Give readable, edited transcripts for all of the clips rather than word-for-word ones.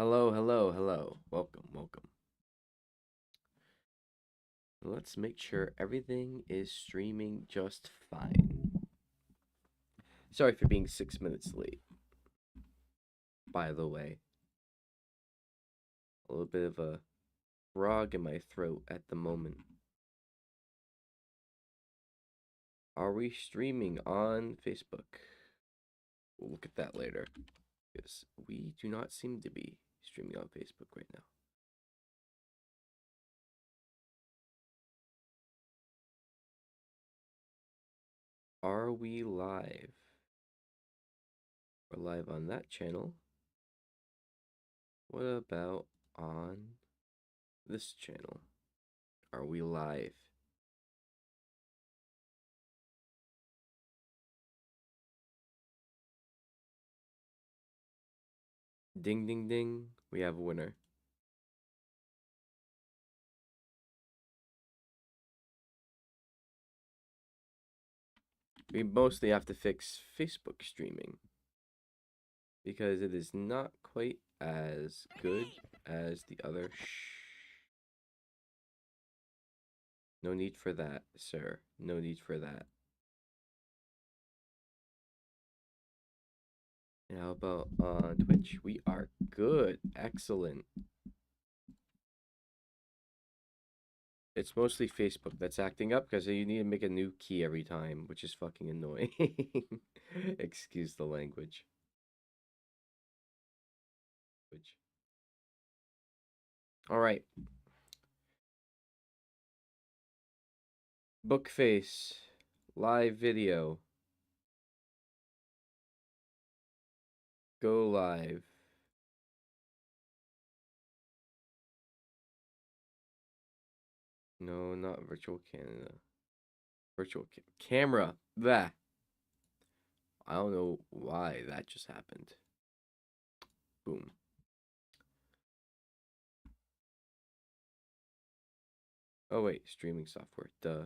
Hello, hello, hello. Welcome, welcome. Let's make sure everything is streaming just fine. Sorry for being 6 minutes late, by the way. A little bit of a frog in my throat at the moment. Are we streaming on Facebook? We'll look at that later. Because we do not seem to be streaming on Facebook right now. Are we live? We're live on that channel. What about on this channel? Are we live? Ding, ding, ding. We have a winner. We mostly have to fix Facebook streaming because it is not quite as good as the other. No need for that, sir. No need for that. And how about on Twitch? We are good. Excellent. It's mostly Facebook that's acting up because you need to make a new key every time, which is fucking annoying. Excuse the language. All right. Bookface. Live video. Go live. No, not virtual Canada. Virtual camera. That. I don't know why that just happened. Boom. Oh wait, streaming software. Duh.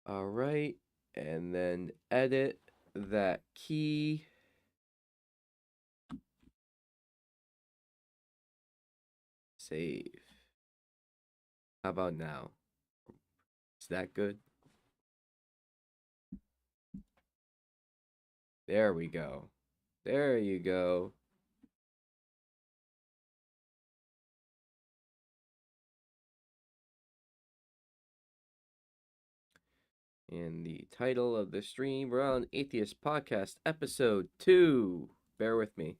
All right, and then edit that key. Save. How about now? Is that good? There we go. There you go. And the title of the stream, we're on Atheist Podcast, episode 2. Bear with me.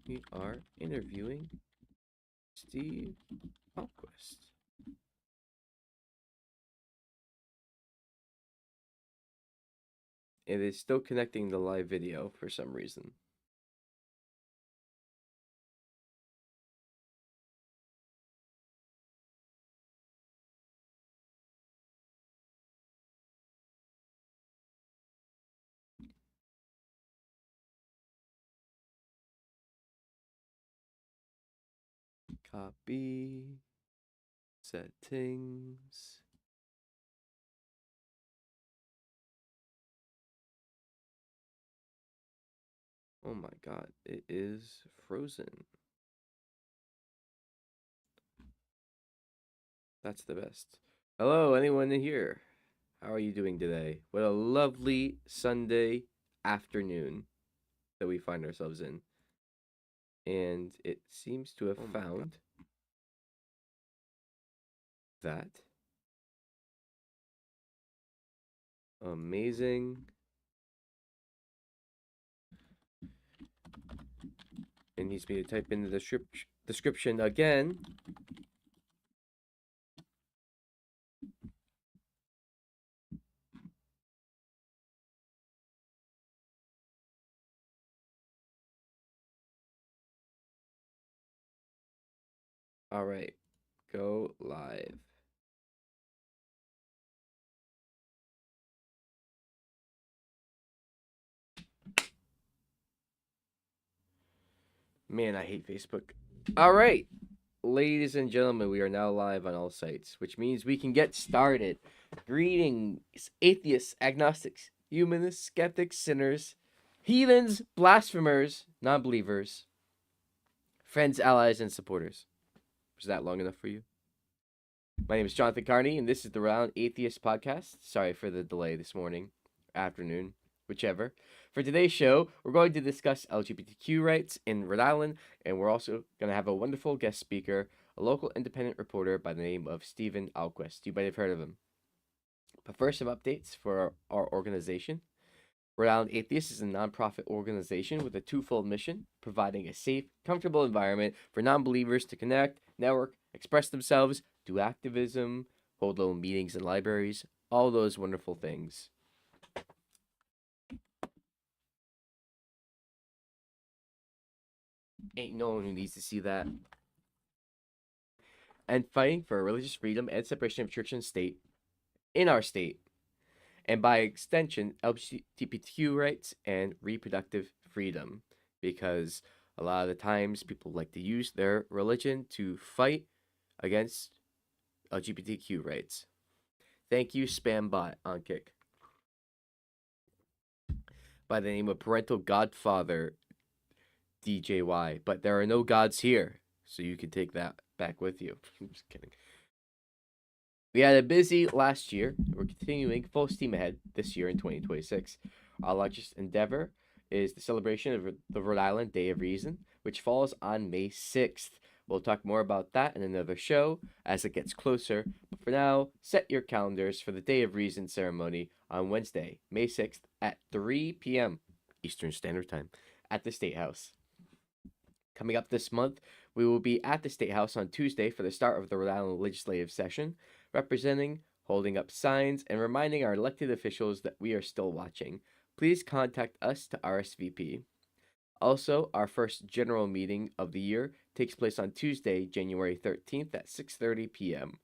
We are interviewing Steve Alquist. It is still connecting the live video for some reason. Copy. Settings. Oh my god, it is frozen. That's the best. Hello, anyone in here? How are you doing today? What a lovely Sunday afternoon that we find ourselves in. And it seems to have found that amazing. It needs me to type in the description again. All right, go live. Man, I hate Facebook. All right, ladies and gentlemen, we are now live on all sites, which means we can get started. Greetings, atheists, agnostics, humanists, skeptics, sinners, heathens, blasphemers, non believers, friends, allies, and supporters. Was that long enough for you? My name is Jonathan Carney, and this is the Round Atheist Podcast. Sorry for the delay this morning, afternoon, whichever. For today's show, we're going to discuss LGBTQ rights in Rhode Island, and we're also going to have a wonderful guest speaker, a local independent reporter by the name of Stephen Alquist. You might have heard of him. But first, some updates for our organization. Rhode Island Atheists is a nonprofit organization with a twofold mission, providing a safe, comfortable environment for non-believers to connect, network, express themselves, do activism, hold little meetings in libraries, all those wonderful things. Ain't no one who needs to see that. And fighting for religious freedom and separation of church and state in our state, and by extension, LGBTQ rights and reproductive freedom, because a lot of the times people like to use their religion to fight against LGBTQ rights. Thank you, Spambot on Kick. By the name of Parental Godfather DJY, but there are no gods here, so you can take that back with you. I'm just kidding. We had a busy last year. We're continuing full steam ahead this year in 2026. Our largest endeavor is the celebration of the Rhode Island Day of Reason, which falls on May 6th. We'll talk more about that in another show as it gets closer. But for now, set your calendars for the Day of Reason ceremony on Wednesday, May 6th at 3 p.m. Eastern Standard Time at the State House. Coming up this month, we will be at the State House on Tuesday for the start of the Rhode Island legislative session, representing, holding up signs, and reminding our elected officials that we are still watching. Please contact us to RSVP. Also, our first general meeting of the year takes place on Tuesday, January 13th at 6:30 p.m.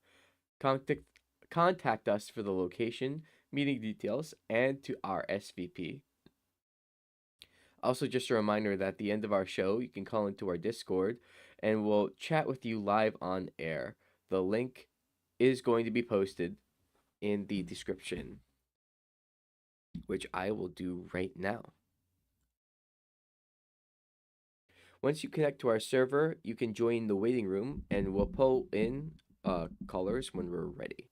Contact us for the location, meeting details, and to RSVP. Also, just a reminder that at the end of our show, you can call into our Discord and we'll chat with you live on air. The link is going to be posted in the description, which I will do right now. Once you connect to our server, you can join the waiting room and we'll pull in callers when we're ready.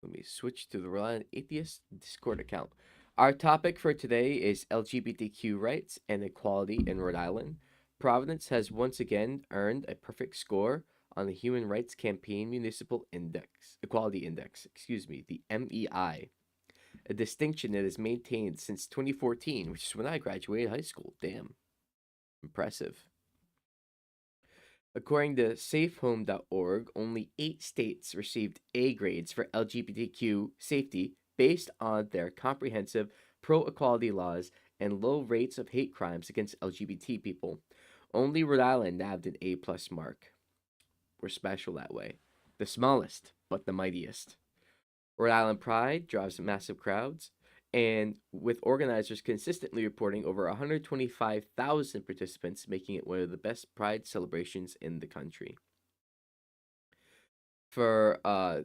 Let me switch to the Rhode Island Atheist Discord account. Our topic for today is LGBTQ rights and equality in Rhode Island. Providence has once again earned a perfect score on the Human Rights Campaign Municipal Equality Index, the MEI, a distinction that is maintained since 2014, which is when I graduated high school. Damn. Impressive. According to safehome.org, only 8 states received A grades for LGBTQ safety based on their comprehensive pro-equality laws and low rates of hate crimes against LGBT people. Only Rhode Island nabbed an A+ mark. We're special that way. The smallest, but the mightiest. Rhode Island Pride draws massive crowds, and with organizers consistently reporting over 125,000 participants, making it one of the best Pride celebrations in the country. For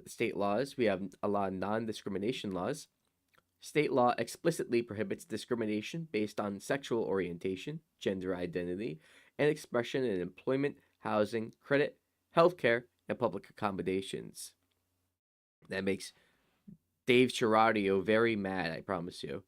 state laws, we have a lot of non-discrimination laws. State law explicitly prohibits discrimination based on sexual orientation, gender identity, and expression in employment, housing, credit, healthcare, and public accommodations. That makes Dave Chiradio very mad, I promise you.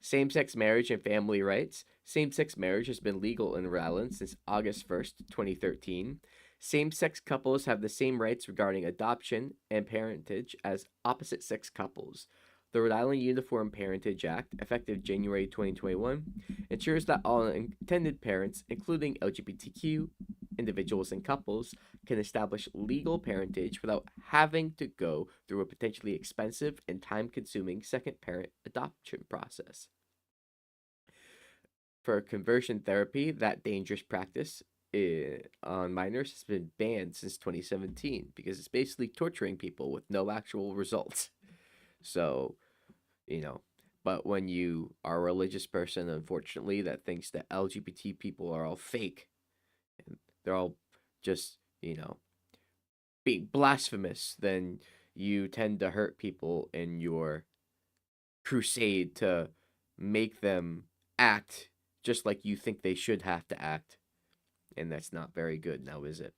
Same-sex marriage and family rights. Same-sex marriage has been legal in Rhode Island since August 1st, 2013. Same-sex couples have the same rights regarding adoption and parentage as opposite-sex couples. The Rhode Island Uniform Parentage Act, effective January 2021, ensures that all intended parents, including LGBTQ individuals and couples, can establish legal parentage without having to go through a potentially expensive and time-consuming second parent adoption process. For conversion therapy, that dangerous practice on minors has been banned since 2017 because it's basically torturing people with no actual results. So, But when you are a religious person, unfortunately, that thinks that LGBT people are all fake and they're all just, being blasphemous, then you tend to hurt people in your crusade to make them act just like you think they should have to act. And that's not very good now, is it?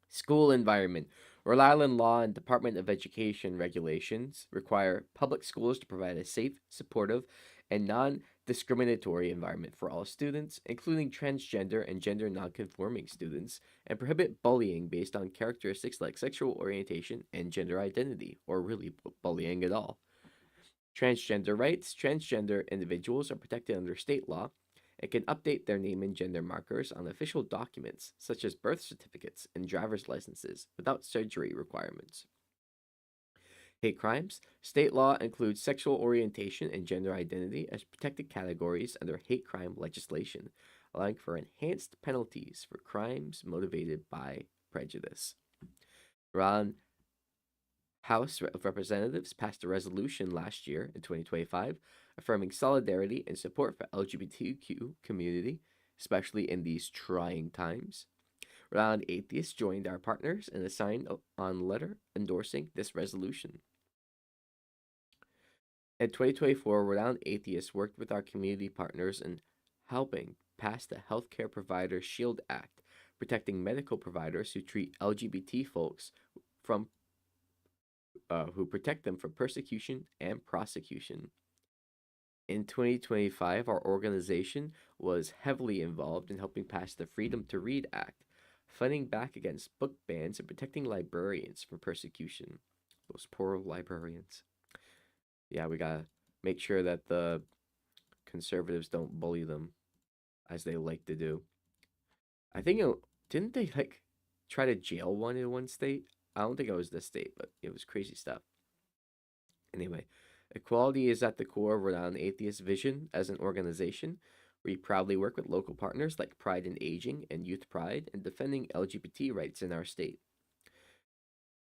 School environment. Rhode Island law and Department of Education regulations require public schools to provide a safe, supportive, and non discriminatory environment for all students, including transgender and gender nonconforming students, and prohibit bullying based on characteristics like sexual orientation and gender identity, or really bullying at all. Transgender rights. Transgender individuals are protected under state law and can update their name and gender markers on official documents, such as birth certificates and driver's licenses, without surgery requirements. Hate crimes. State law includes sexual orientation and gender identity as protected categories under hate crime legislation, allowing for enhanced penalties for crimes motivated by prejudice. Ron House of Representatives passed a resolution last year in 2025 affirming solidarity and support for LGBTQ community, especially in these trying times. Rhode Island Atheists joined our partners and signed on letter endorsing this resolution. In 2024, Rhode Island Atheists worked with our community partners in helping pass the Healthcare Provider Shield Act, protecting medical providers who treat LGBT folks from who protect them from persecution and prosecution. In 2025, our organization was heavily involved in helping pass the Freedom to Read Act, fighting back against book bans and protecting librarians from persecution. Those poor librarians. Yeah, we gotta make sure that the conservatives don't bully them as they like to do. I think didn't they try to jail one in one state? I don't think it was this state, but it was crazy stuff. Anyway, equality is at the core of Rhode Island Atheist vision as an organization. We proudly work with local partners like Pride in Aging and Youth Pride in defending LGBT rights in our state.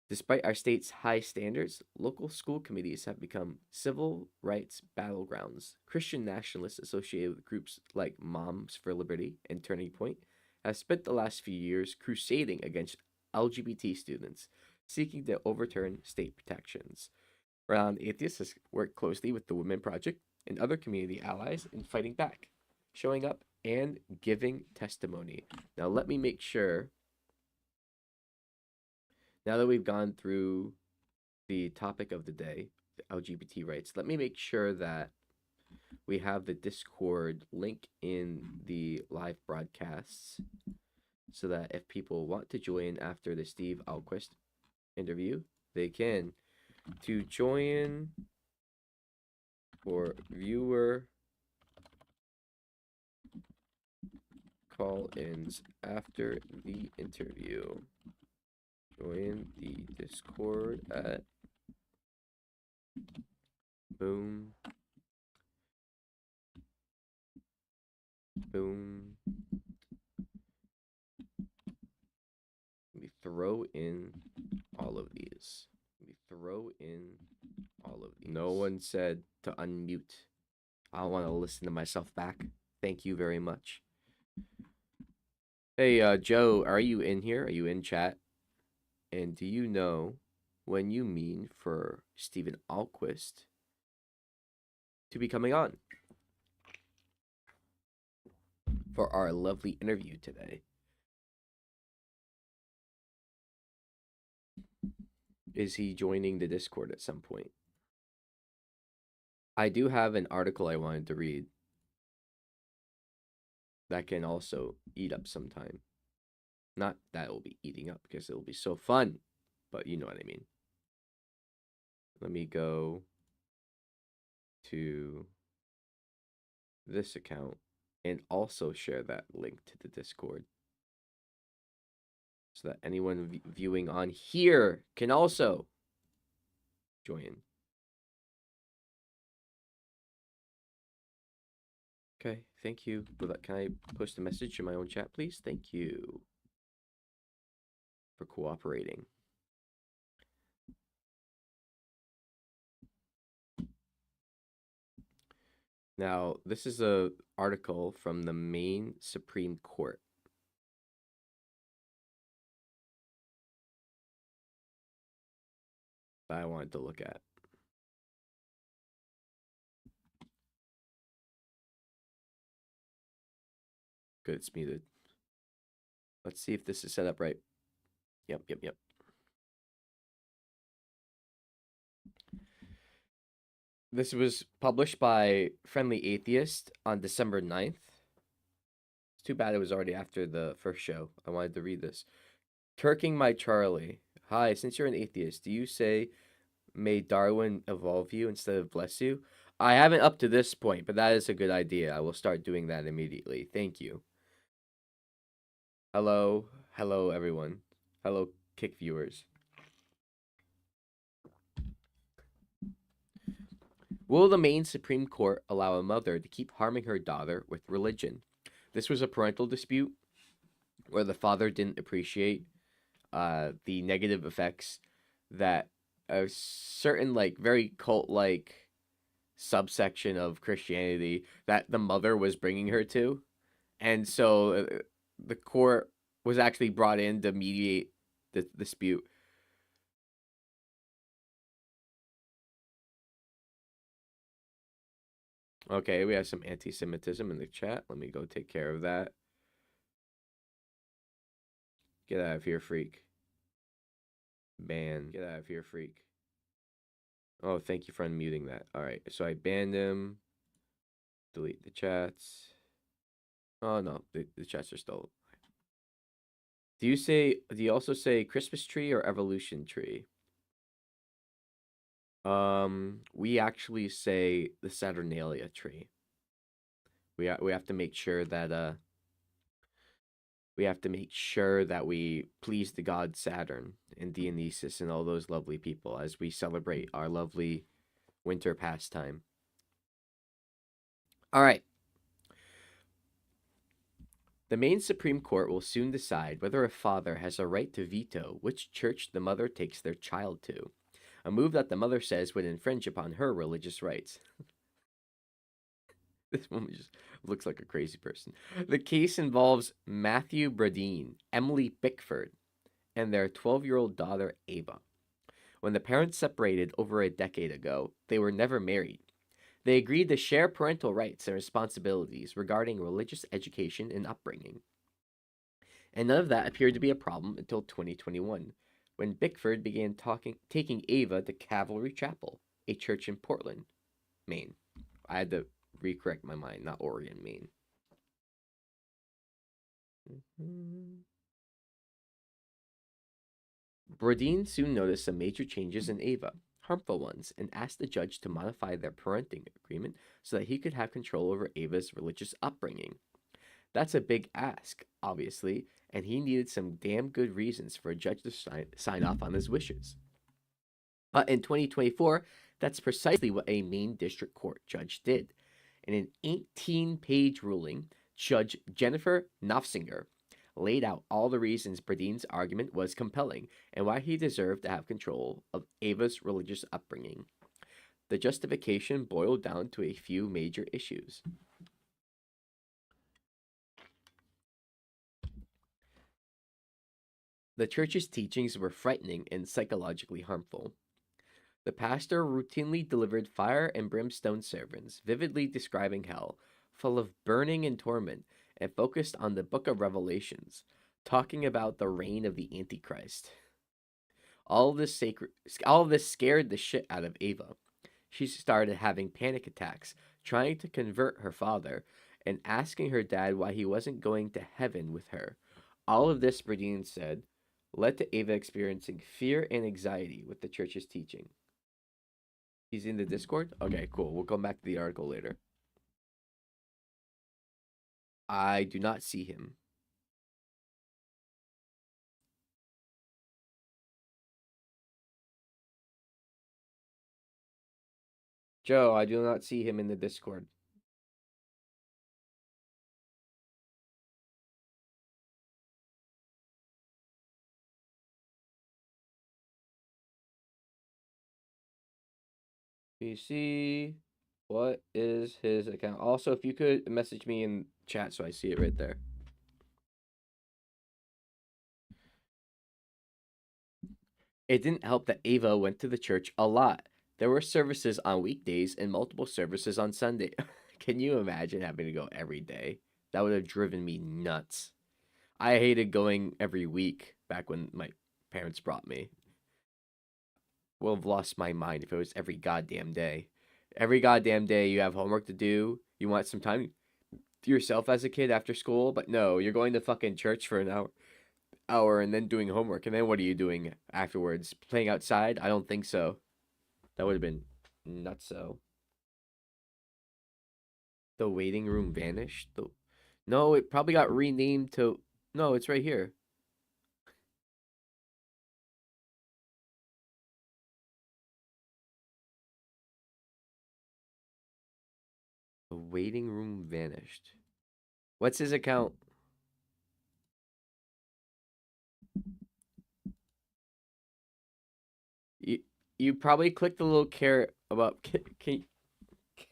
Despite our state's high standards, local school committees have become civil rights battlegrounds. Christian nationalists associated with groups like Moms for Liberty and Turning Point have spent the last few years crusading against LGBT students, seeking to overturn state protections. Rhode Island Atheists has worked closely with the Women Project and other community allies in fighting back, showing up, and giving testimony. Now, let me make sure, now that we've gone through the topic of the day, the LGBT rights, let me make sure that we have the Discord link in the live broadcasts so that if people want to join after the Steve Alquist interview, they can. To join for viewer call-ins after the interview, join the Discord at boom boom. Let me throw in all of these. No one said to unmute. I don't want to listen to myself back. Thank you very much. Hey, Joe, are you in here? Are you in chat? And do you know when you mean for Stephen Alquist to be coming on for our lovely interview today? Is he joining the Discord at some point? I do have an article I wanted to read that can also eat up some time. Not that it will be eating up because it will be so fun, but you know what I mean. Let me go to this account and also share that link to the Discord so that anyone viewing on here can also join. Okay, thank you. Can I post a message in my own chat, please? Thank you for cooperating. Now, this is a article from the Maine Supreme Court that I wanted to look at. Good, it's muted. Let's see if this is set up right. Yep, yep, yep. This was published by Friendly Atheist on December 9th. It's too bad it was already after the first show. I wanted to read this. Turking My Charlie. Hi, since you're an atheist, do you say, may Darwin evolve you instead of bless you? I haven't up to this point, but that is a good idea. I will start doing that immediately. Thank you. Hello. Hello, everyone. Hello, Kick viewers. Will the Maine Supreme Court allow a mother to keep harming her daughter with religion? This was a parental dispute where the father didn't appreciate the negative effects that a certain, like, very cult like subsection of Christianity that the mother was bringing her to. And so the court was actually brought in to mediate the dispute. Okay, we have some anti Semitism in the chat. Let me go take care of that. Get out of here, freak. Ban. Get out of here, freak. Oh, thank you for unmuting that. All right, so I banned him. Delete the chats. Oh no, the chats are still. Do you also say Christmas tree or evolution tree? We actually say the Saturnalia tree. We have to make sure that we please the god Saturn and Dionysus and all those lovely people as we celebrate our lovely winter pastime. All right. The Maine Supreme Court will soon decide whether a father has a right to veto which church the mother takes their child to, a move that the mother says would infringe upon her religious rights. This woman just looks like a crazy person. The case involves Matthew Bradeen, Emily Bickford, and their 12-year-old daughter, Ava. When the parents separated over a decade ago, they were never married. They agreed to share parental rights and responsibilities regarding religious education and upbringing. And none of that appeared to be a problem until 2021, when Bickford began taking Ava to Calvary Chapel, a church in Portland, Maine. I had to recorrect my mind, not Oregon, Maine. Brodeen soon noticed some major changes in Ava, harmful ones, and asked the judge to modify their parenting agreement so that he could have control over Ava's religious upbringing. That's a big ask, obviously, and he needed some damn good reasons for a judge to sign off on his wishes. But in 2024, that's precisely what a Maine District Court judge did. In an 18-page ruling, Judge Jennifer Nofsinger laid out all the reasons Bradeen's argument was compelling and why he deserved to have control of Ava's religious upbringing. The justification boiled down to a few major issues. The church's teachings were frightening and psychologically harmful. The pastor routinely delivered fire and brimstone sermons, vividly describing hell, full of burning and torment, and focused on the book of Revelations, talking about the reign of the Antichrist. All of this scared the shit out of Ava. She started having panic attacks, trying to convert her father, and asking her dad why he wasn't going to heaven with her. All of this, Bradeen said, led to Ava experiencing fear and anxiety with the church's teaching. He's in the Discord? Okay, cool. We'll come back to the article later. I do not see him. Joe, I do not see him in the Discord. PC. What is his account? Also, if you could message me in chat so I see it right there. It didn't help that Ava went to the church a lot. There were services on weekdays and multiple services on Sunday. Can you imagine having to go every day? That would have driven me nuts. I hated going every week back when my parents brought me. Would have lost my mind if it was every goddamn day. Every goddamn day you have homework to do. You want some time to yourself as a kid after school, but no, you're going to fucking church for an hour and then doing homework. And then what are you doing afterwards? Playing outside? I don't think so. That would have been nuts. So the waiting room vanished. No, it probably got renamed to. No, it's right here. The waiting room vanished. What's his account? You you probably clicked the little carrot about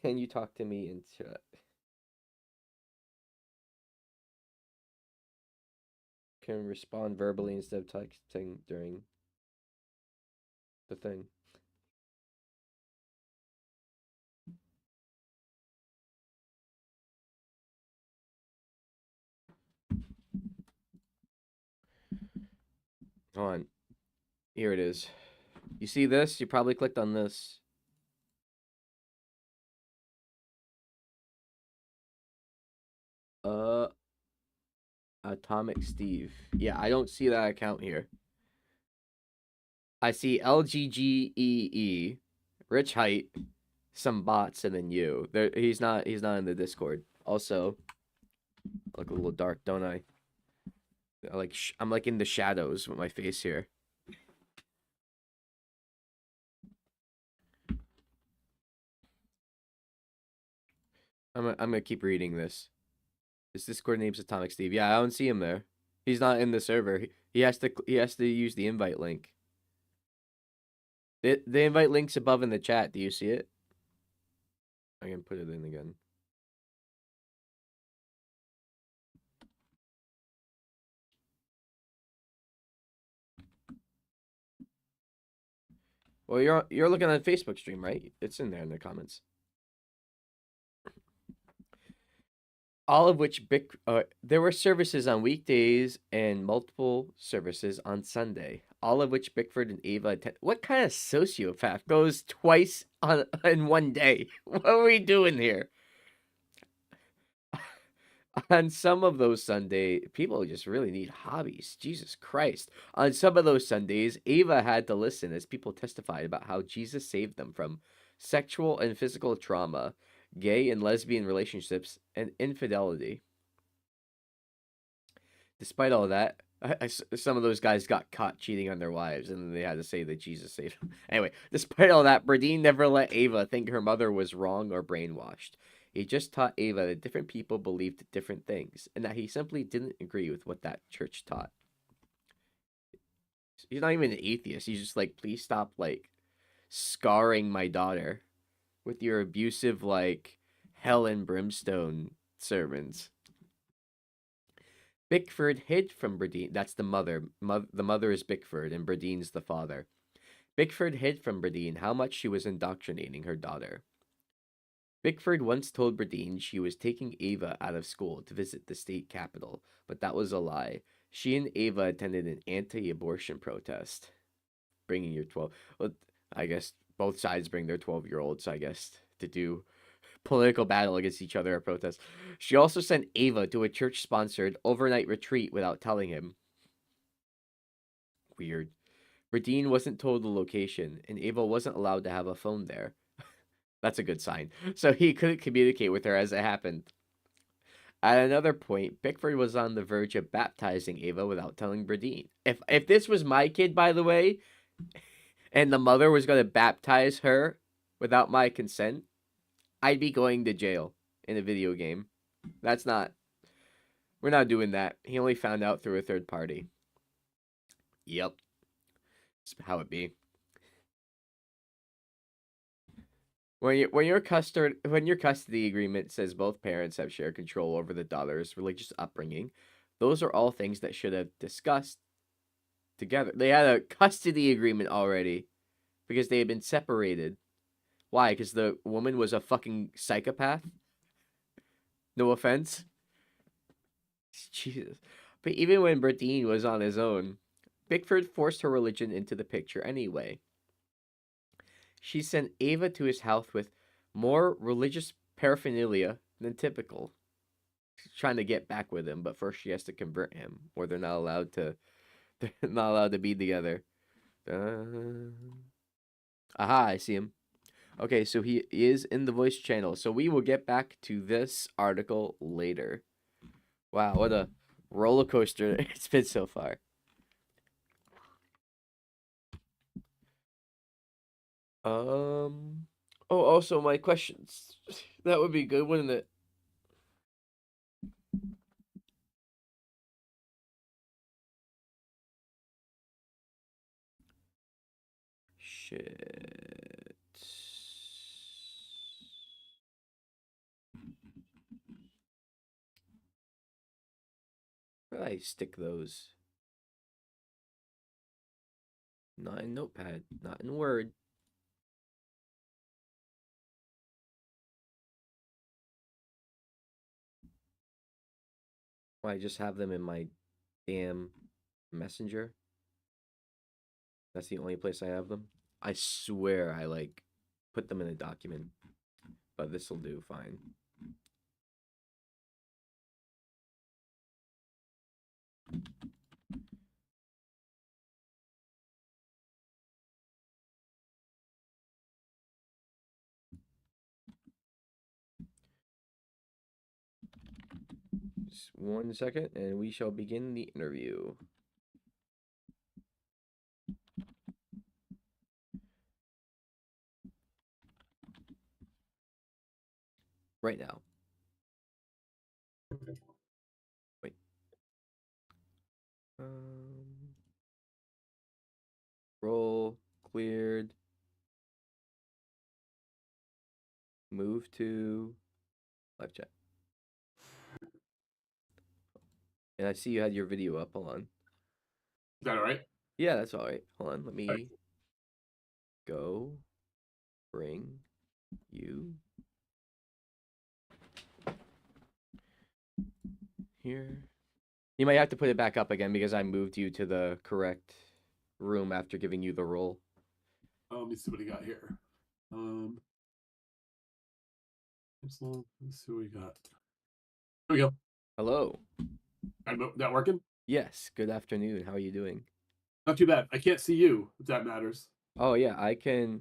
can you talk to me in chat? Can respond verbally instead of texting during the thing. Hold on. Here it is. You see this? You probably clicked on this. Uh, Atomic Steve. Yeah, I don't see that account here. I see LGGEE, Rich Height, some bots, and then you. There, he's not in the Discord. Also, I look a little dark, don't I? I'm like in the shadows with my face here. I'm gonna keep reading this. His Discord name's Atomic Steve. Yeah, I don't see him there. He's not in the server. He has to use the invite link. The invite link's above in the chat. Do you see it? I can put it in again. Well, you're looking at Facebook stream, right? It's in there in the comments. All of which there were services on weekdays and multiple services on Sunday. All of which Bickford and Ava attend. What kind of sociopath goes twice in one day? What are we doing here? On some of those Sunday, people just really need hobbies. Jesus Christ. On some of those Sundays, Ava had to listen as people testified about how Jesus saved them from sexual and physical trauma, gay and lesbian relationships, and infidelity. Despite all that, some of those guys got caught cheating on their wives, and then they had to say that Jesus saved them. Anyway, despite all that, Bradine never let Ava think her mother was wrong or brainwashed. He just taught Ava that different people believed different things, and that he simply didn't agree with what that church taught. He's not even an atheist. He's just like, please stop like scarring my daughter with your abusive like hell and brimstone sermons. Bickford hid from Bradine. That's the mother. The mother is Bickford, and Bradine's the father. Bickford hid from Bradine how much she was indoctrinating her daughter. Bickford once told Bradine she was taking Ava out of school to visit the state capitol, but that was a lie. She and Ava attended an anti-abortion protest. Bringing your 12. Well, I guess both sides bring their 12-year-olds, I guess, to do political battle against each other at protests. She also sent Ava to a church sponsored overnight retreat without telling him. Weird. Bradine wasn't told the location, and Ava wasn't allowed to have a phone there. That's a good sign. So he couldn't communicate with her as it happened. At another point, Bickford was on the verge of baptizing Ava without telling Bradine. If this was my kid, by the way, and the mother was going to baptize her without my consent, I'd be going to jail in a video game. That's not. We're not doing that. He only found out through a third party. Yep. That's how it be. when your custody agreement says both parents have shared control over the daughter's religious upbringing, those are all things that should have discussed together. They had a custody agreement already because they had been separated. Why? Because the woman was a fucking psychopath. No offense. Jesus. But even when Bertine was on his own, Bickford forced her religion into the picture anyway. She sent Ava to his house with more religious paraphernalia than typical. She's trying to get back with him, but first she has to convert him, or they're not allowed to. They're not allowed to be together. Aha! I see him. Okay, so he is in the voice channel. So we will get back to this article later. Wow, what a roller coaster it's been so far. Oh, also my questions. That would be good, wouldn't it? Shit. Where did I stick those? Not in Notepad, not in Word. Why I just have them in my damn Messenger? That's the only place I have them. I swear I like put them in a document, but this will do fine. Just 1 second, and we shall begin the interview. Right now. Wait. Roll cleared. Move to live chat. And I see you had your video up. Hold on. Is that all right? Yeah, that's all right. Hold on. Let me go bring you here. You might have to put it back up again because I moved you to the correct room after giving you the role. Let me see what he got here. Let's see what we got. Here we go. Hello. That working? Yes. Good afternoon. How are you doing? Not too bad. I can't see you, if that matters. Oh yeah, I can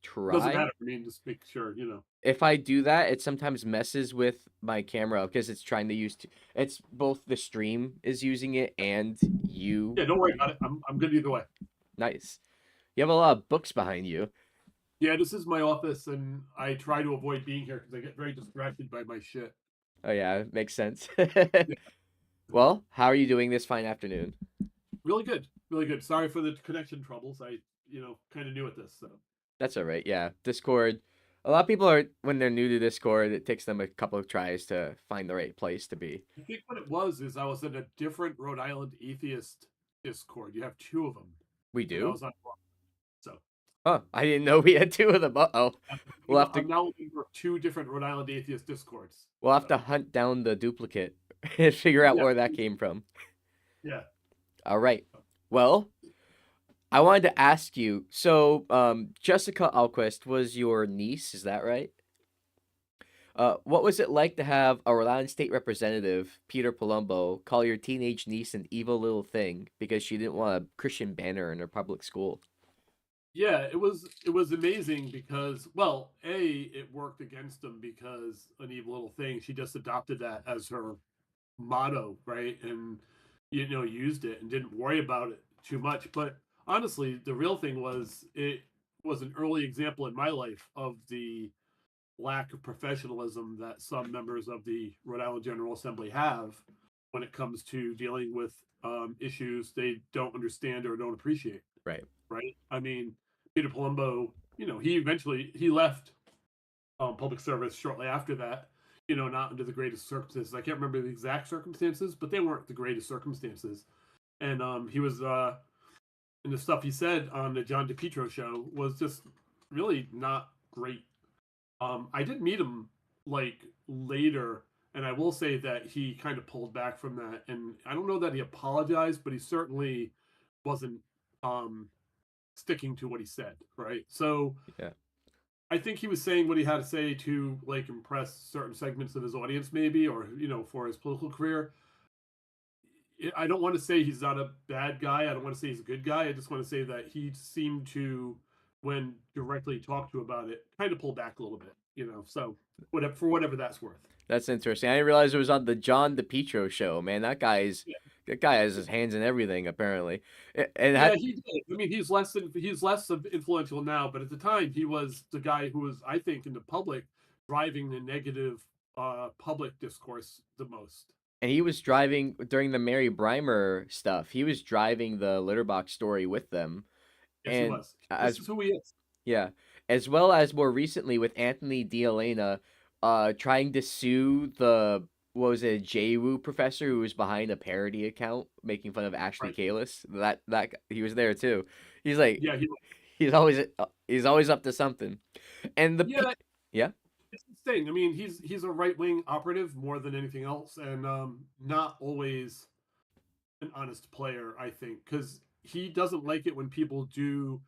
Doesn't try. matter. I mean, just make sure, If I do that, it sometimes messes with my camera because it's trying to use. It's both the stream is using it and you. Yeah, don't worry about it. I'm good either way. Nice. You have a lot of books behind you. Yeah, this is my office, and I try to avoid being here because I get very distracted by my shit. Oh yeah, makes sense. Yeah. Well, how are you doing this fine afternoon? Really good. Really good. Sorry for the connection troubles. I, kind of new at this, so. That's all right. Yeah, Discord. A lot of people are when they're new to Discord, it takes them a couple of tries to find the right place to be. I think what it was is I was in a different Rhode Island atheist Discord. You have two of them, We and I do? was on one. So Oh, I didn't know we had two of them. Uh-oh. I'm now looking for two different Rhode Island atheist Discords. We'll have to So hunt down the duplicate and figure out yeah, where that came from. yeah, All right. Well, I wanted to ask you. So, Jessica Alquist was your niece, is that right? What was it like to have a Rhode Island State Representative, Peter Palumbo, call your teenage niece an evil little thing because she didn't want a Christian banner in her public school? yeah. It was amazing because, well, it worked against him because an evil little thing. She just adopted that as her motto, right? And used it and didn't worry about it too much. But honestly, the real thing was it was an early example in my life of the lack of professionalism that some members of the Rhode Island General Assembly have when it comes to dealing with issues they don't understand or don't appreciate. Right. Right? I mean, Peter Palumbo, he eventually he left public service shortly after that. You know, not under the greatest circumstances. I can't remember the exact circumstances, but they weren't the greatest circumstances. And he was and the stuff he said on the John DePietro show was just really not great. I did meet him like later, and I will say that he kind of pulled back from that. And I don't know that he apologized, but he certainly wasn't um, sticking to what he said. Right. So Yeah. I think he was saying what he had to say to like impress certain segments of his audience, maybe, or for his political career. I don't want to say he's not a bad guy. I don't want to say he's a good guy. I just want to say that he seemed to, when directly talked to about it, kind of pull back a little bit. So whatever that's worth. That's interesting. I didn't realize it was on the John DePietro show. Man, Yeah, that guy has his hands in everything apparently. And yeah, had he did. I mean, he's less of influential now, but at the time, he was the guy who was, I think, in the public driving the negative public discourse the most. and he was driving during the Mary Brimer stuff. He was driving the litter box story with them, Yes, he and was. This as is who he is. yeah, as well as more recently with Anthony D'Elena, trying to sue the what was it, JWU professor who was behind a parody account making fun of Ashley Right. Kalis. He was there too. He's like Yeah, he. he's always up to something. And Yeah, yeah, it's his thing. I mean, he's a right wing operative more than anything else, and not always an honest player. I think because he doesn't like it when people do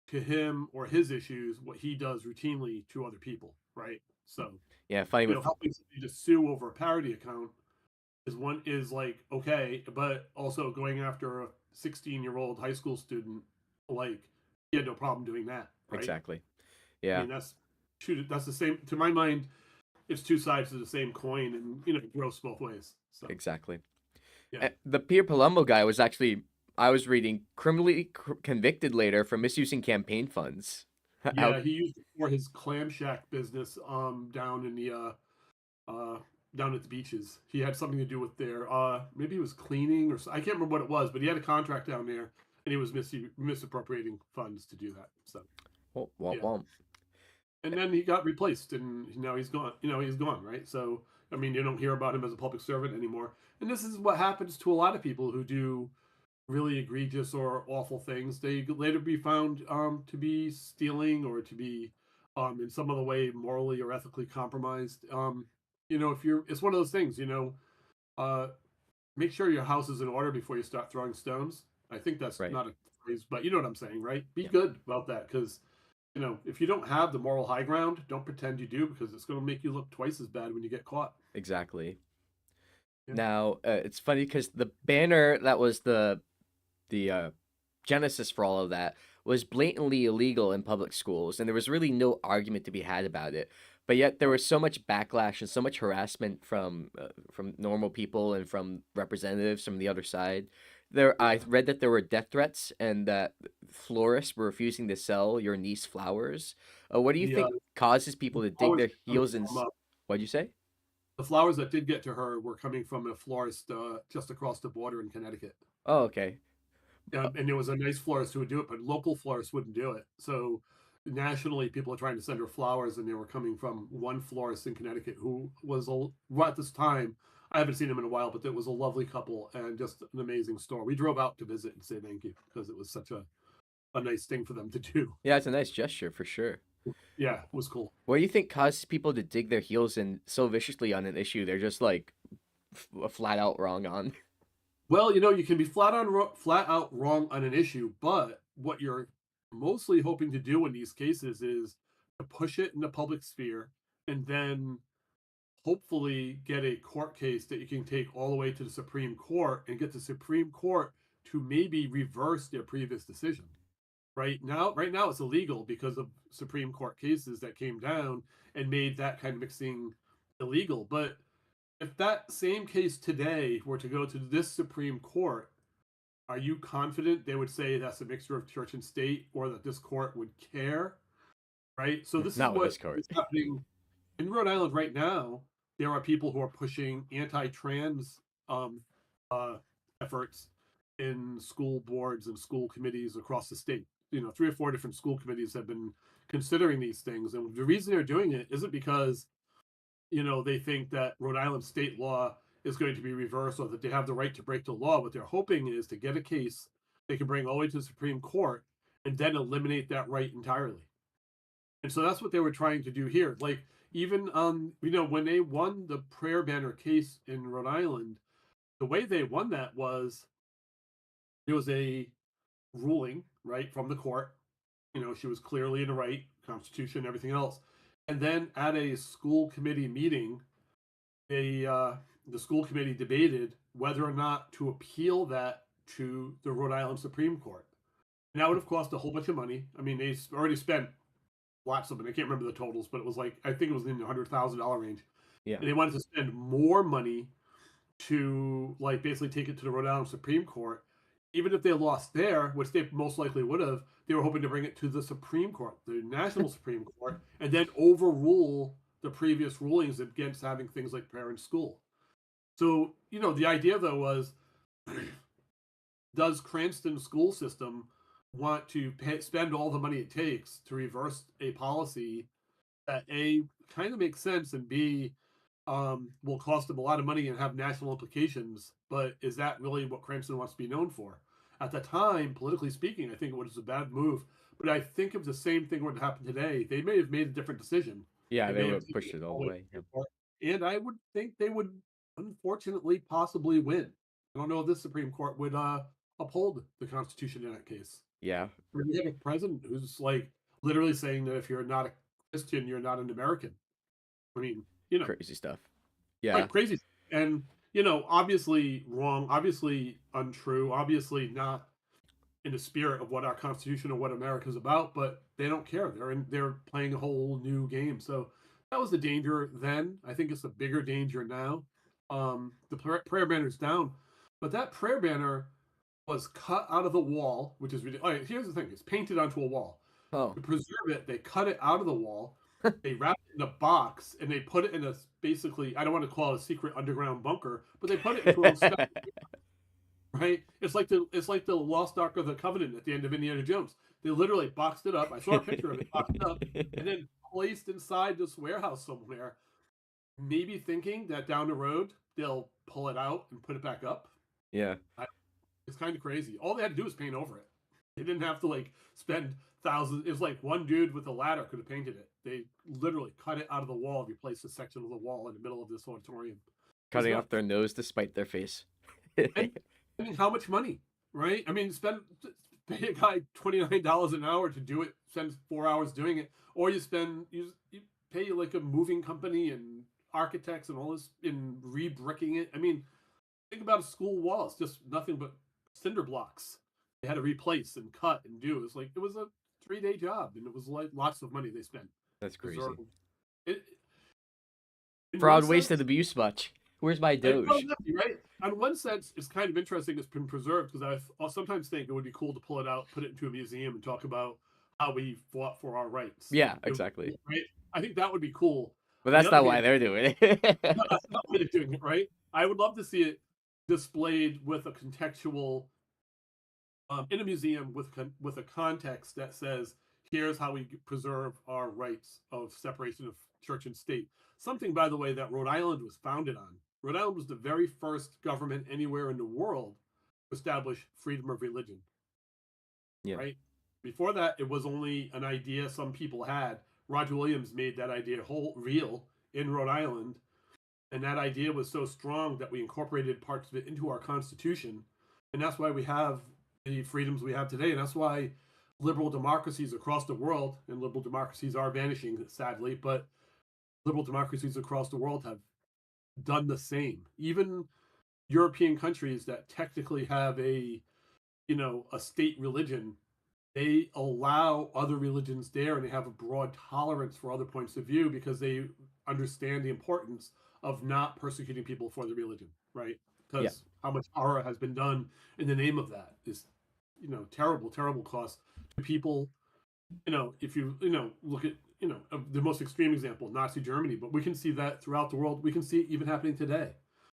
to him or his issues what he does routinely to other people. Right. So yeah, funny with helping somebody to sue over a parody account is like okay, but also going after a 16-year-old high school student, like he had no problem doing that. Right. exactly. I Yeah, mean, that's the same to my mind. It's two sides of the same coin, and it grows both ways. So exactly. yeah, The Pierre Palumbo guy was actually I was reading criminally convicted later for misusing campaign funds. How yeah, he used it for his clam shack business down in the uh down at the beaches. He had something to do with their maybe he was cleaning or I can't remember what it was, but he had a contract down there, and he was misappropriating funds to do that. So womp, womp, yeah, womp. and then he got replaced, and now he's gone. He's gone, right? So I mean, you don't hear about him as a public servant anymore. And this is what happens to a lot of people who do really egregious or awful things. They later be found to be stealing or to be in some other way morally or ethically compromised. If it's one of those things. Uh, make sure your house is in order before you start throwing stones. I think that's Right. not a phrase, but you know what I'm saying, right? Be Yeah, good about that because if you don't have the moral high ground, don't pretend you do because it's going to make you look twice as bad when you get caught. exactly. Yeah, Now, it's funny because the banner that was the genesis for all of that was blatantly illegal in public schools, and there was really no argument to be had about it. But yet there right. was so much backlash and so much harassment from normal people and from representatives from the other side. I Yeah, read that there were death threats and that florists were refusing to sell your niece flowers. What do you the think causes people to dig flowers their coming heels in? from What'd you say? the flowers that did get to her were coming from a florist just across the border in Connecticut. Oh, okay. And there was a nice florist who would do it, but local florists wouldn't do it. So nationally, people are trying to send her flowers, and they were coming from one florist in Connecticut who was at this time. I haven't seen him in a while, but it was a lovely couple and just an amazing store. We drove out to visit and say thank you because it was such a nice thing for them to do. Yeah, it's a nice gesture for sure. Yeah, it was cool. What do you think causes people to dig their heels in so viciously on an issue they're just like flat out wrong on? Well, you can be flat out wrong on an issue, but what you're mostly hoping to do in these cases is to push it in the public sphere and then hopefully get a court case that you can take all the way to the Supreme Court and get the Supreme Court to maybe reverse their previous decision. Right now it's illegal because of Supreme Court cases that came down and made that kind of mixing illegal. But if that same case today were to go to this Supreme Court, are you confident they would say that's a mixture of church and state, or that this court would care? Right. So this is Not with what this court. is happening in Rhode Island right now. There are people who are pushing anti-trans um, uh, efforts in school boards and school committees across the state. 3 or 4 different school committees have been considering these things. And the reason they're doing it isn't because, they think that Rhode Island state law is going to be reversed or that they have the right to break the law. What they're hoping is to get a case they can bring all the way to the Supreme Court and then eliminate that right entirely. And so that's what they were trying to do here. Like, even when they won the prayer banner case in Rhode Island, the way they won that was there was a ruling, right, from the court. She was clearly in the right, Constitution, everything else. And then at a school committee meeting, the school committee debated whether or not to appeal that to the Rhode Island Supreme Court. And that would have cost a whole bunch of money. I mean, they already spent lots of it. I can't remember the totals, but it was like, I think it was in the $100,000 range. Yeah. And they wanted to spend more money to, like, basically take it to the Rhode Island Supreme Court. Even if they lost there, which they most likely would have, they were hoping to bring it to the Supreme Court, the National Supreme Court, and then overrule the previous rulings against having things like prayer in school. So, the idea, though, was does Cranston school system want to spend all the money it takes to reverse a policy that A, kind of makes sense, and B, will cost them a lot of money and have national implications, but is that really what Cranston wants to be known for? At the time, politically speaking, I think it was a bad move, but I think if the same thing were to happen today, they may have made a different decision. Yeah, they may have would push it all the way. Yeah. And I would think they would, unfortunately, possibly win. I don't know if this Supreme Court would uphold the Constitution in that case. Yeah. We have a president who's like literally saying that if you're not a Christian, you're not an American. I mean, Crazy stuff. Yeah. right, crazy. And, obviously wrong, obviously untrue, obviously not in the spirit of what our Constitution or what America's about, but they don't care. They're playing a whole new game. So that was the danger then. I think it's a bigger danger now. The prayer banner's down, but that prayer banner was cut out of the wall, which is ridiculous. All right, here's the thing: it's painted onto a wall. Oh. To preserve it, they cut it out of the wall. They wrapped it in a box and they put it in a, basically, I don't want to call it a secret underground bunker, but they put it into a step, right? It's like the Lost Ark of the Covenant at the end of Indiana Jones. They literally boxed it up. I saw a picture of it, boxed it up, and then placed inside this warehouse somewhere. Maybe thinking that down the road they'll pull it out and put it back up. Yeah. It's kind of crazy. All they had to do was paint over it. They didn't have to spend thousands. It was like one dude with a ladder could have painted it. They literally cut it out of the wall and replaced a section of the wall in the middle of this auditorium. Cutting off their nose to spite their face. I mean, how much money, right? I mean, pay a guy $29 an hour to do it, spend 4 hours doing it, or you pay like a moving company and architects and all this in re-bricking it. I mean, think about a school wall. It's just nothing but cinder blocks. They had to replace and cut and do. It was a 3-day job, and it was like lots of money they spent. That's crazy. Fraud, waste, and abuse much. Where's my Doge? Right? On one sense, it's kind of interesting it's been preserved because I'll sometimes think it would be cool to pull it out, put it into a museum, and talk about how we fought for our rights. Yeah, exactly. Right? I think that would be cool. But that's not why they're doing it. That's not why they're doing it, right? I would love to see it displayed with a contextual, in a museum with a context that says, here's how we preserve our rights of separation of church and state. Something, by the way, that Rhode Island was founded on. Rhode Island was the very first government anywhere in the world to establish freedom of religion. Yeah. Right? Before that, it was only an idea some people had. Roger Williams made that idea real in Rhode Island. And that idea was so strong that we incorporated parts of it into our Constitution. And that's why we have the freedoms we have today. And that's why liberal democracies across the world, and liberal democracies are vanishing, sadly, but liberal democracies across the world have done the same. Even European countries that technically have a state religion, they allow other religions there, and they have a broad tolerance for other points of view because they understand the importance of not persecuting people for their religion, right? Because how much horror has been done in the name of that is, terrible, terrible cost to people. If you look at the most extreme example, Nazi Germany, but we can see that throughout the world. We can see it even happening today.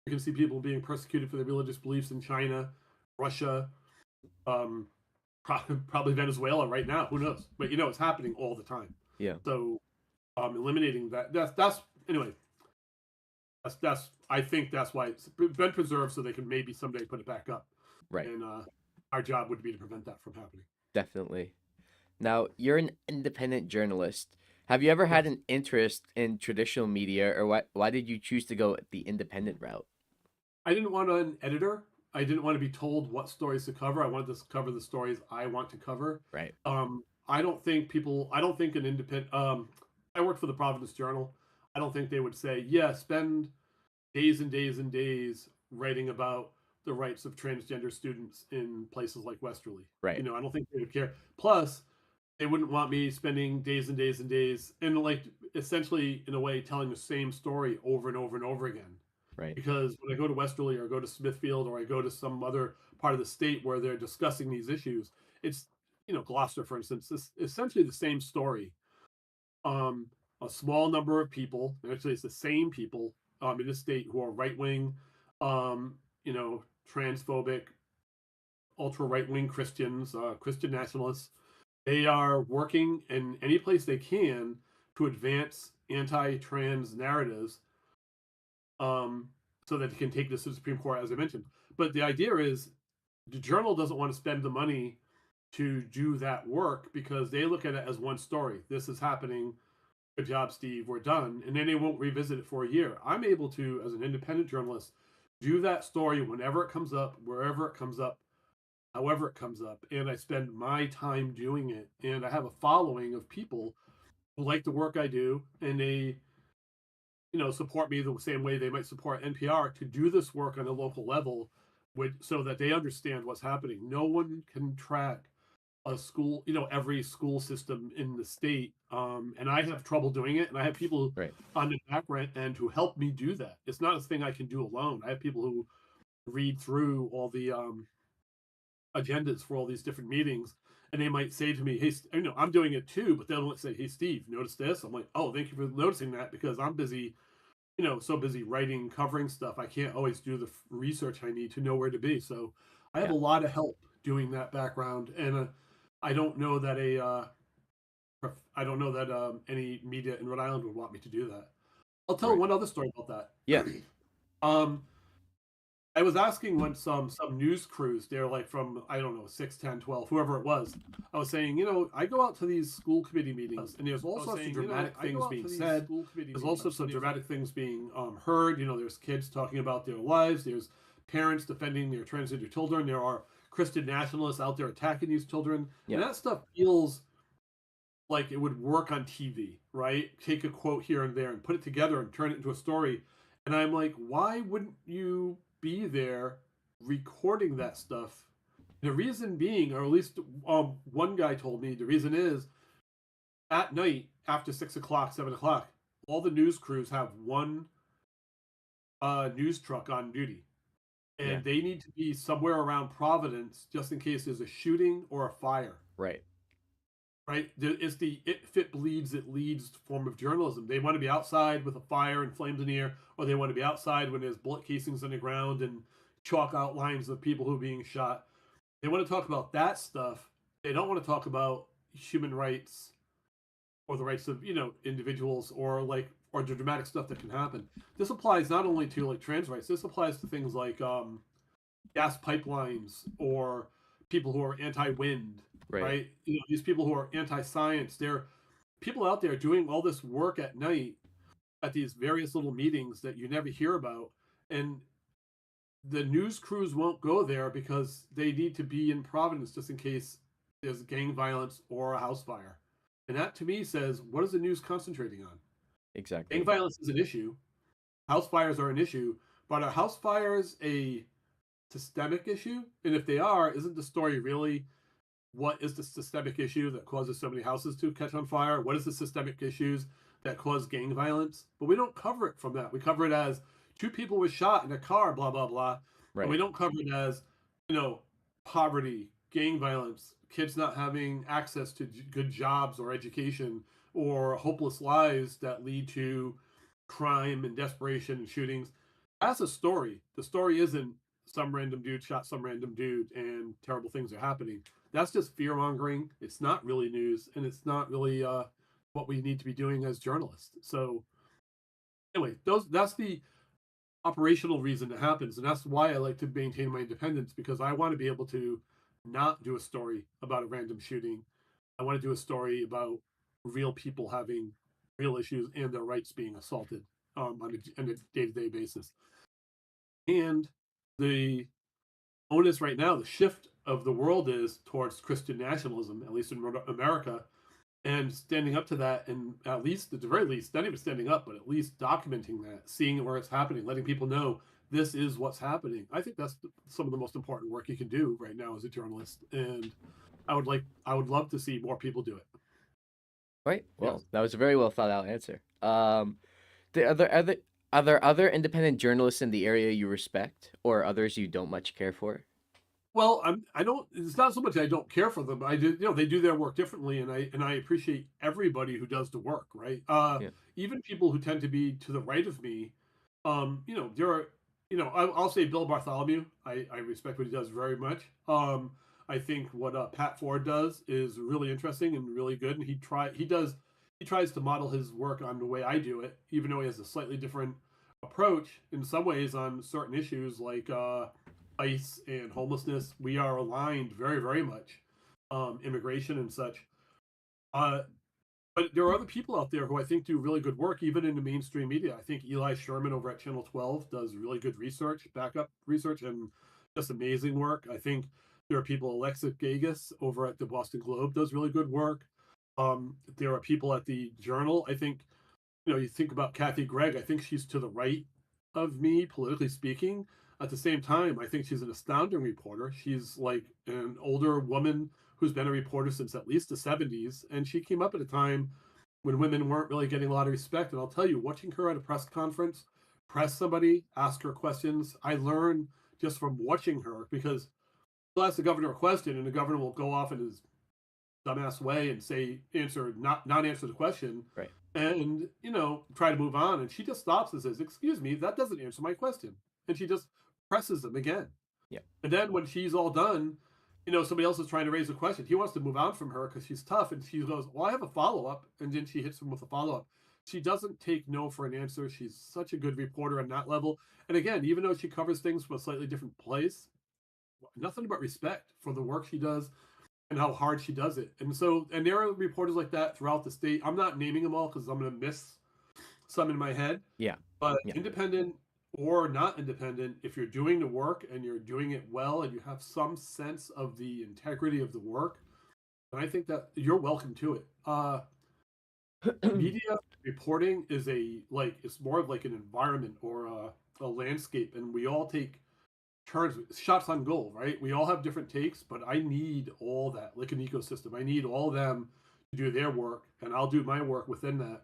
We can see people being persecuted for their religious beliefs in China, Russia, probably Venezuela right now. Who knows? But it's happening all the time. Yeah. So eliminating that's anyway. That's I think that's why it's been preserved so they can maybe someday put it back up, Right. and our job would be to prevent that from happening. Definitely. Now, you're an independent journalist. Have you ever had Yes. an interest in traditional media, or why did you choose to go the independent route? I didn't want an editor. I didn't want to be told what stories to cover. I wanted to cover the stories I want to cover. Right. I don't think people. I don't think an independent. I worked for the Providence Journal. I don't think they would say, "Yeah, spend days and days and days writing about the rights of transgender students in places like Westerly." Right. I don't think they would care. Plus, they wouldn't want me spending days and days and days and like essentially in a way telling the same story over and over and over again. Right. Because when I go to Westerly or I go to Smithfield or I go to some other part of the state where they're discussing these issues, it's Gloucester, for instance, it's essentially the same story. Um, a small number of people, actually, it's the same people in the state who are right wing, um, transphobic, ultra right wing Christians, Christian nationalists. They are working in any place they can to advance anti-trans narratives, um, so that they can take this to the Supreme Court, as I mentioned. But the idea is the journal doesn't want to spend the money to do that work because they look at it as one story. This is happening. Good job, Steve. We're done. And then they won't revisit it for a year. I'm able to, as an independent journalist, do that story whenever it comes up, wherever it comes up, however it comes up. And I spend my time doing it. And I have a following of people who like the work I do. And they, support me the same way they might support NPR to do this work on a local level so that they understand what's happening. No one can track a school, every school system in the state. And I have trouble doing it. And I have people Right. on the back end who help me do that. It's not a thing I can do alone. I have people who read through all the agendas for all these different meetings. And they might say to me, "Hey, I'm doing it too," but they'll say, "Hey, Steve, notice this." I'm like, "Oh, thank you for noticing that," because I'm busy, so busy writing, covering stuff. I can't always do the research I need to know where to be. So I have Yeah. a lot of help doing that background, and I don't know that I don't know that any media in Rhode Island would want me to do that. I'll tell Right. one other story about Yeah. that. um, I was asking when some news crews, they're like from, I don't know, 6, 10, 12, whoever it was. I was saying, I go out to these school committee meetings and there's all sorts of dramatic things being said. There's all sorts of dramatic things being heard. There's kids talking about their lives. There's parents defending their transgender children. There are Christian nationalists out there attacking these children. Yeah. And that stuff feels like it would work on TV, right? Take a quote here and there and put it together and turn it into a story. And I'm like, why wouldn't you be there recording that stuff? The reason being, or at least one guy told me, the reason is at night after 6 o'clock, 7 o'clock, all the news crews have one news truck on duty. Yeah. And they need to be somewhere around Providence just in case there's a shooting or a fire. Right. Right? It's the if it bleeds, it leads form of journalism. They want to be outside with a fire and flames in the air, or they want to be outside when there's bullet casings on the ground and chalk outlines of people who are being shot. They want to talk about that stuff. They don't want to talk about human rights or the rights of individuals or the dramatic stuff that can happen. This applies not only to like trans rights. This applies to things like gas pipelines or people who are anti-wind, Right. right? These people who are anti-science. They're people out there doing all this work at night at these various little meetings that you never hear about, and the news crews won't go there because they need to be in Providence just in case there's gang violence or a house fire. And that to me says, what is the news concentrating on? Gang Exactly. violence is an issue. House fires are an issue, but are house fires a systemic issue? And if they are, isn't the story really what is the systemic issue that causes so many houses to catch on fire? What is the systemic issues that cause gang violence? But we don't cover it from that. We cover it as two people were shot in a car, blah blah blah, and we Right. don't cover it as poverty, gang violence, kids not having access to good jobs or education, or hopeless lives that lead to crime and desperation and shootings. That's a story. The story isn't some random dude shot some random dude and terrible things are happening. That's just fear mongering. It's not really news, and it's not really what we need to be doing as journalists. So anyway, that's the operational reason it happens, and that's why I like to maintain my independence, because I want to be able to not do a story about a random shooting. I want to do a story about real people having real issues and their rights being assaulted on a day-to-day basis. And the onus right now, the shift of the world is towards Christian nationalism, at least in America, and standing up to that, and at least at the very least, not even standing up, but at least documenting that, seeing it where it's happening, letting people know this is what's happening. I think that's some of the most important work you can do right now as a journalist, and I would love to see more people do it. Right. Yes. Well, that was a very well thought out answer. The are there other independent journalists in the area you respect, or others you don't much care for? Well, I don't. It's not so much I don't care for them. I do. They do their work differently, and I appreciate everybody who does the work. Right. Yeah. Even people who tend to be to the right of me. There are. I'll say Bill Bartholomew. I respect what he does very much. I think what Pat Ford does is really interesting and really good, and he tries to model his work on the way I do it, even though he has a slightly different approach in some ways on certain issues like ICE and homelessness. We are aligned very, very much, immigration and such. Uh, but there are other people out there who I think do really good work, even in the mainstream media. I think Eli Sherman over at Channel 12 does really good research, backup research, and just amazing work. I think there are people, Alexa Gagas over at the Boston Globe does really good work. There are people at the Journal. I think, you think about Kathy Gregg. I think she's to the right of me, politically speaking. At the same time, I think she's an astounding reporter. She's like an older woman who's been a reporter since at least the 70s. And she came up at a time when women weren't really getting a lot of respect. And I'll tell you, watching her at a press conference, press somebody, ask her questions, I learned just from watching her, because she'll ask the governor a question and the governor will go off in his dumbass way and not answer the question, Right. and try to move on, and she just stops and says, "Excuse me, that doesn't answer my question," and she just presses him again. Yeah. And then when she's all done, somebody else is trying to raise a question, he wants to move on from her because she's tough, and she goes, "Well, I have a follow-up," and then she hits him with a follow-up. She doesn't take no for an answer. She's such a good reporter on that level. And again, even though she covers things from a slightly different place, nothing but respect for the work she does and how hard she does it. And there are reporters like that throughout the state. I'm not naming them all because I'm going to miss some in my head. Yeah. But Yeah. independent or not independent, if you're doing the work and you're doing it well and you have some sense of the integrity of the work, then I think that you're welcome to it. Media reporting is it's more of like an environment or a landscape, and we all take turns, shots on goal, right? We all have different takes, but I need all that, like an ecosystem. I need all of them to do their work, and I'll do my work within that.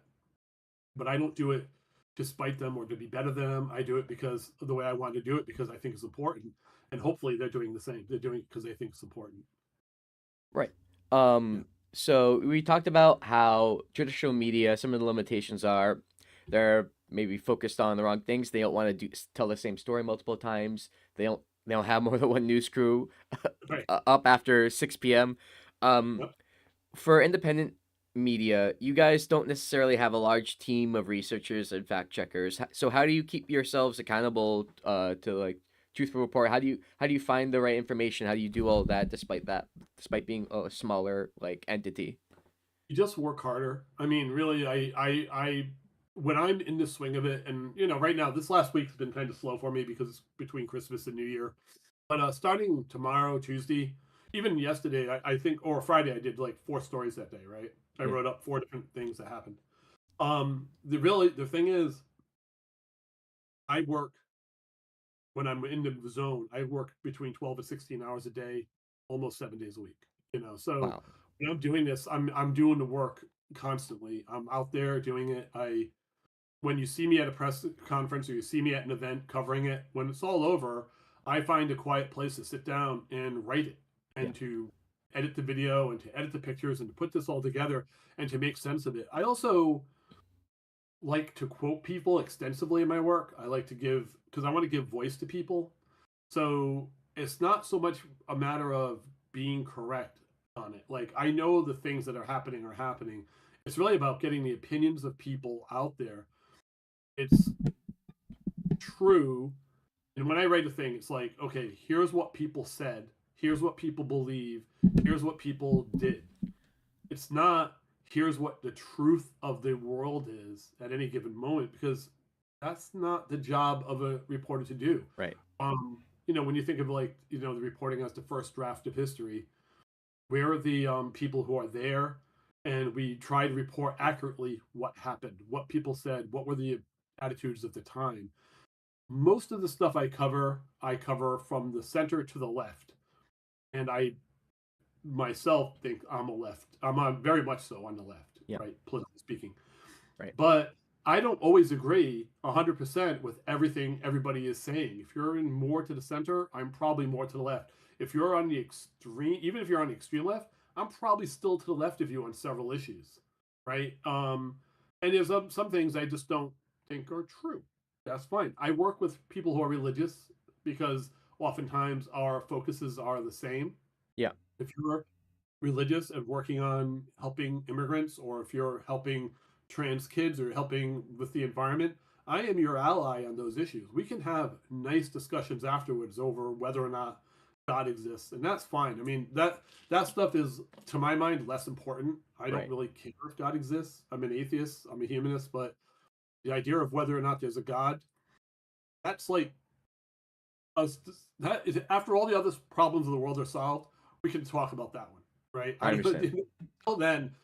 But I don't do it to spite them or to be better than them. I do it because of the way I want to do it, because I think it's important, and hopefully they're doing the same. They're doing it because they think it's important. Right. Yeah. So we talked about how traditional media, some of the limitations are they're maybe focused on the wrong things. They don't want to tell the same story multiple times. They don't have more than one news crew Right. up after 6 p.m. Um, Yep. for independent media, you guys don't necessarily have a large team of researchers and fact checkers. So how do you keep yourselves accountable to like truthful report? How do you find the right information? How do you do all of that despite being a smaller like entity? You just work harder. I mean, really, I when I'm in the swing of it, and right now, this last week's been kind of slow for me because it's between Christmas and New Year. But starting tomorrow, Tuesday, even yesterday, I think, or Friday, I did like 4 stories that day. Right, I Yeah, wrote up 4 different things that happened. The thing is, I work when I'm in the zone. I work between 12 and 16 hours a day, almost 7 days a week. So wow. when I'm doing this, I'm doing the work constantly. I'm out there doing it. When you see me at a press conference or you see me at an event covering it, when it's all over, I find a quiet place to sit down and write it, Yeah, and to edit the video and to edit the pictures and to put this all together and to make sense of it. I also like to quote people extensively in my work. I like to because I want to give voice to people. So it's not so much a matter of being correct on it. Like, I know the things that are happening, It's really about getting the opinions of people out there. It's true. And when I write a thing, it's like, okay, here's what people said, here's what people believe, here's what people did. It's not here's what the truth of the world is at any given moment, because that's not the job of a reporter to do. Right. When you think of like, the reporting as the first draft of history, we're the people who are there, and we try to report accurately what happened, what people said, what were the attitudes of the time. Most of the stuff I cover from the center to the left, and I myself think I'm a left. I'm on very much so on the left, Yeah. right, politically speaking. Right. But I don't always agree 100% with everything everybody is saying. If you're in more to the center, I'm probably more to the left. If you're on the extreme, even if you're on the extreme left, I'm probably still to the left of you on several issues, right? And there's some things I just don't think are true. That's fine. I work with people who are religious because oftentimes our focuses are the same. Yeah. If you're religious and working on helping immigrants, or if you're helping trans kids or helping with the environment, I am your ally on those issues. We can have nice discussions afterwards over whether or not God exists, and that's fine. I mean, that stuff is, to my mind, less important. I don't Right. really care if God exists. I'm an atheist, I'm a humanist, but the idea of whether or not there's a God, that's like us. That is, after all the other problems of the world are solved, we can talk about that one, right? I understand. Until then,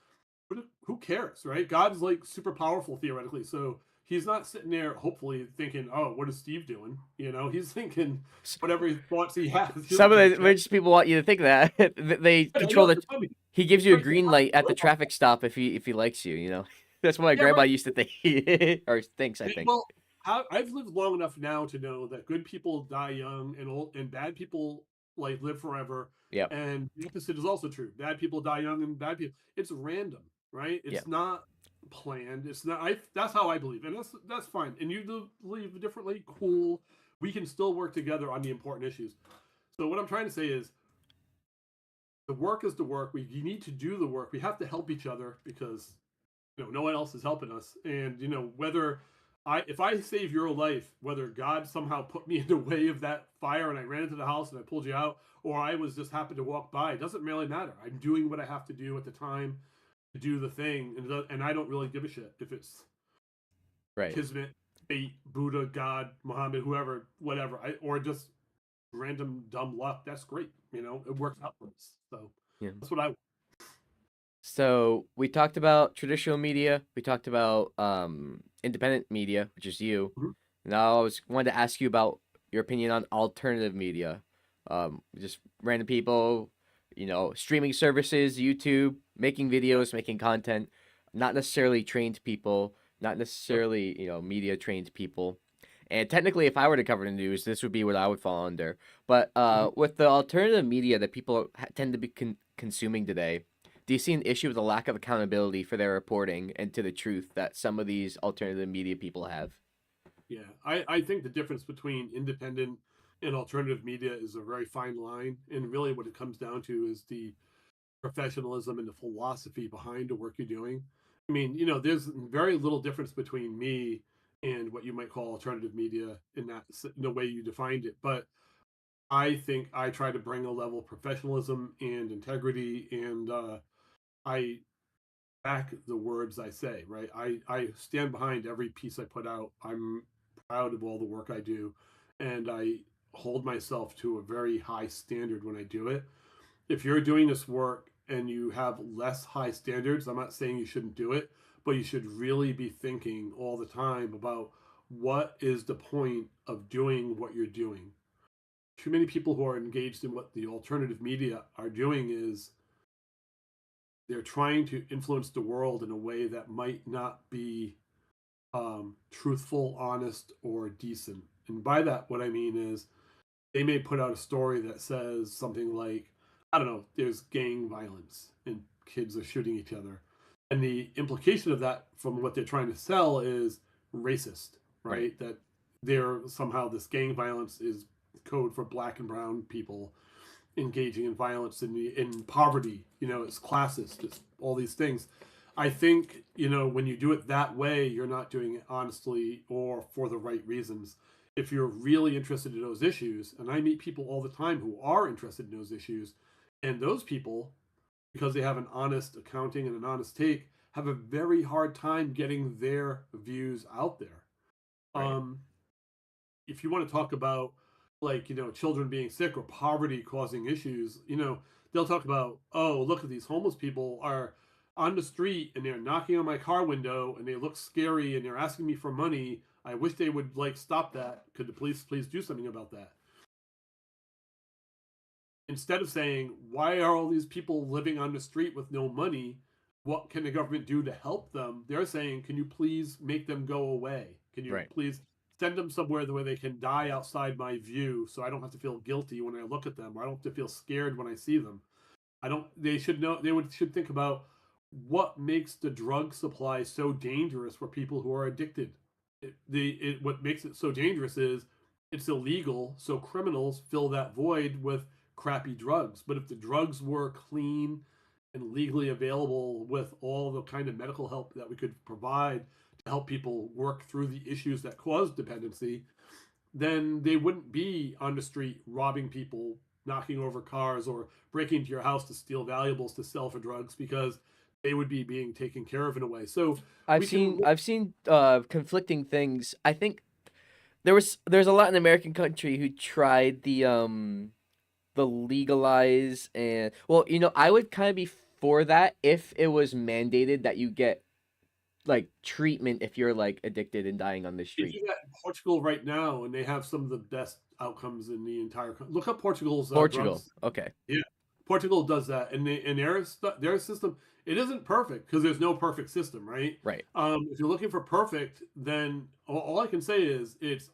who cares, right? God's like super powerful theoretically, so he's not sitting there hopefully thinking, "Oh, what is Steve doing?" He's thinking whatever thoughts he has. Some of the rich people want you to think that they I control know, the. funny. He gives He's you a trying to say, green "I light at the don't know about traffic stop if he likes you. That's what my that." Yeah, grandma right. used to think or thinks. I think. Well, I've lived long enough now to know that good people die young, and old, and bad people like live forever. Yep. And the opposite is also true. Bad people die young, and bad people. It's random, right? Yeah. It's not planned. It's not. That's how I believe, and that's fine. And you believe differently. Cool. We can still work together on the important issues. So what I'm trying to say is, the work is the work. You need to do the work. We have to help each other because no one else is helping us. And whether if I save your life, whether God somehow put me in the way of that fire and I ran into the house and I pulled you out, or I was just happened to walk by, it doesn't really matter. I'm doing what I have to do at the time to do the thing, and I don't really give a shit if it's Right. Kismet, fate, Buddha, God, Muhammad, whoever, whatever, or just random dumb luck. That's great. It works out for us. So Yeah. that's what I. So we talked about traditional media. We talked about independent media, which is you. Mhm. Now I was wanted to ask you about your opinion on alternative media. Just random people, streaming services, YouTube, making videos, making content, not necessarily trained people, not Yep. necessarily, media trained people. And technically, if I were to cover the news, this would be what I would fall under. But Mhm. with the alternative media that people tend to be consuming today, do you see an issue with the lack of accountability for their reporting and to the truth that some of these alternative media people have? Yeah, I think the difference between independent and alternative media is a very fine line. And really, what it comes down to is the professionalism and the philosophy behind the work you're doing. I mean, there's very little difference between me and what you might call alternative media in the way you defined it. But I think I try to bring a level of professionalism and integrity, and I back the words I say, right? I stand behind every piece I put out. I'm proud of all the work I do, and I hold myself to a very high standard when I do it. If you're doing this work and you have less high standards, I'm not saying you shouldn't do it, but you should really be thinking all the time about what is the point of doing what you're doing. Too many people who are engaged in what the alternative media are doing is they're trying to influence the world in a way that might not be truthful, honest, or decent. And by that, what I mean is they may put out a story that says something like, I don't know, there's gang violence and kids are shooting each other. And the implication of that from what they're trying to sell is racist, Right. right? That they're somehow this gang violence is code for black and brown people engaging in violence in poverty. It's classist, it's all these things. I think, when you do it that way, you're not doing it honestly or for the right reasons. If you're really interested in those issues, and I meet people all the time who are interested in those issues, and those people, because they have an honest accounting and an honest take, have a very hard time getting their views out there. Right. Um, if you want to talk about, like, children being sick or poverty causing issues, they'll talk about, oh, look at these homeless people are on the street and they're knocking on my car window and they look scary and they're asking me for money. I wish they would, like, stop that. Could the police please do something about that? Instead of saying, why are all these people living on the street with no money? What can the government do to help them? They're saying, can you please make them go away? Can you Right. please send them somewhere where they can die outside my view so I don't have to feel guilty when I look at them, or I don't have to feel scared when I see them? I don't. They should know. Should think about what makes the drug supply so dangerous for people who are addicted. What makes it so dangerous is it's illegal, so criminals fill that void with crappy drugs. But if the drugs were clean and legally available with all the kind of medical help that we could provide to help people work through the issues that cause dependency, then they wouldn't be on the street robbing people, knocking over cars, or breaking into your house to steal valuables to sell for drugs, because they would be being taken care of in a way. So I've we can seen I've seen conflicting things. I think there's a Latin American country who tried the legalize, and well, I would kind of be for that if it was mandated that you get like treatment if you're like addicted and dying on the they street. do that in Portugal right now, and they have some of the best outcomes in the entire country. Look up Portugal's Portugal. drugs. Okay. Yeah, Portugal does that, and their system, it isn't perfect because there's no perfect system, right? Right. If you're looking for perfect, then all I can say is it's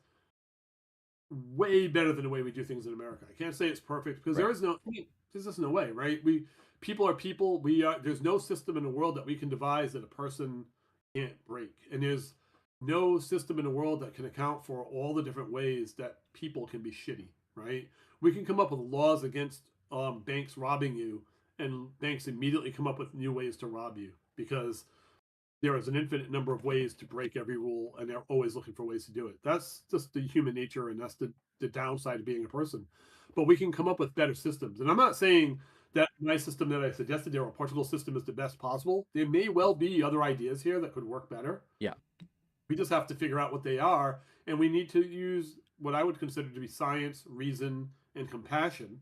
way better than the way we do things in America. I can't say it's perfect because Right. there's just no way, right? People are people. We are There's no system in the world that we can devise that a person can't break, and there's no system in the world that can account for all the different ways that people can be shitty, right? We can come up with laws against banks robbing you, and banks immediately come up with new ways to rob you because there is an infinite number of ways to break every rule, and they're always looking for ways to do it. That's just the human nature, and that's the downside of being a person. But we can come up with better systems. And I'm not saying that my system that I suggested there, or Portugal system, is the best possible. There may well be other ideas here that could work better. Yeah. We just have to figure out what they are, and we need to use what I would consider to be science, reason, and compassion,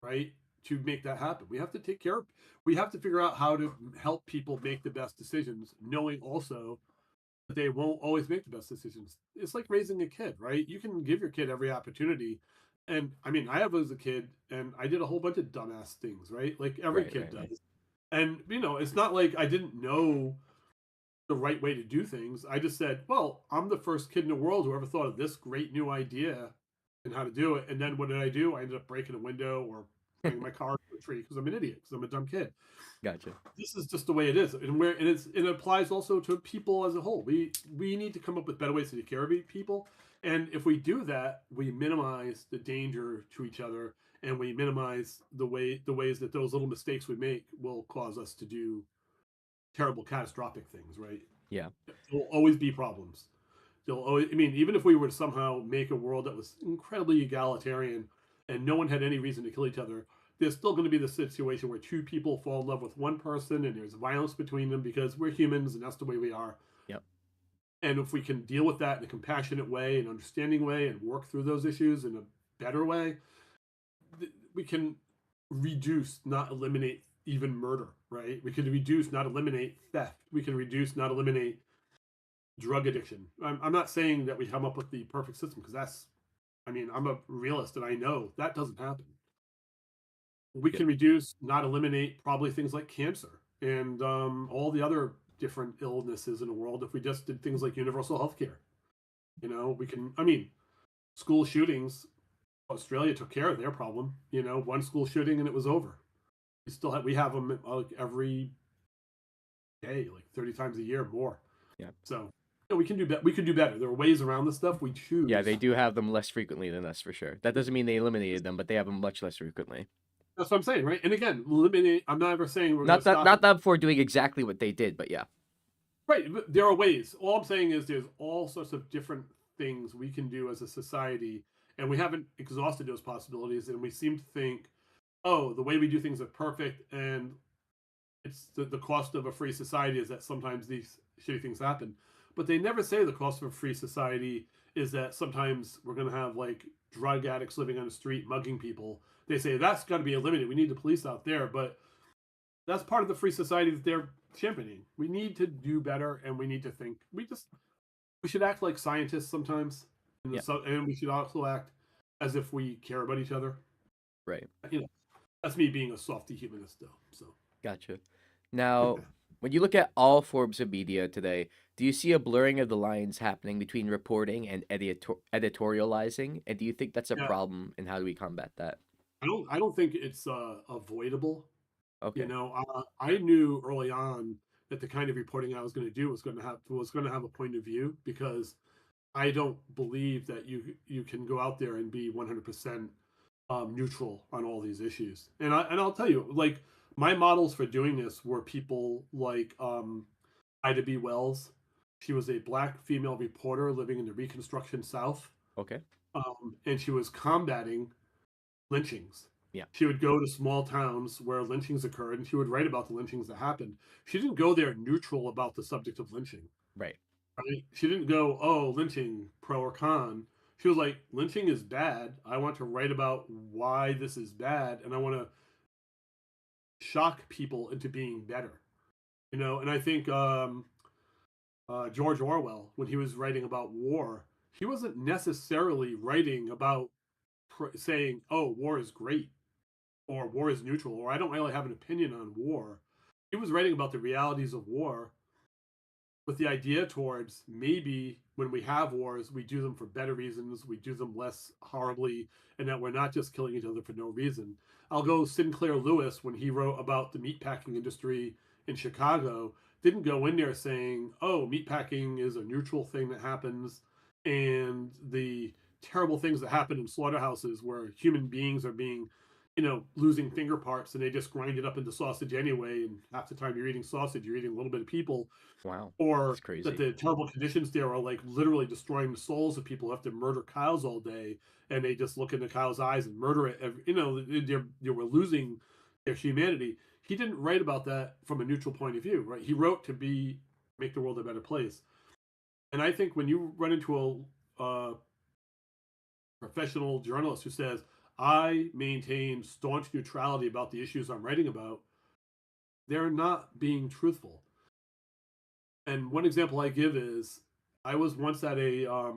right? To make that happen. We have to figure out how to help people make the best decisions, knowing also that they won't always make the best decisions. It's like raising a kid, right? You can give your kid every opportunity. And I mean, I have as a kid, and I did a whole bunch of dumbass things, right? Like every Right. kid Right. Right. does. And, it's not like I didn't know the right way to do things. I just said, well, I'm the first kid in the world who ever thought of this great new idea and how to do it. And then what did I do? I ended up breaking a window or running my car into a tree because I'm an idiot, because I'm a dumb kid. Gotcha. This is just the way it is, and it applies also to people as a whole. We need to come up with better ways to take care of people, and if we do that, we minimize the danger to each other, and we minimize the ways that those little mistakes we make will cause us to do terrible, catastrophic things. Right? Yeah. There will always be problems. There'll always, I mean, even if we were to somehow make a world that was incredibly egalitarian and no one had any reason to kill each other, there's still going to be the situation where two people fall in love with one person and there's violence between them because we're humans and that's the way we are. Yep. And if we can deal with that in a compassionate way, an understanding way, and work through those issues in a better way, we can reduce, not eliminate, even murder, right? We can reduce, not eliminate theft. We can reduce, not eliminate drug addiction. I'm not saying that we come up with the perfect system because I mean, I'm a realist and I know that doesn't happen. We Yep. can reduce, not eliminate, probably things like cancer and all the other different illnesses in the world if we just did things like universal health care. We can, I mean, school shootings, Australia took care of their problem. One school shooting and it was over. We have them like every day, like 30 times a year more. Yeah. So we can do better. We can do better. There are ways around this stuff. We Yeah. choose. They do have them less frequently than us for sure. That doesn't mean they eliminated them, but they have them much less frequently. That's what I'm saying, right? And again, limiting. I'm not ever saying we're going to Not that stop it. not that for doing exactly what they did, but yeah. Right, but there are ways. All I'm saying is there's all sorts of different things we can do as a society, and we haven't exhausted those possibilities. And we seem to think, oh, the way we do things are perfect, and it's the cost of a free society is that sometimes these shitty things happen. But they never say the cost of a free society is that sometimes we're going to have like drug addicts living on the street mugging people. They say that's got to be eliminated. We need the police out there, but that's part of the free society that they're championing. We need to do better, and we need to think. We should act like scientists sometimes, Yeah, and we should also act as if we care about each other. right. You know, that's me being a softy humanist, though. So Gotcha. Now, when you look at all forms of media today, do you see a blurring of the lines happening between reporting and editorializing? And do you think that's a yeah, problem? And how do we combat that? I don't think it's avoidable. Okay. I knew early on that the kind of reporting I was going to do was going to have a point of view because I don't believe that you can go out there and be 100% neutral on all these issues. And I'll tell you, like my models for doing this were people like Ida B. Wells. She was a black female reporter living in the Reconstruction South, Okay. and she was combating lynchings. Yeah. She would go to small towns where lynchings occurred, and she would write about the lynchings that happened. She didn't go there neutral about the subject of lynching. Right. Right? She didn't go, "Oh, lynching, pro or con." She was like, "Lynching is bad. I want to write about why this is bad, and I want to shock people into being better." And I think George Orwell, when he was writing about war, he wasn't necessarily writing about saying, "Oh, war is great," or "war is neutral," or "I don't really have an opinion on war." He was writing about the realities of war with the idea towards maybe when we have wars, we do them for better reasons, we do them less horribly, and that we're not just killing each other for no reason. I'll go Sinclair Lewis when he wrote about the meatpacking industry in Chicago, didn't go in there saying, oh, meatpacking is a neutral thing that happens, and the terrible things that happen in slaughterhouses where human beings are being losing finger parts and they just grind it up into sausage anyway. And half the time you're eating sausage, you're eating a little bit of people, Wow. or That's that crazy. the terrible conditions there are like literally destroying the souls of people who have to murder cows all day, and they just look in the cow's eyes and murder it. They were losing their humanity. He didn't write about that from a neutral point of view, right? He wrote to make the world a better place. And I think when you run into a professional journalist who says, "I maintain staunch neutrality about the issues I'm writing about," they're not being truthful. And one example I give is I was once at a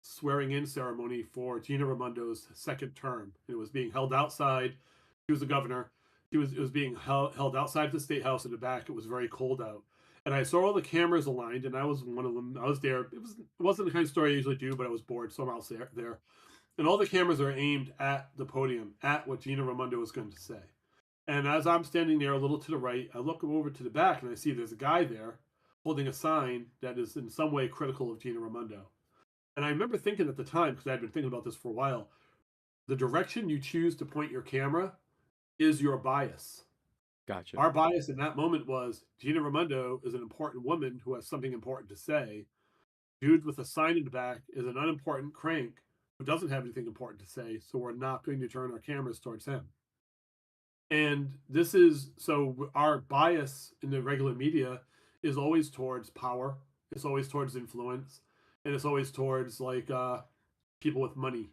swearing in ceremony for Gina Raimondo's second term. It was being held outside. She was the governor. It was being held outside the state house in the back. It was very cold out. And I saw all the cameras aligned, and I was one of them. I was there. It wasn't the kind of story I usually do, but I was bored, so I was there. And all the cameras are aimed at the podium, at what Gina Raimondo was going to say. And as I'm standing there a little to the right, I look over to the back and I see there's a guy there holding a sign that is in some way critical of Gina Raimondo. And I remember thinking at the time, because I had been thinking about this for a while, the direction you choose to point your camera is your bias. Gotcha. Our bias in that moment was Gina Raimondo is an important woman who has something important to say. Dude with a sign in the back is an unimportant crank who doesn't have anything important to say, so we're not going to turn our cameras towards him. And this is so our bias in the regular media is always towards power, it's always towards influence, and it's always towards like people with money.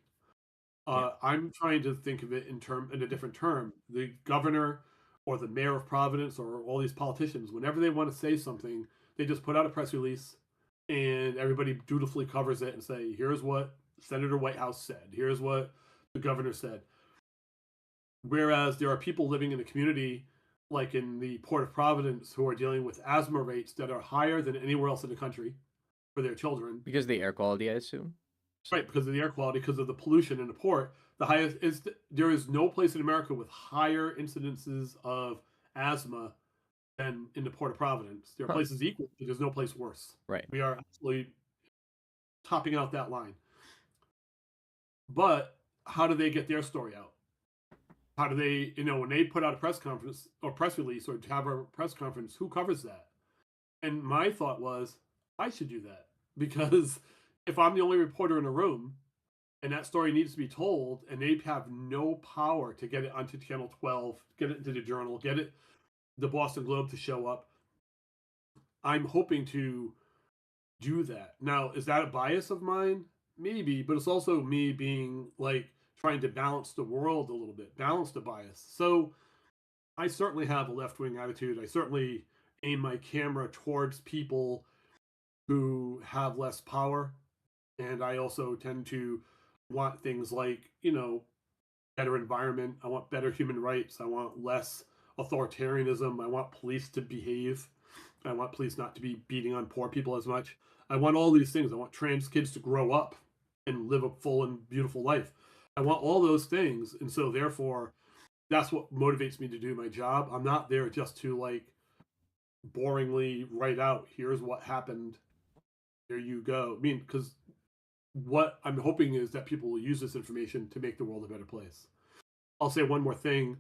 Yeah. I'm trying to think of it in a different term. The governor or the mayor of Providence or all these politicians, whenever they want to say something, they just put out a press release, and everybody dutifully covers it and say, "Here's what Senator Whitehouse said. Here's what the governor said." Whereas there are people living in the community, like in the Port of Providence, who are dealing with asthma rates that are higher than anywhere else in the country for their children. Because of the air quality, I assume. Right, because of the air quality, because of the pollution in the port. The highest is there is no place in America with higher incidences of asthma than in the Port of Providence. There are Huh. places equal, but there's no place worse. Right. We are absolutely topping out that line. But how do they get their story out? How do they, when they put out a press conference or press release or have a press conference, who covers that? And my thought was, I should do that because if I'm the only reporter in a room and that story needs to be told and they have no power to get it onto Channel 12, get it into the Journal, get it the Boston Globe to show up, I'm hoping to do that. Now, is that a bias of mine? Maybe, but it's also me being like trying to balance the world a little bit, balance the bias. So I certainly have a left wing attitude. I certainly aim my camera towards people who have less power. And I also tend to want things like, better environment. I want better human rights. I want less authoritarianism. I want police to behave. I want police not to be beating on poor people as much. I want all these things. I want trans kids to grow up and live a full and beautiful life. I want all those things. And so, therefore, that's what motivates me to do my job. I'm not there just to like boringly write out, here's what happened. There you go. I mean, because what I'm hoping is that people will use this information to make the world a better place. I'll say one more thing.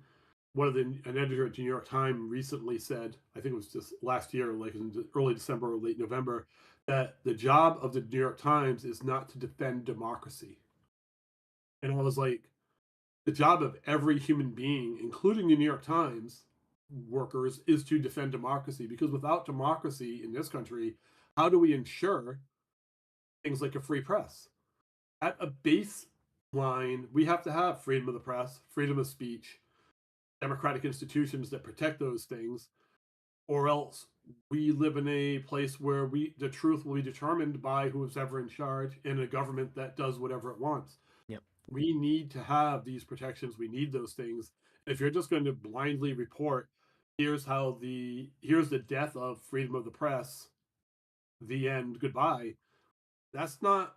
An editor at the New York Times recently said, I think it was just last year, like in early December or late November, that the job of the New York Times is not to defend democracy. And I was like, the job of every human being, including the New York Times workers, is to defend democracy. Because without democracy in this country, how do we ensure things like a free press? At a baseline, we have to have freedom of the press, freedom of speech, democratic institutions that protect those things, or else we live in a place where the truth will be determined by who's ever in charge in a government that does whatever it wants. Yep. We need to have these protections. We need those things. If you're just going to blindly report, here's the death of freedom of the press, the end, goodbye. That's not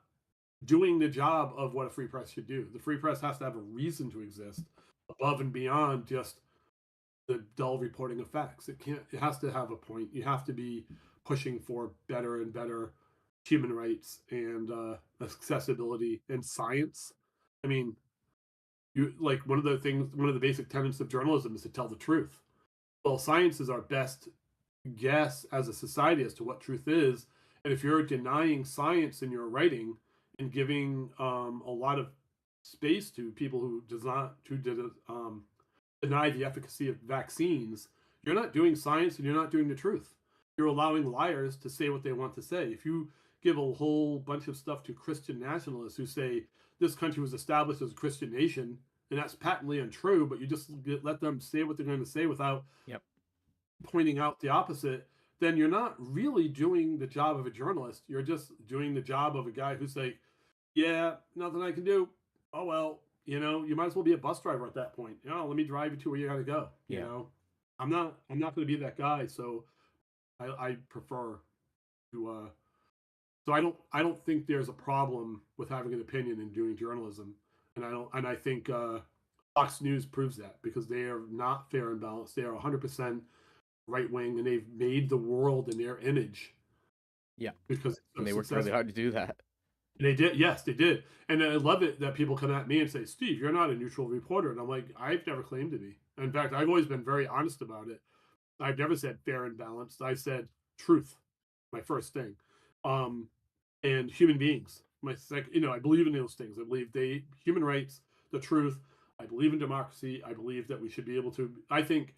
doing the job of what a free press should do. The free press has to have a reason to exist above and beyond just the dull reporting of facts. It has to have a point. You have to be pushing for better and better human rights and accessibility and science. I mean, one of the basic tenets of journalism is to tell the truth. Well, science is our best guess as a society as to what truth is. And if you're denying science in your writing and giving a lot of space to people who deny the efficacy of vaccines, you're not doing science and you're not doing the truth. You're allowing liars to say what they want to say. If you give a whole bunch of stuff to Christian nationalists who say this country was established as a Christian nation, and that's patently untrue, but you just let them say what they're going to say without Yep. pointing out the opposite, then you're not really doing the job of a journalist. You're just doing the job of a guy who's like, yeah, nothing I can do. Oh, well, you might as well be a bus driver at that point. Let me drive you to where you got to go. Yeah. I'm not going to be that guy. So I prefer to, so I don't think there's a problem with having an opinion and doing journalism. And I think Fox News proves that because they are not fair and balanced. They are 100% right wing, and they've made the world in their image. Yeah. Because and they worked really hard to do that. They did, yes, they did, and I love it that people come at me and say, "Steve, you're not a neutral reporter," and I'm like, I've never claimed to be. In fact, I've always been very honest about it. I've never said fair and balanced. I said truth, my first thing, and human beings. My second, I believe in those things. I believe human rights, the truth. I believe in democracy. I believe that we should be able to. I think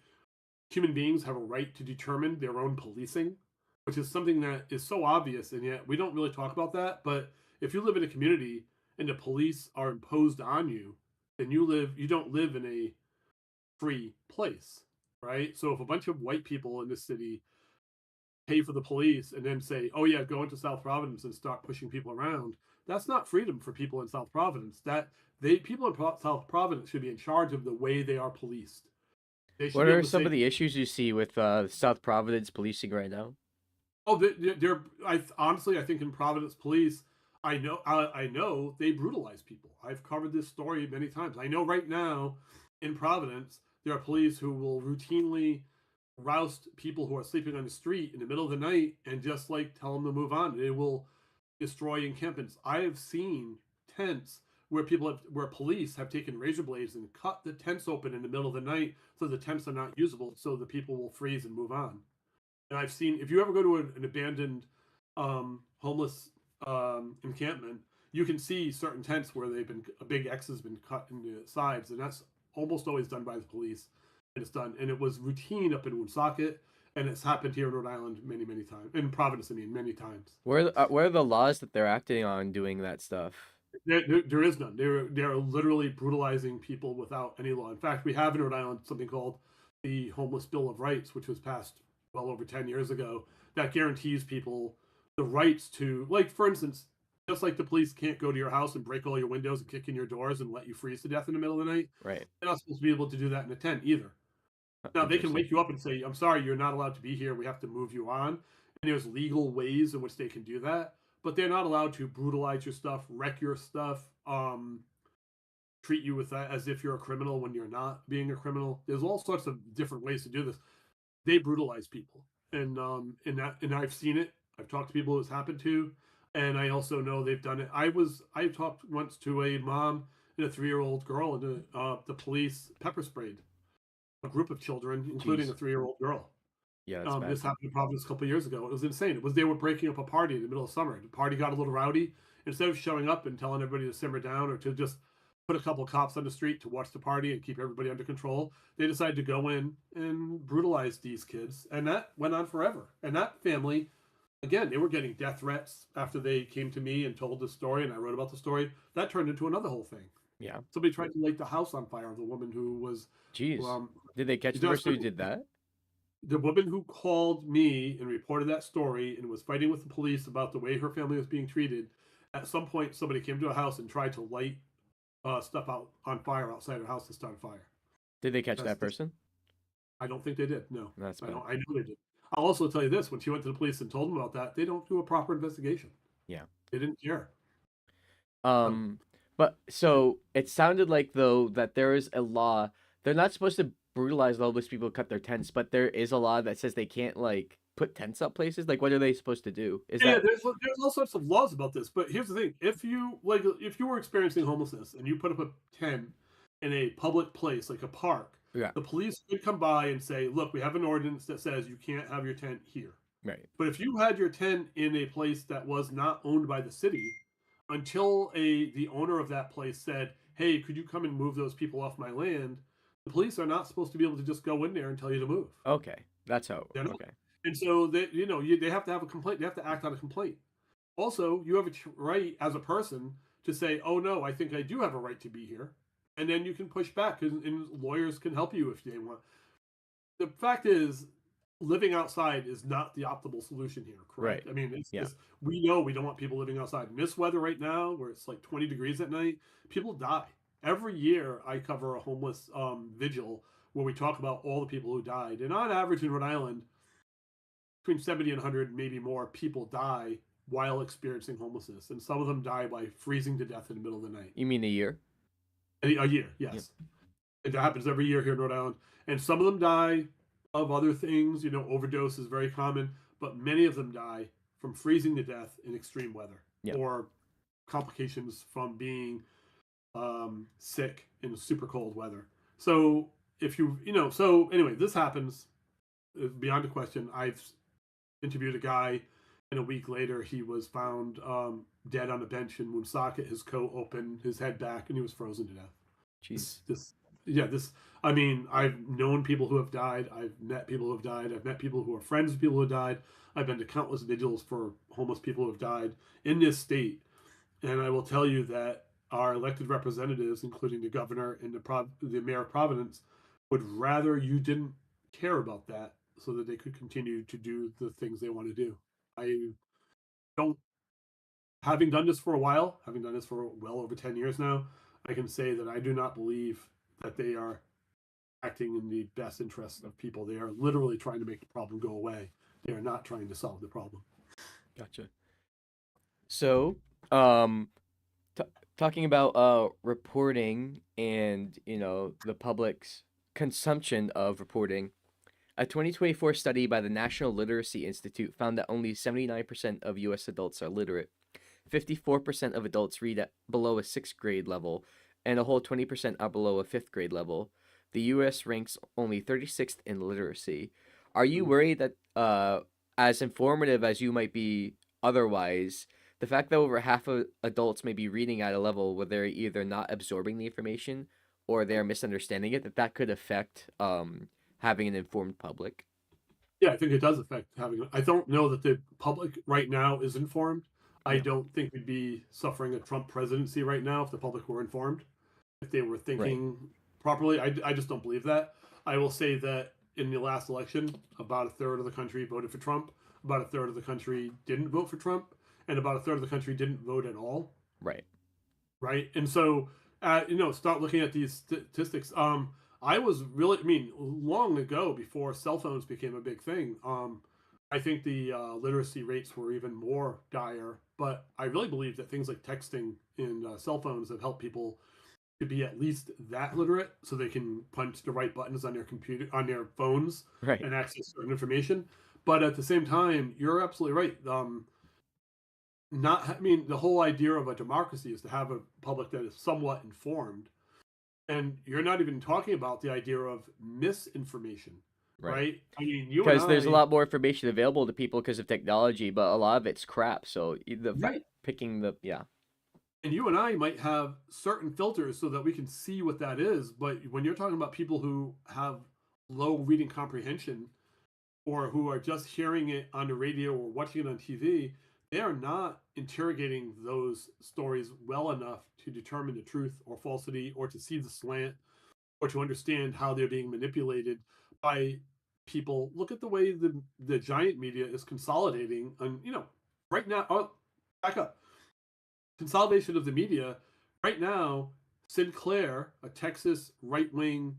human beings have a right to determine their own policing, which is something that is so obvious, and yet we don't really talk about that. But if you live in a community and the police are imposed on you, then you don't live in a free place, right? So if a bunch of white people in this city pay for the police and then say, "Oh yeah, go into South Providence and start pushing people around," that's not freedom for people in South Providence. People in South Providence should be in charge of the way they are policed. They should What be able are to some say, of the issues you see with South Providence policing right now? "Oh, they're." I think in Providence Police, I know they brutalize people. I've covered this story many times. I know right now in Providence there are police who will routinely roust people who are sleeping on the street in the middle of the night and just like tell them to move on. They will destroy encampments. I have seen tents where police have taken razor blades and cut the tents open in the middle of the night so the tents are not usable, so the people will freeze and move on. And I've seen, if you ever go to an abandoned homeless encampment, you can see certain tents where they've been a big X has been cut into sides, and that's almost always done by the police. And it's done, and it was routine up in Woonsocket, and it's happened here in Rhode Island many, many times. In Providence, I mean, many times. Where are the laws that they're acting on doing that stuff? There is none. They're literally brutalizing people without any law. In fact, we have in Rhode Island something called the Homeless Bill of Rights, which was passed well over 10 years ago, that guarantees people the rights to, like, for instance, just like the police can't go to your house and break all your windows and kick in your doors and let you freeze to death in the middle of the night, Right. they're not supposed to be able to do that in a tent either. Now, they can Interesting. wake you up and say, I'm sorry, you're not allowed to be here. We have to move you on. And there's legal ways in which they can do that. But they're not allowed to brutalize your stuff, wreck your stuff, treat you with that as if you're a criminal when you're not being a criminal. There's all sorts of different ways to do this. They brutalize people. And I've seen it. I've talked to people it's happened to. And I also know they've done it. I talked once to a mom and a 3-year-old girl, and the police pepper sprayed a group of children, including Jeez. a 3-year-old girl. Yeah, that's bad. This happened in Providence a couple of years ago. It was insane. It was they were breaking up a party in the middle of summer. The party got a little rowdy. Instead of showing up and telling everybody to simmer down or to just put a couple of cops on the street to watch the party and keep everybody under control, they decided to go in and brutalize these kids, and that went on forever. And that family, again, they were getting death threats after they came to me and told the story, and I wrote about the story. That turned into another whole thing. Yeah. Somebody tried to light the house on fire. The woman who was Jeez. um, Did they catch the person who did that? the woman who called me and reported that story and was fighting with the police about the way her family was being treated. At some point, somebody came to a house and tried to light stuff out on fire outside her house to start a fire. Did they catch that person? I don't think they did. No, That's I bad. don't. I know they did. I'll also tell you this: when she went to the police and told them about that, they don't do a proper investigation. Yeah. They didn't care. So, Um, but so it sounded like though that there is a law. They're not supposed to brutalize homeless people who cut their tents, but there is a law that says they can't like put tents up places. Like, what are they supposed to do? Is yeah, that there's all sorts of laws about this. But here's the thing: if you were experiencing homelessness and you put up a tent in a public place like a park, yeah, the police could come by and say, "Look, we have an ordinance that says you can't have your tent here." right? But if you had your tent in a place that was not owned by the city, until the owner of that place said, "Hey, could you come and move those people off my land?" The police are not supposed to be able to just go in there and tell you to move. Okay, that's how. They're not. Okay, And so they have to have a complaint. They have to act on a complaint. Also, you have a right as a person to say, "Oh no, I think I do have a right to be here," and then you can push back, and lawyers can help you if they want. The fact is, living outside is not the optimal solution here, right. correct? I mean, Yeah, we know we don't want people living outside. In this weather right now, where it's like 20 degrees at night, people die. Every year, I cover a homeless vigil where we talk about all the people who died. And on average in Rhode Island, between 70 and 100, maybe more, people die while experiencing homelessness. And some of them die by freezing to death in the middle of the night. you mean a year? A year, Yeah. yes. It happens every year here in Rhode Island. And some of them die of other things. Overdose is very common, but many of them die from freezing to death in extreme weather Yeah. or complications from being sick in super cold weather. So so anyway, this happens beyond a question. I've interviewed a guy, and a week later he was found dead on a bench in Woonsocket, his coat open, his head back, and he was frozen to death. Jeez. This. I mean, I've known people who have died. I've met people who have died. I've met people who are friends of people who have died. I've been to countless vigils for homeless people who have died in this state, and I will tell you that our elected representatives, including the governor and the mayor of Providence, would rather you didn't care about that so that they could continue to do the things they want to do. I don't, having done this for a while, having done this for well over 10 years now, I can say that I do not believe that they are acting in the best interest of people. They are literally trying to make the problem go away. They are not trying to solve the problem. Gotcha. So, t talking about reporting and the public's consumption of reporting, a 2024 study by the National Literacy Institute found that only 79% of U.S. adults are literate. 54% of adults read at below a sixth grade level, and a whole 20% are below a fifth grade level. The US ranks only 36th in literacy. Are you Mm. worried that, as informative as you might be otherwise, the fact that over half of adults may be reading at a level where they're either not absorbing the information or they're misunderstanding it, that could affect having an informed public? Yeah, I think it does affect having. I don't know that the public right now is informed. I No. don't think we'd be suffering a Trump presidency right now if the public were informed, if they were Right. thinking properly. I just don't believe that. I will say that in the last election, about a third of the country voted for Trump, about a third of the country didn't vote for Trump, and about a third of the country didn't vote at all. Right. Right? And so, start looking at these statistics. I was really, I mean, long ago before cell phones became a big thing. I think the literacy rates were even more dire, but I really believe that things like texting and cell phones have helped people to be at least that literate, so they can punch the right buttons on their computer, on their phones, Right. and access certain information. But at the same time, you're absolutely right. Not, I mean, the whole idea of a democracy is to have a public that is somewhat informed, and you're not even talking about the idea of misinformation, Right. right? I mean, you and Because there's a I, lot more information available to people because of technology, but a lot of it's crap. So the right, picking the yeah. and you and I might have certain filters so that we can see what that is, but when you're talking about people who have low reading comprehension, or who are just hearing it on the radio or watching it on TV, they are not interrogating those stories well enough to determine the truth or falsity, or to see the slant, or to understand how they're being manipulated by people. Look at the way the giant media is consolidating, and right now. Oh, back up. Consolidation of the media right now. Sinclair, a Texas right wing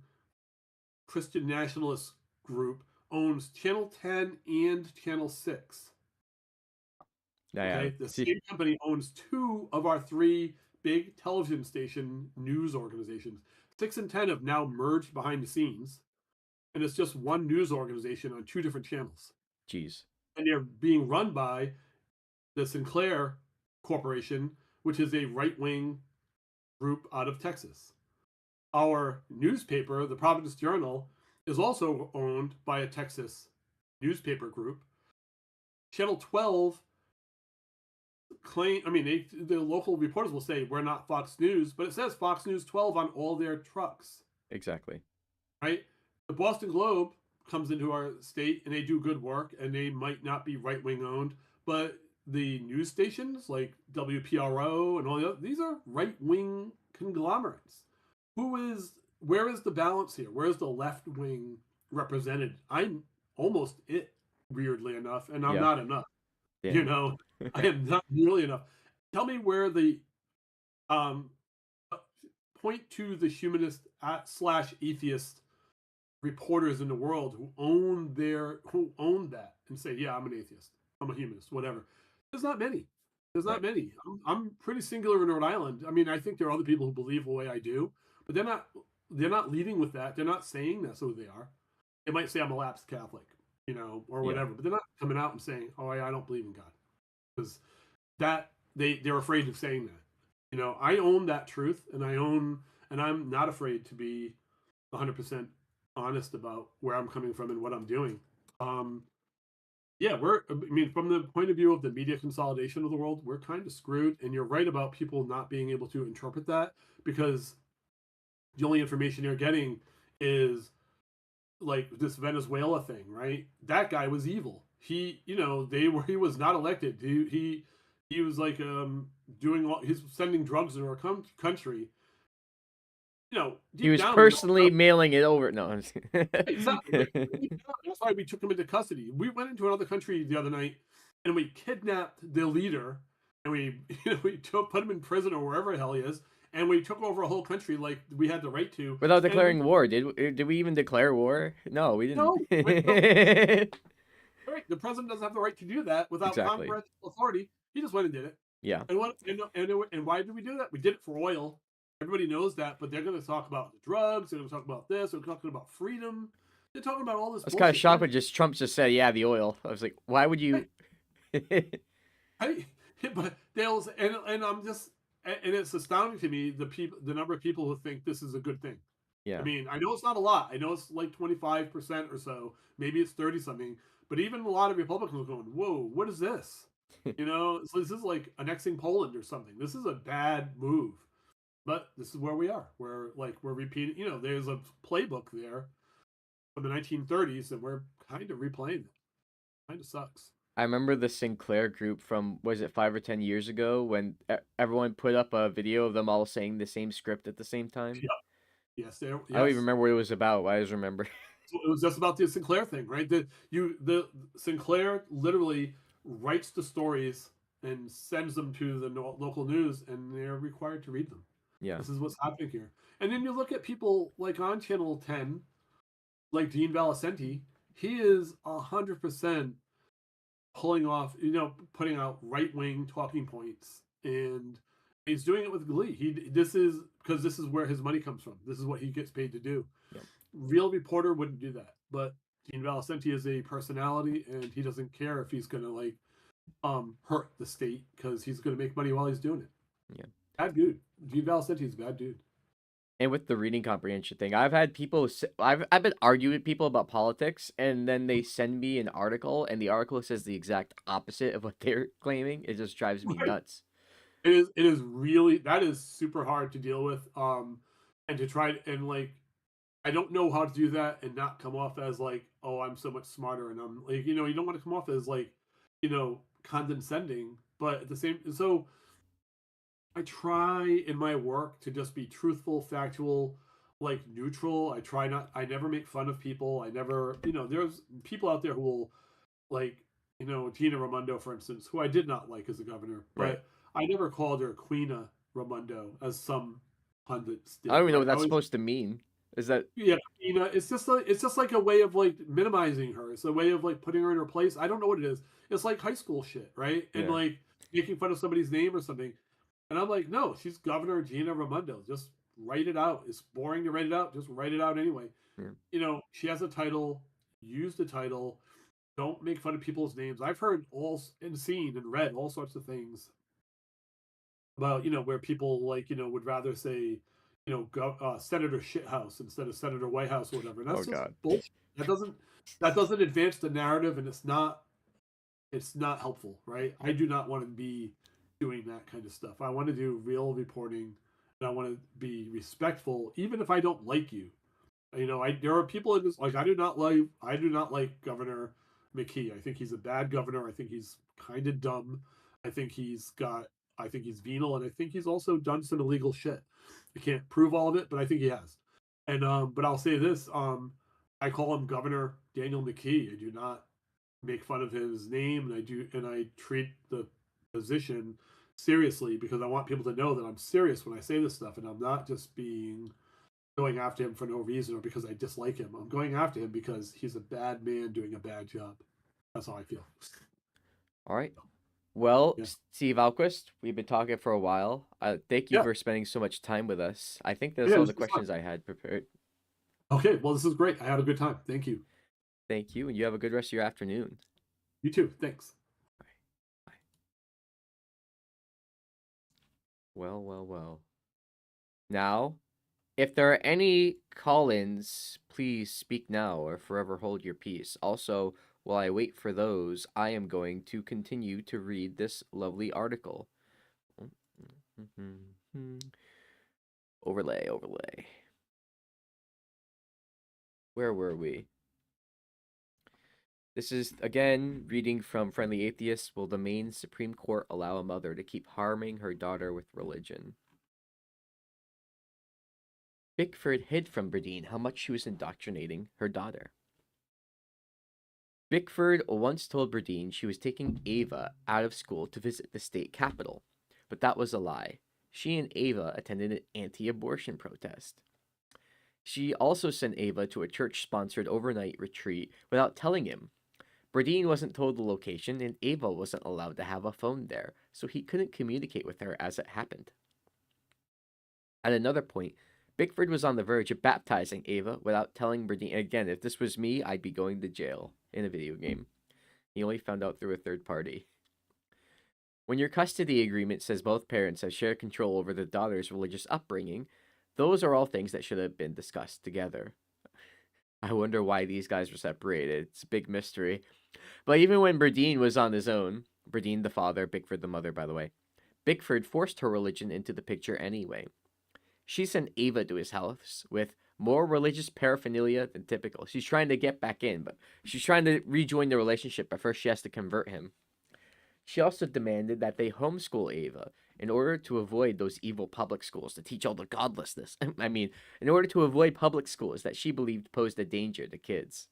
Christian nationalist group, owns Channel 10 and Channel 6. Yeah. Okay. The See, same company owns two of our three big television station news organizations. 6 and 10 have now merged behind the scenes, and it's just one news organization on two different channels. jeez. And they're being run by the Sinclair Corporation, which is a right wing group out of Texas. Our newspaper, the Providence Journal, is also owned by a Texas newspaper group. Channel 12 claim, I mean, the local reporters will say we're not Fox News, but it says Fox News 12 on all their trucks, Exactly. right? The Boston Globe comes into our state and they do good work, and they might not be right wing owned, but the news stations like WPRO and all the other, these are right wing conglomerates. Where is the balance here? Where is the left wing represented? I'm almost it, weirdly enough, and I'm Yeah. not enough. You Damn. know, I am not nearly enough. Tell me where the um point to the humanist slash atheist reporters in the world who own that and say, yeah, I'm an atheist, I'm a humanist, whatever. There's not many. There's not Right. many. I'm pretty singular in Rhode Island. I mean, I think there are other people who believe the way I do, but they're not. They're not leading with that. They're not saying that's who they are. They might say I'm a lapsed Catholic, or Yeah. whatever, but they're not coming out and saying, "Oh, I don't believe in God," because that they're afraid of saying that. I own that truth, and and I'm not afraid to be 100% honest about where I'm coming from and what I'm doing. Um, yeah, I mean, from the point of view of the media consolidation of the world, we're kind of screwed. And you're right about people not being able to interpret that, because the only information you're getting is like this Venezuela thing, right? That guy was evil. He was not elected. He was like he's sending drugs into our country. He Deep was down we all personally know. mailing it over. No. I'm just Exactly. That's why we took him into custody. We went into another country the other night, and we kidnapped the leader, and we put him in prison or wherever the hell he is, and we took over a whole country like we had the right to. Without And declaring war. Did we even declare war? No, we didn't. no, right, the president doesn't have the right to do that without Exactly. Congress authority. He just went and did it. Yeah. And why did we do that? We did it for oil. Everybody knows that, but they're going to talk about the drugs. They're going to talk about this. They're talking about freedom. They're talking about all this I was kind of bullshit. shocked when Trump just said, "Yeah, the oil." I was like, "Why would you?" Right? but they'll and I'm just and it's astounding to me the number of people who think this is a good thing. I Yeah. mean, I know it's not a lot. I know it's like 25% or so. Maybe it's 30 something. But even a lot of Republicans are going, "Whoa, what is this?" So this is like annexing Poland or something. This is a bad move. But this is where we are. We're repeating. There's a playbook there from the 1930s, and we're kind of replaying it. Kind of sucks. I remember the Sinclair group from, was it 5 or 10 years ago, when everyone put up a video of them all saying the same script at the same time. Yeah. Yes. There. I don't even Yes. remember what it was about. I just remember. So it was just about the Sinclair thing, right? The Sinclair literally writes the stories and sends them to the local news, and they're required to read them. Yeah. This is what's happening here. And then you look at people like on Channel 10, like Dean Valicenti. He is 100% pulling off, putting out right wing talking points, and he's doing it with glee. This is because this is where his money comes from. This is what he gets paid to do. Yep. Real reporter wouldn't do that, but Gene Valicenti is a personality, and he doesn't care if he's gonna hurt the state because he's gonna make money while he's doing it. Yeah. Bad dude. Gene Valicenti is a bad dude. And with the reading comprehension thing, I've had people, I've been arguing with people about politics, and then they send me an article, and the article says the exact opposite of what they're claiming. It just drives me Right. nuts. It is really, that is super hard to deal with. And to try and I don't know how to do that and not come off as like, oh, I'm so much smarter, and I'm like, you don't want to come off as like, condescending, but at the same, so I try in my work to just be truthful, factual, like neutral. I never make fun of people. I never, there's people out there who will like, Gina Raimondo, for instance, who I did not like as a governor, Right. but I never called her Queena Raimondo as some pundits I don't did, even know right? what I that's always, supposed to mean. Is that, yeah, it's just like a way of like minimizing her. It's a way of like putting her in her place. I don't know what it is. It's like high school shit, right? And yeah. like making fun of somebody's name or something. And I'm like, no, she's Governor Gina Raimondo. Just write it out. It's boring to write it out. Just write it out anyway. Yeah. She has a title. Use the title. Don't make fun of people's names. I've heard all and seen and read all sorts of things about where people would rather say Senator Shithouse instead of Senator Whitehouse or whatever. And Oh that's just God. bullshit. That doesn't advance the narrative, and it's not helpful, right? I do not want to be doing that kind of stuff. I want to do real reporting, and I want to be respectful, even if I don't like you. There are people in this, like, I do not like Governor McKee. I think he's a bad governor. I think he's kind of dumb. I think he's venal, and I think he's also done some illegal shit. I can't prove all of it, but I think he has. And but I'll say this: I call him Governor Daniel McKee. I do not make fun of his name, and I treat the position seriously because I want people to know that I'm serious when I say this stuff, and I'm not just going after him for no reason or because I dislike him. I'm going after him because he's a bad man doing a bad job. That's how I feel. All right. Well, Yeah. Steve Alquist, we've been talking for a while. Thank you Yeah. for spending so much time with us. I think that's Yeah. all This the is fun. questions I had prepared. Okay. Well, this is great. I had a good time. Thank you. Thank you, and you have a good rest of your afternoon. You too. Thanks. Bye. Bye. Well, well, well. Now, if there are any call-ins, please speak now or forever hold your peace. Also, while I wait for those, I am going to continue to read this lovely article. Overlay, overlay. Where were we? This is, again, reading from Friendly Atheists. Will the Maine Supreme Court allow a mother to keep harming her daughter with religion? Bickford hid from Bradeen how much she was indoctrinating her daughter. Bickford once told Bradeen she was taking Ava out of school to visit the state capitol, but that was a lie. She and Ava attended an anti-abortion protest. She also sent Ava to a church-sponsored overnight retreat without telling him. Bradeen wasn't told the location, and Ava wasn't allowed to have a phone there, so he couldn't communicate with her as it happened. At another point, Bickford was on the verge of baptizing Ava without telling Bradeen. Again, if this was me, I'd be going to jail in a video game. He only found out through a third party. When your custody agreement says both parents have shared control over the daughter's religious upbringing, those are all things that should have been discussed together. I wonder why these guys were separated. It's a big mystery. But even when Berdine was on his own, Berdine the father, Bickford the mother, by the way, Bickford forced her religion into the picture anyway. She sent Ava to his house with more religious paraphernalia than typical. She's trying to get back in, but she's trying to rejoin the relationship, but first she has to convert him. She also demanded that they homeschool Ava in order to avoid those evil public schools to teach all the godlessness. I mean, in order to avoid public schools that she believed posed a danger to kids.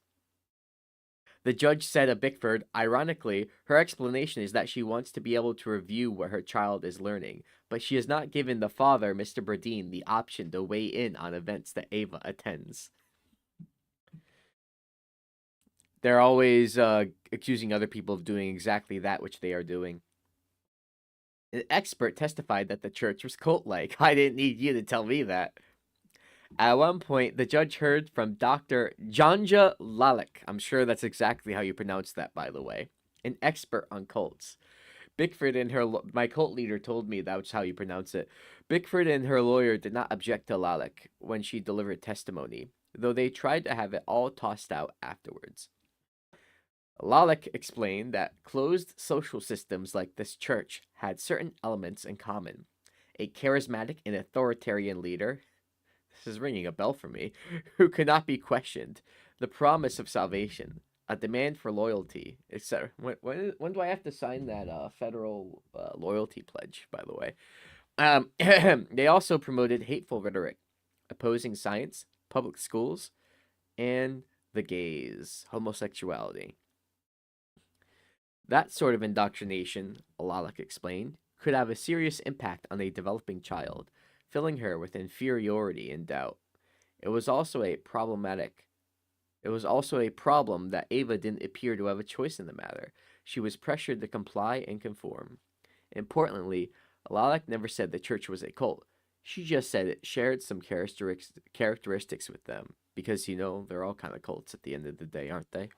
The judge said of Bickford, ironically, her explanation is that she wants to be able to review what her child is learning, but she has not given the father, Mr. Berdine, the option to weigh in on events that Ava attends. They're always accusing other people of doing exactly that which they are doing. An expert testified that the church was cult-like. I didn't need you to tell me that. At one point, the judge heard from Dr. Janja Lalek. I'm sure that's exactly how you pronounce that, by the way. An expert on cults. Bickford and my cult leader told me that's how you pronounce it. Bickford and her lawyer did not object to Lalek when she delivered testimony, though they tried to have it all tossed out afterwards. Lalek explained that closed social systems like this church had certain elements in common. A charismatic and authoritarian leader, this is ringing a bell for me, who could not be questioned, the promise of salvation, a demand for loyalty, etc. When do I have to sign that federal loyalty pledge, by the way? They also promoted hateful rhetoric, opposing science, public schools, and the gays, homosexuality. That sort of indoctrination, Lalek explained, could have a serious impact on a developing child, filling her with inferiority and doubt. It was also a problem that Ava didn't appear to have a choice in the matter. She was pressured to comply and conform. Importantly, Lalek never said the church was a cult. She just said it shared some characteristics with them. Because, they're all kind of cults at the end of the day, aren't they?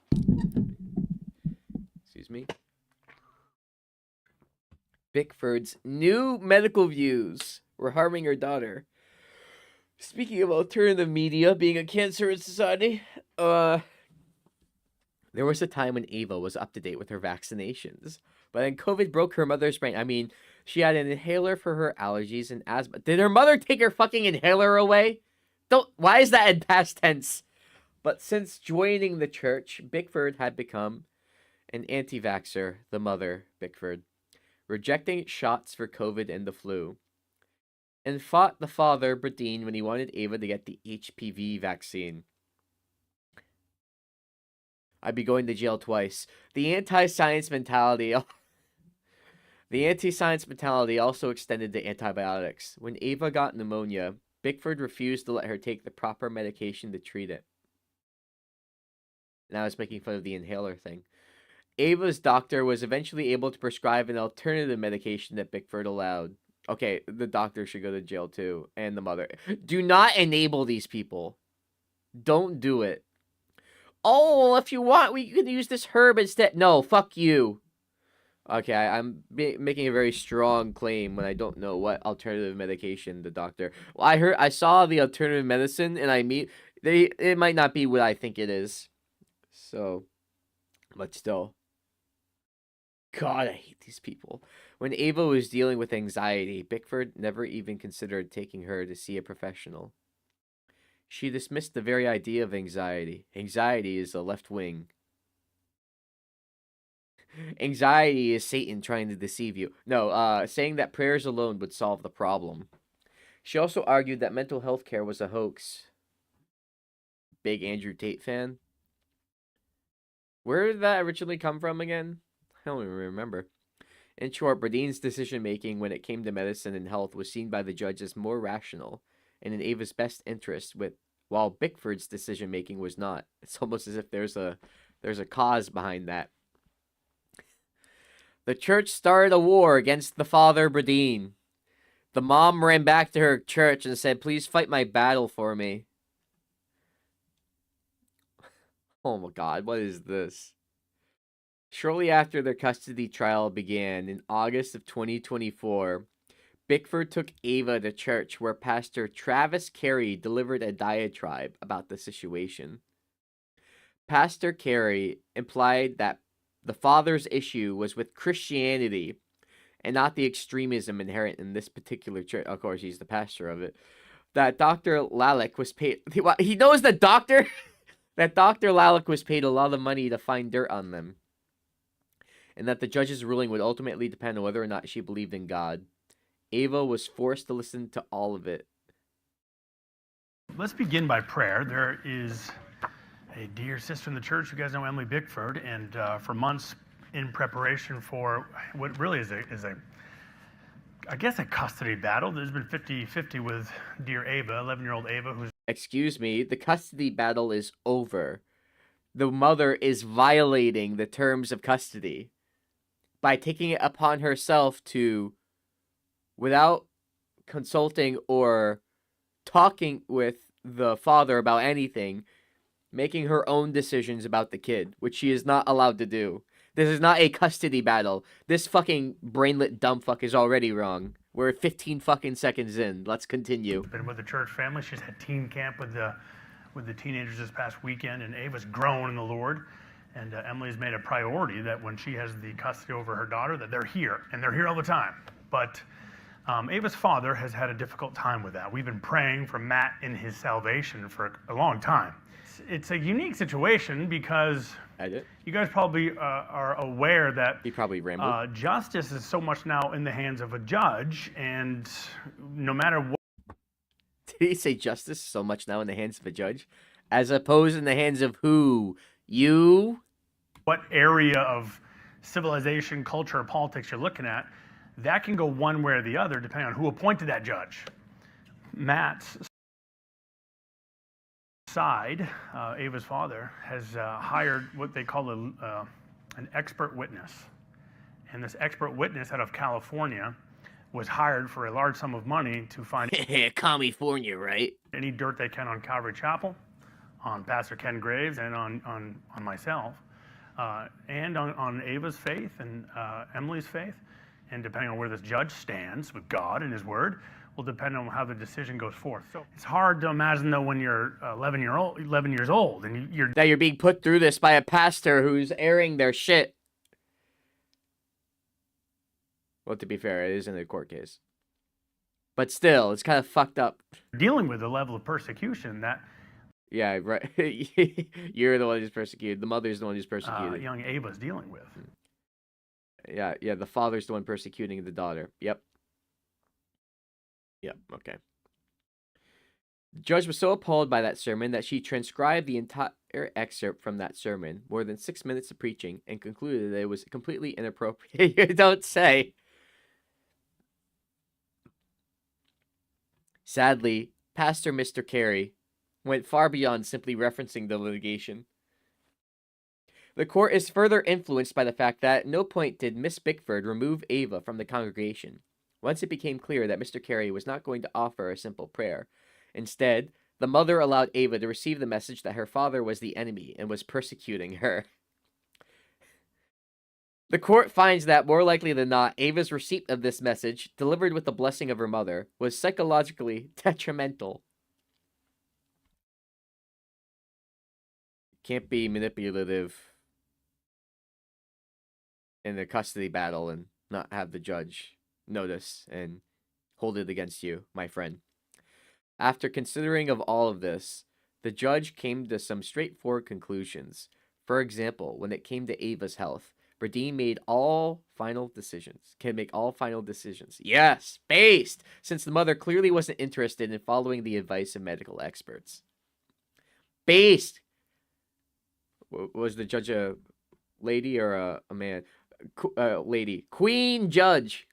Excuse me. Bickford's new medical views were harming her daughter. Speaking of alternative media being a cancer in society, there was a time when Ava was up to date with her vaccinations. But then COVID broke her mother's brain. I mean, she had an inhaler for her allergies and asthma. Did her mother take her fucking inhaler away? Why is that in past tense? But since joining the church, Bickford had become an anti-vaxxer, the mother, Bickford, rejecting shots for COVID and the flu, and fought the father, Berdine, when he wanted Ava to get the HPV vaccine. I'd be going to jail twice. The anti-science mentality also extended to antibiotics. When Ava got pneumonia, Bickford refused to let her take the proper medication to treat it. And I was making fun of the inhaler thing. Ava's doctor was eventually able to prescribe an alternative medication that Bickford allowed. Okay, the doctor should go to jail too, and the mother. Do not enable these people. Don't do it. Oh, if you want, we could use this herb instead. No, fuck you. Okay, I'm making a very strong claim when I don't know what alternative medication the doctor. Well, I saw the alternative medicine, and it might not be what I think it is. So, but still. God, I hate these people. When Ava was dealing with anxiety, Bickford never even considered taking her to see a professional. She dismissed the very idea of anxiety. Anxiety is the left wing. Anxiety is Satan trying to deceive you. No, saying that prayers alone would solve the problem. She also argued that mental health care was a hoax. Big Andrew Tate fan. Where did that originally come from again? I don't even remember. In short, Berdine's decision-making when it came to medicine and health was seen by the judge as more rational and in Ava's best interest, while Bickford's decision-making was not. It's almost as if there's a cause behind that. The church started a war against the father, Berdine. The mom ran back to her church and said, "Please fight my battle for me." Oh my God, what is this? Shortly after their custody trial began in August of 2024, Bickford took Ava to church where Pastor Travis Carey delivered a diatribe about the situation. Pastor Carey implied that the father's issue was with Christianity and not the extremism inherent in this particular church. Of course, he's the pastor of it. That Dr. Lalek was paid. He knows the doctor. That Dr. Lalek was paid a lot of money to find dirt on them, and that the judge's ruling would ultimately depend on whether or not she believed in God. Ava was forced to listen to all of it. Let's begin by prayer. There is a dear sister in the church. You guys know Emily Bickford, and for months in preparation for what really is a I guess a custody battle. There's been 50-50 with dear Ava, 11-year-old Ava, who's... Excuse me, the custody battle is over. The mother is violating the terms of custody by taking it upon herself to, without consulting or talking with the father about anything, making her own decisions about the kid, which she is not allowed to do. This is not a custody battle. This fucking brainlet dumb fuck is already wrong. We're 15 fucking seconds in. Let's continue. Been with the church family. She's had teen camp with the teenagers this past weekend, and Ava's grown in the Lord. And Emily's made a priority that when she has the custody over her daughter, that they're here, and they're here all the time. But Ava's father has had a difficult time with that. We've been praying for Matt in his salvation for a long time. It's a unique situation because you guys probably are aware that he probably rambled. Justice is so much now in the hands of a judge, and no matter what... Did he say justice so much now in the hands of a judge? As opposed in the hands of who? You? What area of civilization, culture, or politics you're looking at, that can go one way or the other depending on who appointed that judge. Matt's side, Ava's father, has hired what they call an expert witness. And this expert witness out of California was hired for a large sum of money to find California, right? any dirt they can on Calvary Chapel, on Pastor Ken Graves, and on myself, and on Ava's faith and Emily's faith. And depending on where this judge stands with God and his word, will depend on how the decision goes forth. So it's hard to imagine, though, when you're 11 years old, and you're being put through this by a pastor who's airing their shit. Well, to be fair, it isn't a court case, but still, it's kind of fucked up. Dealing with the level of persecution that... Yeah, right. You're the one who's persecuted. The mother's the one who's persecuted. Young Ava's dealing with. Yeah. The father's the one persecuting the daughter. Yep, okay. The judge was so appalled by that sermon that she transcribed the entire excerpt from that sermon, more than 6 minutes of preaching, and concluded that it was completely inappropriate. You don't say. Sadly, Pastor Mr. Carey went far beyond simply referencing the litigation. The court is further influenced by the fact that at no point did Miss Bickford remove Ava from the congregation. Once it became clear that Mr. Carey was not going to offer a simple prayer. Instead, the mother allowed Ava to receive the message that her father was the enemy and was persecuting her. The court finds that, more likely than not, Ava's receipt of this message, delivered with the blessing of her mother, was psychologically detrimental. Can't be manipulative in the custody battle and not have the judge notice and hold it against you, my friend. After considering of all of this, the judge came to some straightforward conclusions. For example, when it came to Ava's health, Berdine can make all final decisions. Yes, based, since the mother clearly wasn't interested in following the advice of medical experts. Based. Was the judge a lady or a man? Lady. Queen judge.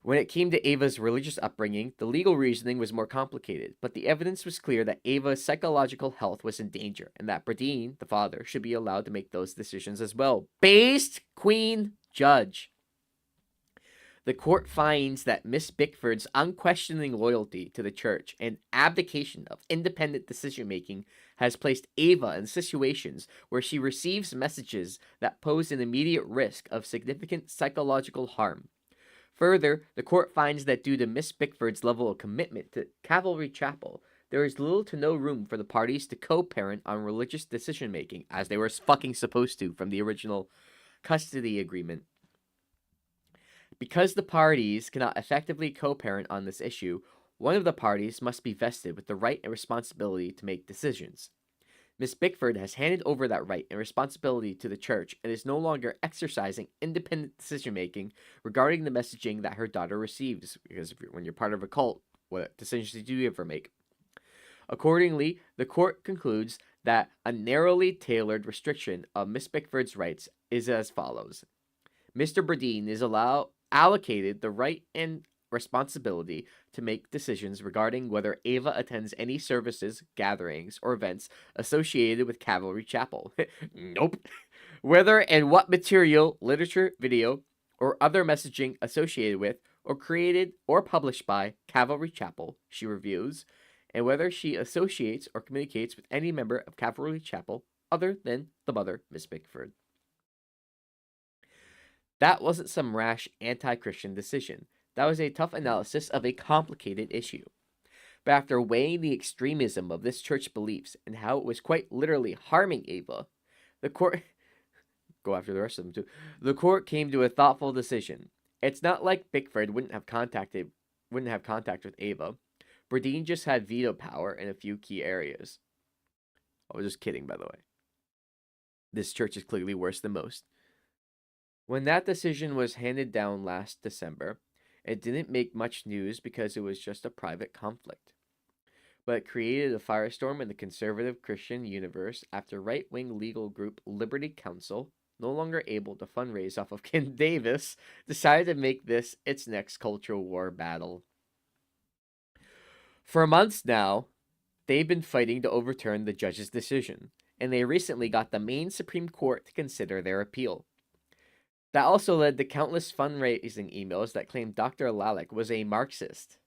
When it came to Ava's religious upbringing, the legal reasoning was more complicated, but the evidence was clear that Ava's psychological health was in danger, and that Berdine, the father, should be allowed to make those decisions as well. Based Queen Judge. The court finds that Miss Bickford's unquestioning loyalty to the church and abdication of independent decision-making has placed Ava in situations where she receives messages that pose an immediate risk of significant psychological harm. Further, the court finds that due to Miss Bickford's level of commitment to Calvary Chapel, there is little to no room for the parties to co-parent on religious decision-making, as they were fucking supposed to from the original custody agreement. Because the parties cannot effectively co-parent on this issue, one of the parties must be vested with the right and responsibility to make decisions. Miss Bickford has handed over that right and responsibility to the church and is no longer exercising independent decision-making regarding the messaging that her daughter receives, because when you're part of a cult, what decisions do you ever make? Accordingly, the court concludes that a narrowly tailored restriction of Miss Bickford's rights is as follows. Mr. Bradeen is allocated the right and responsibility to make decisions regarding whether Ava attends any services, gatherings, or events associated with Calvary Chapel. Nope. Whether and what material, literature, video, or other messaging associated with, or created, or published by Calvary Chapel she reviews, and whether she associates or communicates with any member of Calvary Chapel other than the mother, Miss Bickford. That wasn't some rash anti-Christian decision. That was a tough analysis of a complicated issue. But after weighing the extremism of this church beliefs and how it was quite literally harming Ava, the court go after the rest of them too. The court came to a thoughtful decision. It's not like Bickford wouldn't have contact with Ava. Bradeen just had veto power in a few key areas. I was just kidding, by the way. This church is clearly worse than most. When that decision was handed down last December, it didn't make much news because it was just a private conflict. But it created a firestorm in the conservative Christian universe after right-wing legal group Liberty Counsel, no longer able to fundraise off of Ken Davis, decided to make this its next cultural war battle. For months now, they've been fighting to overturn the judge's decision, and they recently got the Maine Supreme Court to consider their appeal. That also led to countless fundraising emails that claimed Dr. Lalek was a Marxist.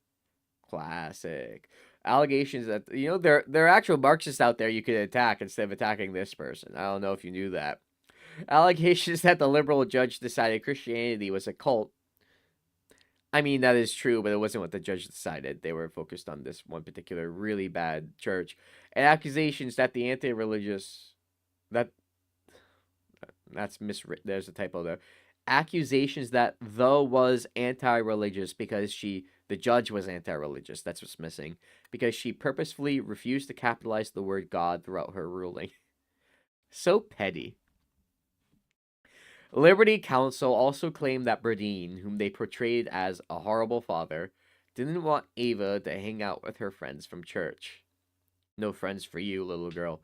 Classic. Allegations that, there are actual Marxists out there you could attack instead of attacking this person. I don't know if you knew that. Allegations that the liberal judge decided Christianity was a cult. I mean, that is true, but it wasn't what the judge decided. They were focused on this one particular really bad church. And accusations that the anti-religious... That's miswritten. There's a typo there. Accusations that the was anti-religious because the judge was anti-religious. That's what's missing. Because she purposefully refused to capitalize the word God throughout her ruling. So petty. Liberty Counsel also claimed that Bradeen, whom they portrayed as a horrible father, didn't want Ava to hang out with her friends from church. No friends for you, little girl.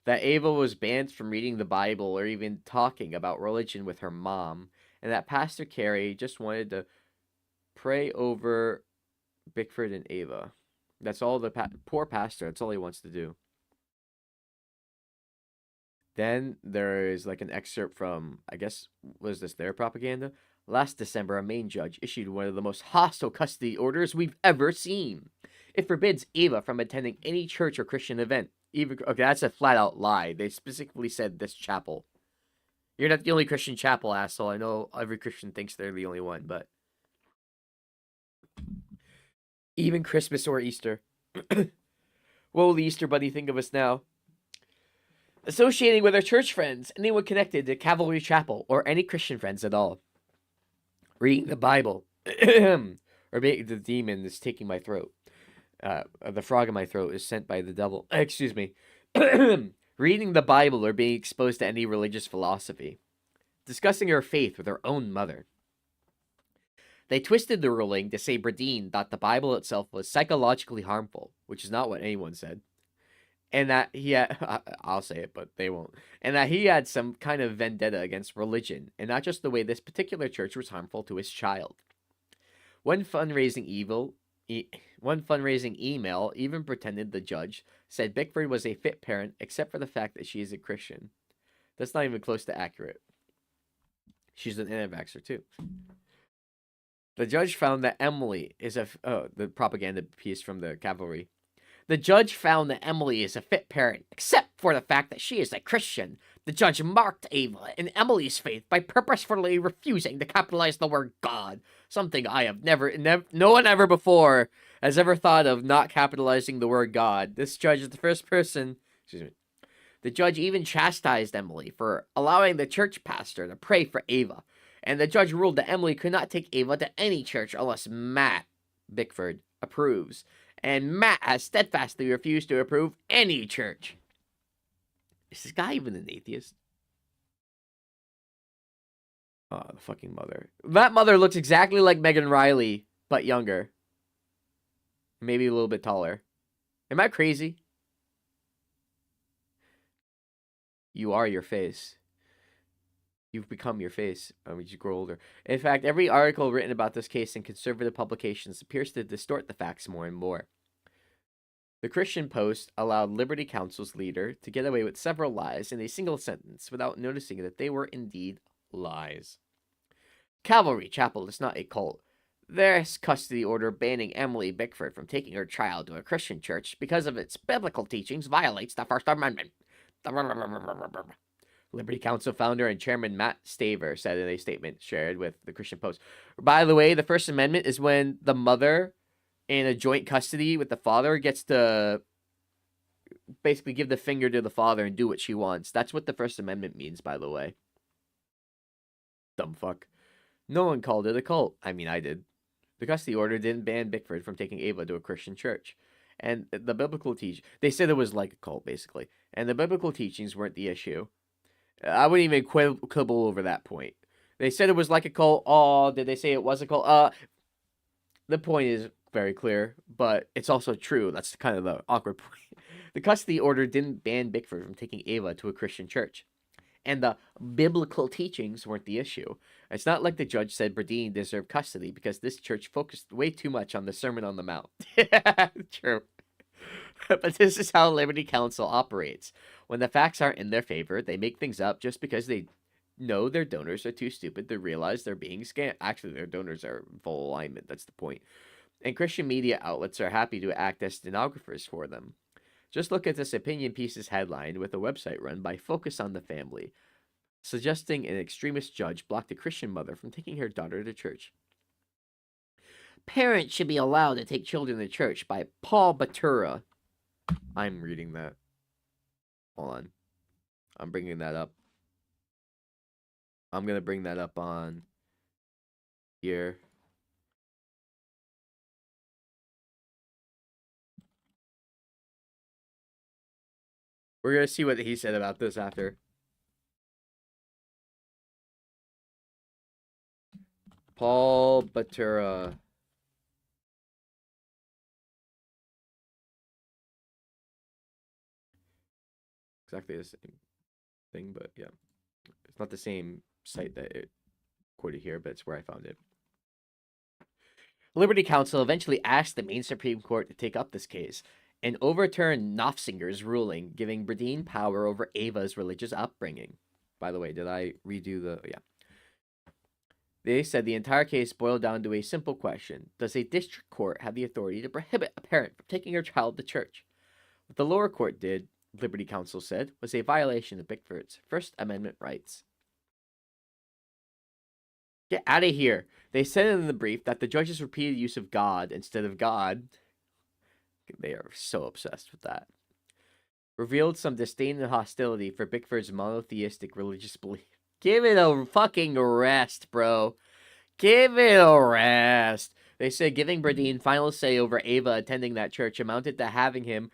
That Ava was banned from reading the Bible or even talking about religion with her mom, and that Pastor Carey just wanted to pray over Bickford and Ava. That's all the poor pastor, that's all he wants to do. Then there is like an excerpt from, I guess, was this their propaganda? Last December, a Maine judge issued one of the most hostile custody orders we've ever seen. It forbids Ava from attending any church or Christian event. Okay, that's a flat-out lie. They specifically said this chapel. You're not the only Christian chapel, asshole. I know every Christian thinks they're the only one, but... Even Christmas or Easter. What will the Easter Bunny think of us now? Associating with our church friends, anyone connected to Calvary Chapel, or any Christian friends at all. Reading the Bible. Or the demon is taking my throat. The frog in my throat is sent by the devil. Excuse me. Reading the Bible or being exposed to any religious philosophy. Discussing her faith with her own mother. They twisted the ruling to say Bradeen thought the Bible itself was psychologically harmful, which is not what anyone said. And that he had, I'll say it, but they won't. And that he had some kind of vendetta against religion, and not just the way this particular church was harmful to his child. One fundraising email even pretended the judge said Bickford was a fit parent except for the fact that she is a Christian. That's not even close to accurate. She's an anti-vaxxer too. The judge found that Emily is the propaganda piece from the cavalry. The judge found that Emily is a fit parent, except for the fact that she is a Christian. The judge marked Ava in Emily's faith by purposefully refusing to capitalize the word God, something I have no one ever before has ever thought of not capitalizing the word God. This judge is the first person, excuse me. The judge even chastised Emily for allowing the church pastor to pray for Ava, and the judge ruled that Emily could not take Ava to any church unless Matt Bickford approves. And Matt has steadfastly refused to approve any church. Is this guy even an atheist? Oh, the fucking mother. That mother looks exactly like Megan Riley, but younger. Maybe a little bit taller. Am I crazy? You are your face. You've become your face as you grow older. In fact, every article written about this case in conservative publications appears to distort the facts more and more. The Christian Post allowed Liberty Council's leader to get away with several lies in a single sentence without noticing that they were indeed lies. Calvary Chapel is not a cult. There's custody order banning Emily Bickford from taking her child to a Christian church because of its biblical teachings violates the First Amendment. Liberty Council founder and chairman Matt Staver said in a statement shared with the Christian Post. By the way, the First Amendment is when the mother in a joint custody with the father gets to basically give the finger to the father and do what she wants. That's what the First Amendment means, by the way. Dumb fuck. No one called it a cult. I mean, I did. The custody order didn't ban Bickford from taking Ava to a Christian church. And the biblical they said it was like a cult, basically. And the biblical teachings weren't the issue. I wouldn't even quibble over that point. They said it was like a cult. Oh, did they say it was a cult? The point is very clear, but it's also true. That's kind of the awkward point. The custody order didn't ban Bickford from taking Ava to a Christian church. And the biblical teachings weren't the issue. It's not like the judge said Bradeen deserved custody because this church focused way too much on the Sermon on the Mount. True. But this is how Liberty Council operates. When the facts aren't in their favor, they make things up just because they know their donors are too stupid to realize they're being scammed. Actually, their donors are in full alignment. That's the point. And Christian media outlets are happy to act as stenographers for them. Just look at this opinion piece's headline with a website run by Focus on the Family, suggesting an extremist judge blocked a Christian mother from taking her daughter to church. Parents should be allowed to take children to church by Paul Batura. I'm reading that. Hold on. I'm bringing that up. I'm going to bring that up on here. We're going to see what he said about this after. Paul Batura. Exactly the same thing, but yeah. It's not the same site that it quoted here, but it's where I found it. Liberty Council eventually asked the Maine Supreme Court to take up this case and overturn Knopfsinger's ruling, giving Bradeen power over Ava's religious upbringing. By the way, did I redo the... Yeah. They said the entire case boiled down to a simple question. Does a district court have the authority to prohibit a parent from taking her child to church? What the lower court did, Liberty Council said, was a violation of Bickford's First Amendment rights. Get out of here. They said in the brief that the judge's repeated use of God instead of God, they are so obsessed with that, revealed some disdain and hostility for Bickford's monotheistic religious belief. Give it a fucking rest, bro. Give it a rest. They said giving Bradeen final say over Ava attending that church amounted to handing him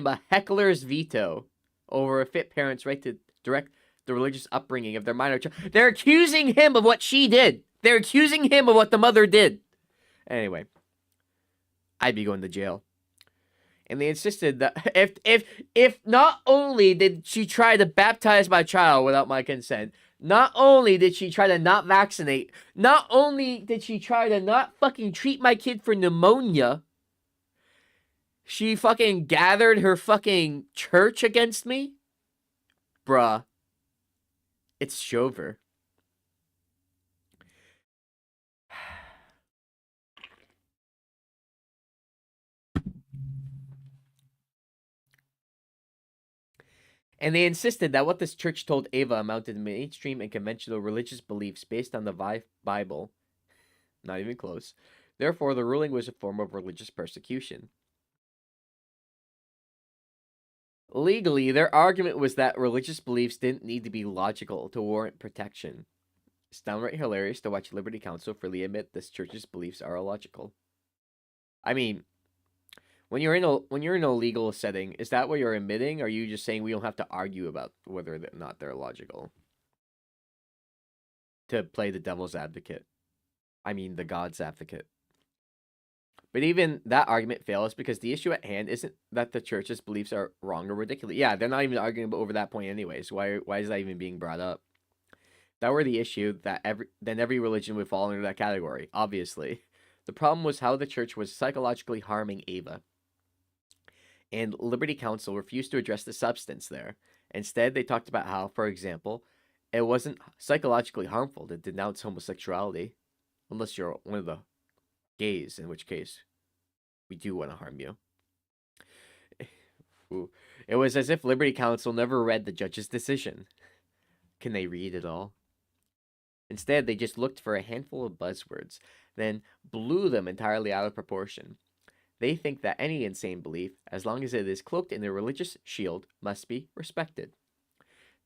a heckler's veto over a fit parent's right to direct the religious upbringing of their minor child. They're accusing him of what she did. They're accusing him of what the mother did. Anyway, I'd be going to jail. And they insisted that if not only did she try to baptize my child without my consent, not only did she try to not vaccinate, not only did she try to not fucking treat my kid for pneumonia, she fucking gathered her fucking church against me? Bruh. It's Shover. And they insisted that what this church told Ava amounted to mainstream and conventional religious beliefs based on the Bible. Not even close. Therefore, the ruling was a form of religious persecution. Legally, their argument was that religious beliefs didn't need to be logical to warrant protection. It's downright hilarious to watch Liberty Counsel freely admit this church's beliefs are illogical. I mean, when you're in a legal setting, is that what you're admitting? Or are you just saying we don't have to argue about whether or not they're logical? To play the devil's advocate. I mean, the God's advocate. But even that argument fails because the issue at hand isn't that the church's beliefs are wrong or ridiculous. Yeah, they're not even arguing over that point anyways. Why is that even being brought up? If that were the issue, then every religion would fall under that category, obviously. The problem was how the church was psychologically harming Ava. And Liberty Counsel refused to address the substance there. Instead, they talked about how, for example, it wasn't psychologically harmful to denounce homosexuality, unless you're one of the gays, in which case we do want to harm you. Ooh. It was as if Liberty Counsel never read the judge's decision. Can they read it all? Instead, they just looked for a handful of buzzwords, then blew them entirely out of proportion. They think that any insane belief, as long as it is cloaked in a religious shield, must be respected.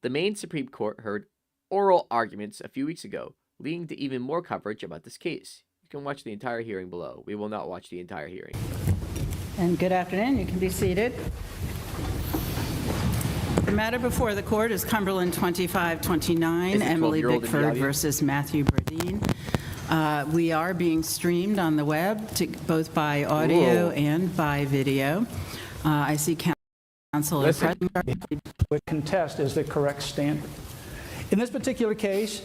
The Maine Supreme Court heard oral arguments a few weeks ago, leading to even more coverage about this case. You can watch the entire hearing below. We will not watch the entire hearing. And good afternoon. You can be seated. The matter before the court is Cumberland 2529, Emily 12-year-old in the Bickford audience? versus Matthew Burdine. We are being streamed on the web, both by audio Whoa. and by video. I see Counsel are present. Would contest is the correct standard. In this particular case,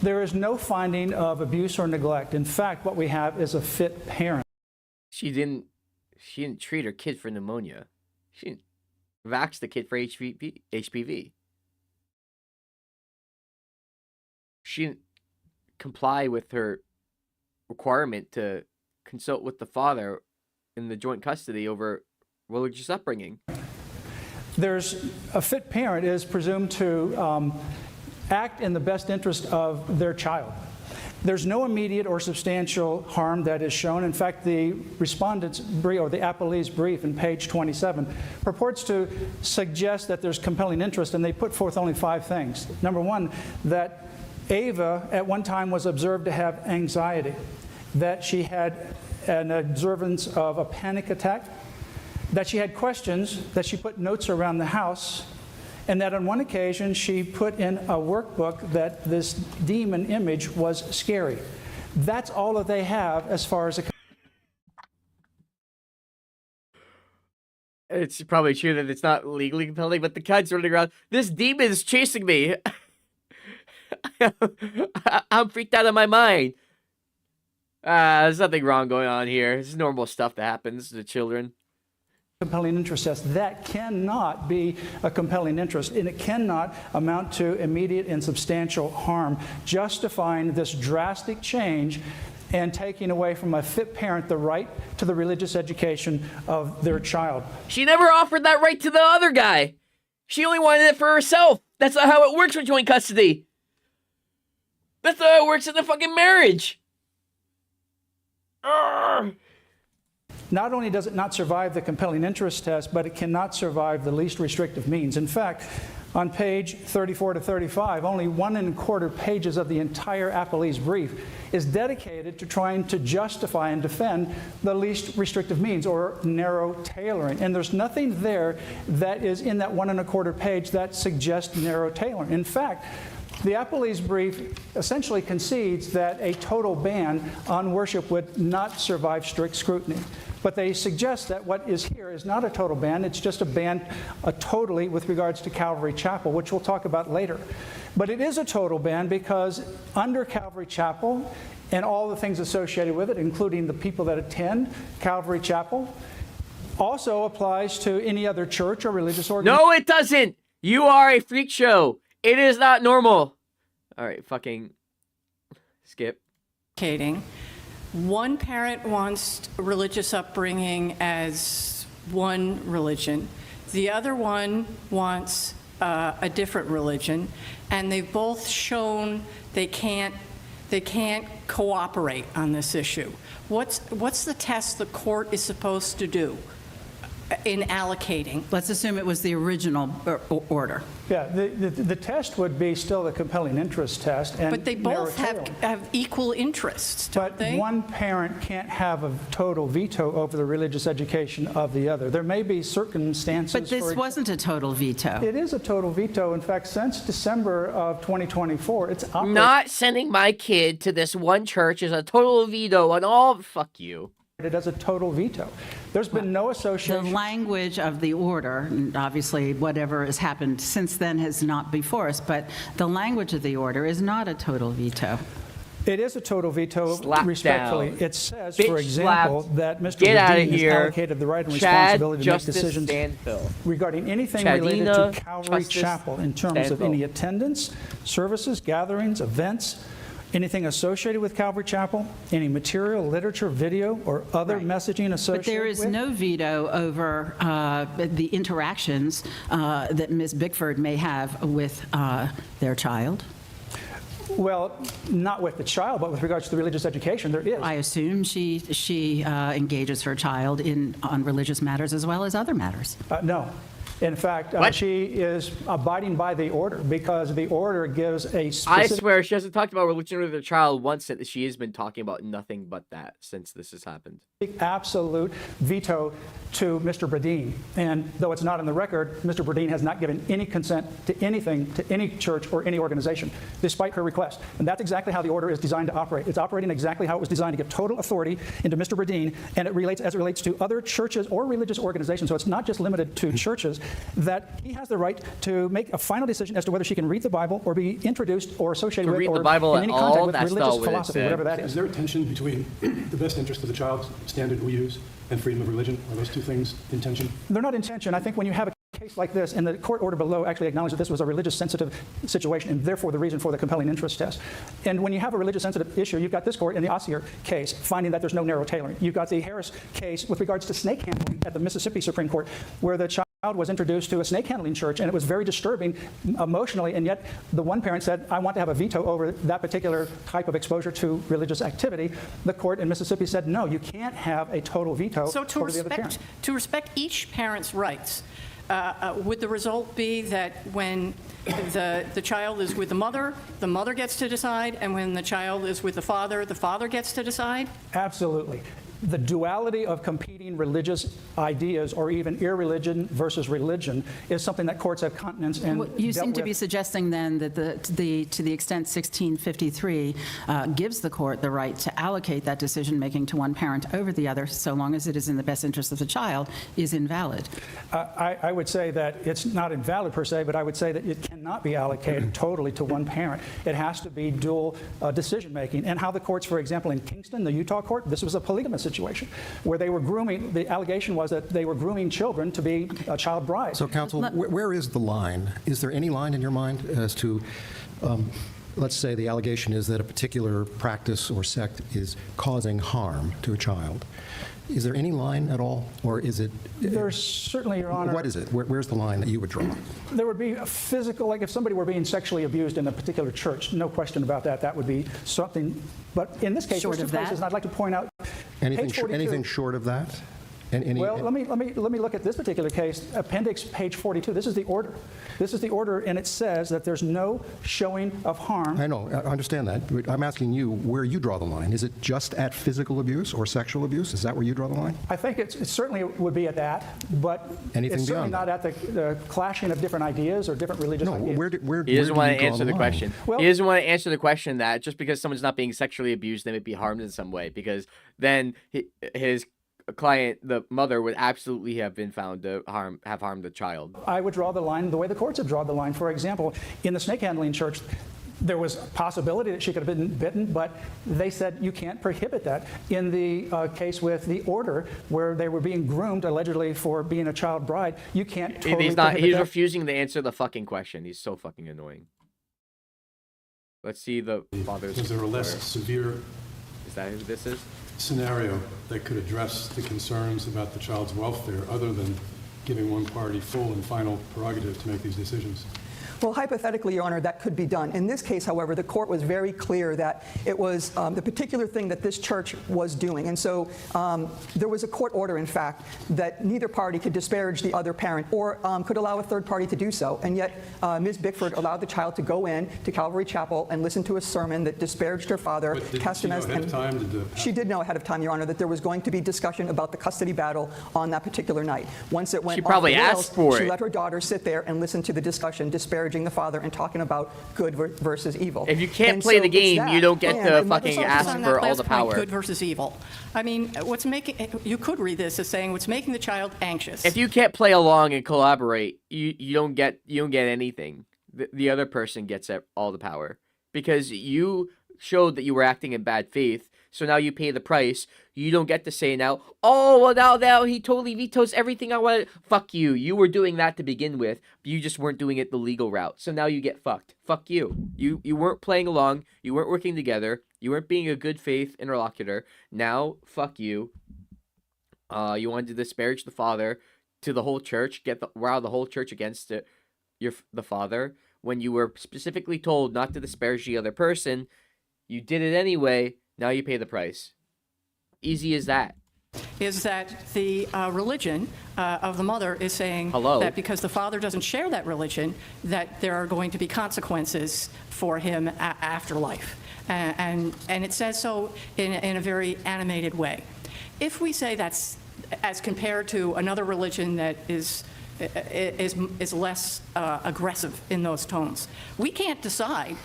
there is no finding of abuse or neglect. In fact, what we have is a fit parent. She didn't treat her kid for pneumonia. She didn't vax the kid for HPV. She didn't comply with her requirement to consult with the father in the joint custody over religious upbringing. There's a fit parent is presumed to act in the best interest of their child. There's no immediate or substantial harm that is shown. In fact, the respondent's brief, or the appellee's brief in page 27, purports to suggest that there's compelling interest, and they put forth only 5 things. Number one, that Ava at one time was observed to have anxiety, that she had an observance of a panic attack, that she had questions, that she put notes around the house, and that on one occasion she put in a workbook that this demon image was scary. That's all that they have as far as It's probably true that it's not legally compelling, but the kid's running around. This demon is chasing me. I'm freaked out of my mind. There's nothing wrong going on here. This is normal stuff that happens to children. compelling interest test. That cannot be a compelling interest, and it cannot amount to immediate and substantial harm, justifying this drastic change and taking away from a fit parent the right to the religious education of their child. She never offered that right to the other guy. She only wanted it for herself. That's not how it works with joint custody. That's not how it works in the fucking marriage. Urgh. Not only does it not survive the compelling interest test, but it cannot survive the least restrictive means. In fact, on page 34 to 35, only 1 1/4 pages of the entire appellee's brief is dedicated to trying to justify and defend the least restrictive means, or narrow tailoring. And there's nothing there that is in that 1 1/4 page that suggests narrow tailoring. In fact, the appellee's brief essentially concedes that a total ban on worship would not survive strict scrutiny. But they suggest that what is here is not a total ban, it's just a ban totally with regards to Calvary Chapel, which we'll talk about later. But it is a total ban because under Calvary Chapel and all the things associated with it, including the people that attend Calvary Chapel, also applies to any other church or religious organization. No, it doesn't. You are a freak show. It is not normal. All right, fucking skip. One parent wants religious upbringing as one religion. The other one wants a different religion, and they've both shown they can't cooperate on this issue. What's the test the court is supposed to do in allocating? Let's assume it was the original order. Yeah, the test would be still the compelling interest test. And But they both narrow-tailored. have equal interests, don't But they? one parent can't have a total veto over the religious education of the other. There may be circumstances. But this wasn't a total veto. It is a total veto. In fact, since December of 2024, it's operated. Not sending my kid to this one church is a total veto on all. Fuck you. It as a total veto. There's been no The association. language of the order, and obviously whatever has happened since then has not before us, but the language of the order is not a total veto. It is a total veto, Slap respectfully. down. It says, Bitch for example, slapped. that Mr. Get outta Bedeen is here. allocated the right and Chad responsibility to make Justice decisions Stanfill. regarding anything related to Chadina Calvary Justice Chapel in terms of Stanfill. any attendance, services, gatherings, events, anything associated with Calvary Chapel, any material, literature, video, or other messaging associated with. But there is no veto over the interactions that Ms. Bickford may have with their child. Well, not with the child, but with regards to the religious education, there is. I assume she engages her child on religious matters as well as other matters. No. In fact, What? she is abiding by the order because the order gives a I specific. swear she hasn't talked about religion with her child once. That she has been talking about nothing but that since this has happened. Absolute veto to Mr. Bedeen. And though it's not in the record, Mr. Bedeen has not given any consent to anything, to any church or any organization, despite her request. And that's exactly how the order is designed to operate. It's operating exactly how it was designed, to give total authority into Mr. Bedeen, and it relates as it relates to other churches or religious organizations. So it's not just limited to churches, that he has the right to make a final decision as to whether she can read the Bible or be introduced or associated To with read or the Bible in at any all? contact with That's religious not what it philosophy, said. whatever that Is is. there a tension between the best interest of the child standard we use and freedom of religion? Are those two things in tension? They're not in tension. I think when you have a case like this, and the court order below actually acknowledged that this was a religious sensitive situation, and therefore the reason for the compelling interest test. And when you have a religious sensitive issue, you've got this court in the Ossier case finding that there's no narrow tailoring. You've got the Harris case with regards to snake handling at the Mississippi Supreme Court, where the child was introduced to a snake handling church, and it was very disturbing emotionally, and yet the one parent said, I want to have a veto over that particular type of exposure to religious activity. The court in Mississippi said, no, you can't have a total veto So over the other parent. to respect each parent's rights, would the result be that when the child is with the mother gets to decide, and when the child is with the father gets to decide? Absolutely. The duality of competing religious ideas, or even irreligion versus religion, is something that courts have countenanced and Well, you dealt seem to with. be suggesting then that to the extent 1653 gives the court the right to allocate that decision-making to one parent over the other, so long as it is in the best interest of the child, is invalid. I would say that it's not invalid per se, but I would say that it cannot be allocated totally to one parent. It has to be dual decision-making. And how the courts, for example, in Kingston, the Utah court, this was a polygamous situation where they were grooming, the allegation was that they were grooming children to be child brides. So, counsel, where is the line? Is there any line in your mind as to, let's say the allegation is that a particular practice or sect is causing harm to a child? Is there any line at all, or is it? There's certainly, Your Honor. What is it? Where's the line that you would draw? There would be a physical, like if somebody were being sexually abused in a particular church, no question about that, that would be something. But in this case, Short there's of two that? places, and I'd like to point out. Anything, page 42. anything short of that? Well, let me look at this particular case, appendix page 42. This is the order. This is the order, and it says that there's no showing of harm. I know, I understand that. But I'm asking you where you draw the line. Is it just at physical abuse or sexual abuse? Is that where you draw the line? I think it certainly would be at that, but Anything it's certainly beyond not that? at the clashing of different ideas or different religious No, ideas. where He doesn't do want you to draw answer the line? question. Well- He doesn't want to answer the question that just because someone's not being sexually abused, they may be harmed in some way. Because then his client, the mother, would absolutely have been found to have harmed the child. I would draw the line the way the courts have drawn the line. For example, in the snake handling church, there was a possibility that she could have been bitten, but they said you can't prohibit that. In the case with the order, where they were being groomed allegedly for being a child bride, you can't totally He's not. prohibit He's that. refusing to answer the fucking question. He's so fucking annoying. Let's see the father's. Is there a less lawyer. severe Is that who this is? scenario that could address the concerns about the child's welfare other than giving one party full and final prerogative to make these decisions? Well, hypothetically, Your Honor, that could be done. In this case, however, the court was very clear that it was the particular thing that this church was doing. And so there was a court order, in fact, that neither party could disparage the other parent or could allow a third party to do so. And yet Ms. Bickford allowed the child to go in to Calvary Chapel and listen to a sermon that disparaged her father. But did she know ahead of time? She did know ahead of time, Your Honor, that there was going to be discussion about the custody battle on that particular night. Once it went She off probably the rails, asked for she it. let her daughter sit there and listen to the discussion disparaging the father and talking about good versus evil. If you can't And play so the it's game, that. you don't get And to another fucking focus ask on for that all last the point, power. good versus evil. I mean, you could read this as saying what's making the child anxious. If you can't play along and collaborate, you don't get anything. The other person gets all the power because you showed that you were acting in bad faith. So now you pay the price. You don't get to say now, oh, well, now he totally vetoes everything I wanted. Fuck you. You were doing that to begin with. You just weren't doing it the legal route. So now you get fucked. Fuck you. You weren't playing along. You weren't working together. You weren't being a good faith interlocutor. Now, fuck you. You wanted to disparage the father to the whole church, rile the whole church against it, the father, when you were specifically told not to disparage the other person. You did it anyway. Now you pay the price. Easy as that. Is that the religion of the mother is saying Hello? that because the father doesn't share that religion, that there are going to be consequences for him after life. And it says so in a very animated way. If we say that's as compared to another religion that is less aggressive in those tones, we can't decide,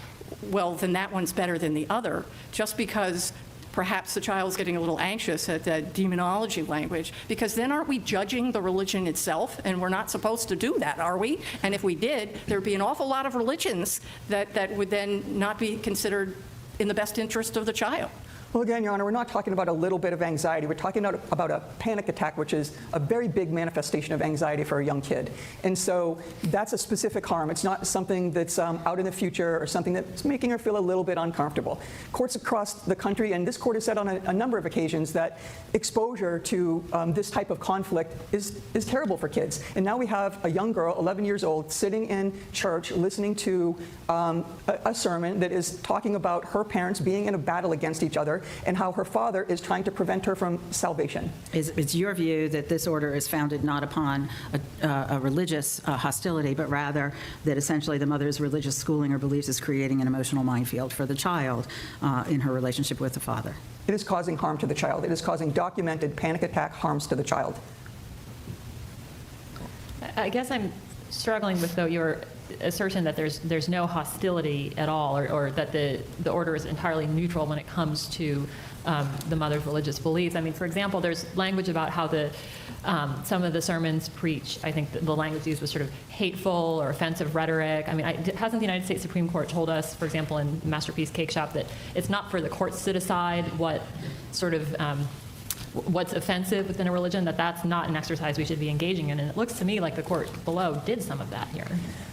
well, then that one's better than the other, just because perhaps the child's getting a little anxious at the demonology language, because then aren't we judging the religion itself? And we're not supposed to do that, are we? And if we did, there'd be an awful lot of religions that would then not be considered in the best interest of the child. Well, again, Your Honor, we're not talking about a little bit of anxiety. We're talking about a panic attack, which is a very big manifestation of anxiety for a young kid. And so that's a specific harm. It's not something that's out in the future or something that's making her feel a little bit uncomfortable. Courts across the country, and this court has said on a number of occasions, that exposure to this type of conflict is terrible for kids. And now we have a young girl, 11 years old, sitting in church listening to a sermon that is talking about her parents being in a battle against each other, and how her father is trying to prevent her from salvation. It's your view that this order is founded not upon a religious hostility, but rather that essentially the mother's religious schooling or beliefs is creating an emotional minefield for the child in her relationship with the father. It is causing harm to the child. It is causing documented panic attack harms to the child. I guess I'm struggling with, though, your assertion that there's no hostility at all, or that the order is entirely neutral when it comes to the mother's religious beliefs. I mean, for example, there's language about how some of the sermons preach, I think the language used was sort of hateful or offensive rhetoric. I mean, hasn't the United States Supreme Court told us, for example, in Masterpiece Cake Shop, that it's not for the courts to decide what sort of what's offensive within a religion, that's not an exercise we should be engaging in? And it looks to me like the court below did some of that here.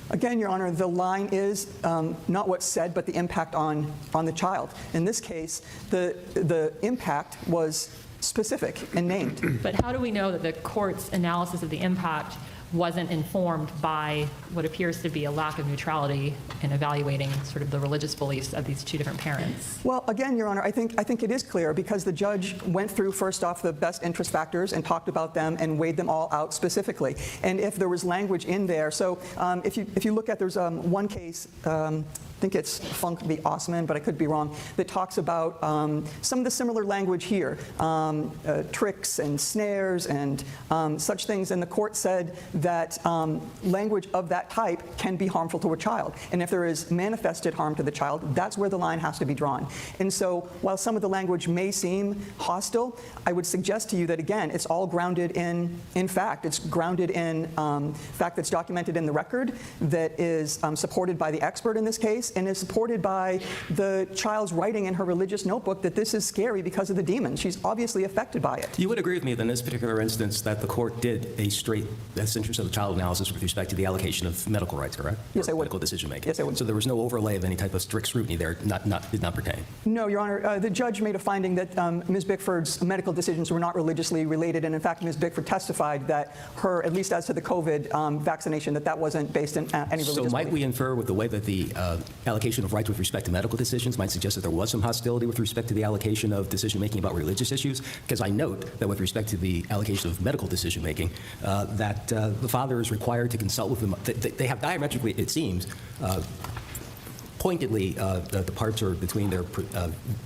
Again, Your Honor, the line is not what's said, but the impact on the child. In this case, the impact was specific and named. But how do we know that the court's analysis of the impact wasn't informed by what appears to be a lack of neutrality in evaluating sort of the religious beliefs of these two different parents? Well, again, Your Honor, I think it is clear, because the judge went through first off the best interest factors and talked about them and weighed them all out specifically. And if there was language in there, so if you look at, there's one case, I think it's Funk v. Osman, but I could be wrong, that talks about some of the similar language here, tricks and snares and such things. And the court said that language of that type can be harmful to a child. And if there is manifested harm to the child, that's where the line has to be drawn. And so while some of the language may seem hostile, I would suggest to you that, again, it's all grounded in fact. It's grounded in fact that's documented in the record, that is supported by the expert in this case, and is supported by the child's writing in her religious notebook that this is scary because of the demons. She's obviously affected by it. You would agree with me that in this particular instance that the court did a straight best interest interest of the child analysis with respect to the allocation of medical rights, correct? Yes, I would. Medical decision-making. Yes, I would. So there was no overlay of any type of strict scrutiny there, did not pertain? No, Your Honor. The judge made a finding that Ms. Bickford's medical decisions were not religiously related, and in fact, Ms. Bickford testified that her, at least as to the COVID vaccination, that wasn't based in any religious So might belief. we infer with the way that the allocation of rights with respect to medical decisions might suggest that there was some hostility with respect to the allocation of decision-making about religious issues? Because I note that with respect to the allocation of medical decision-making, that the father is required to consult with them. They have diametrically, it seems, pointedly the departure between their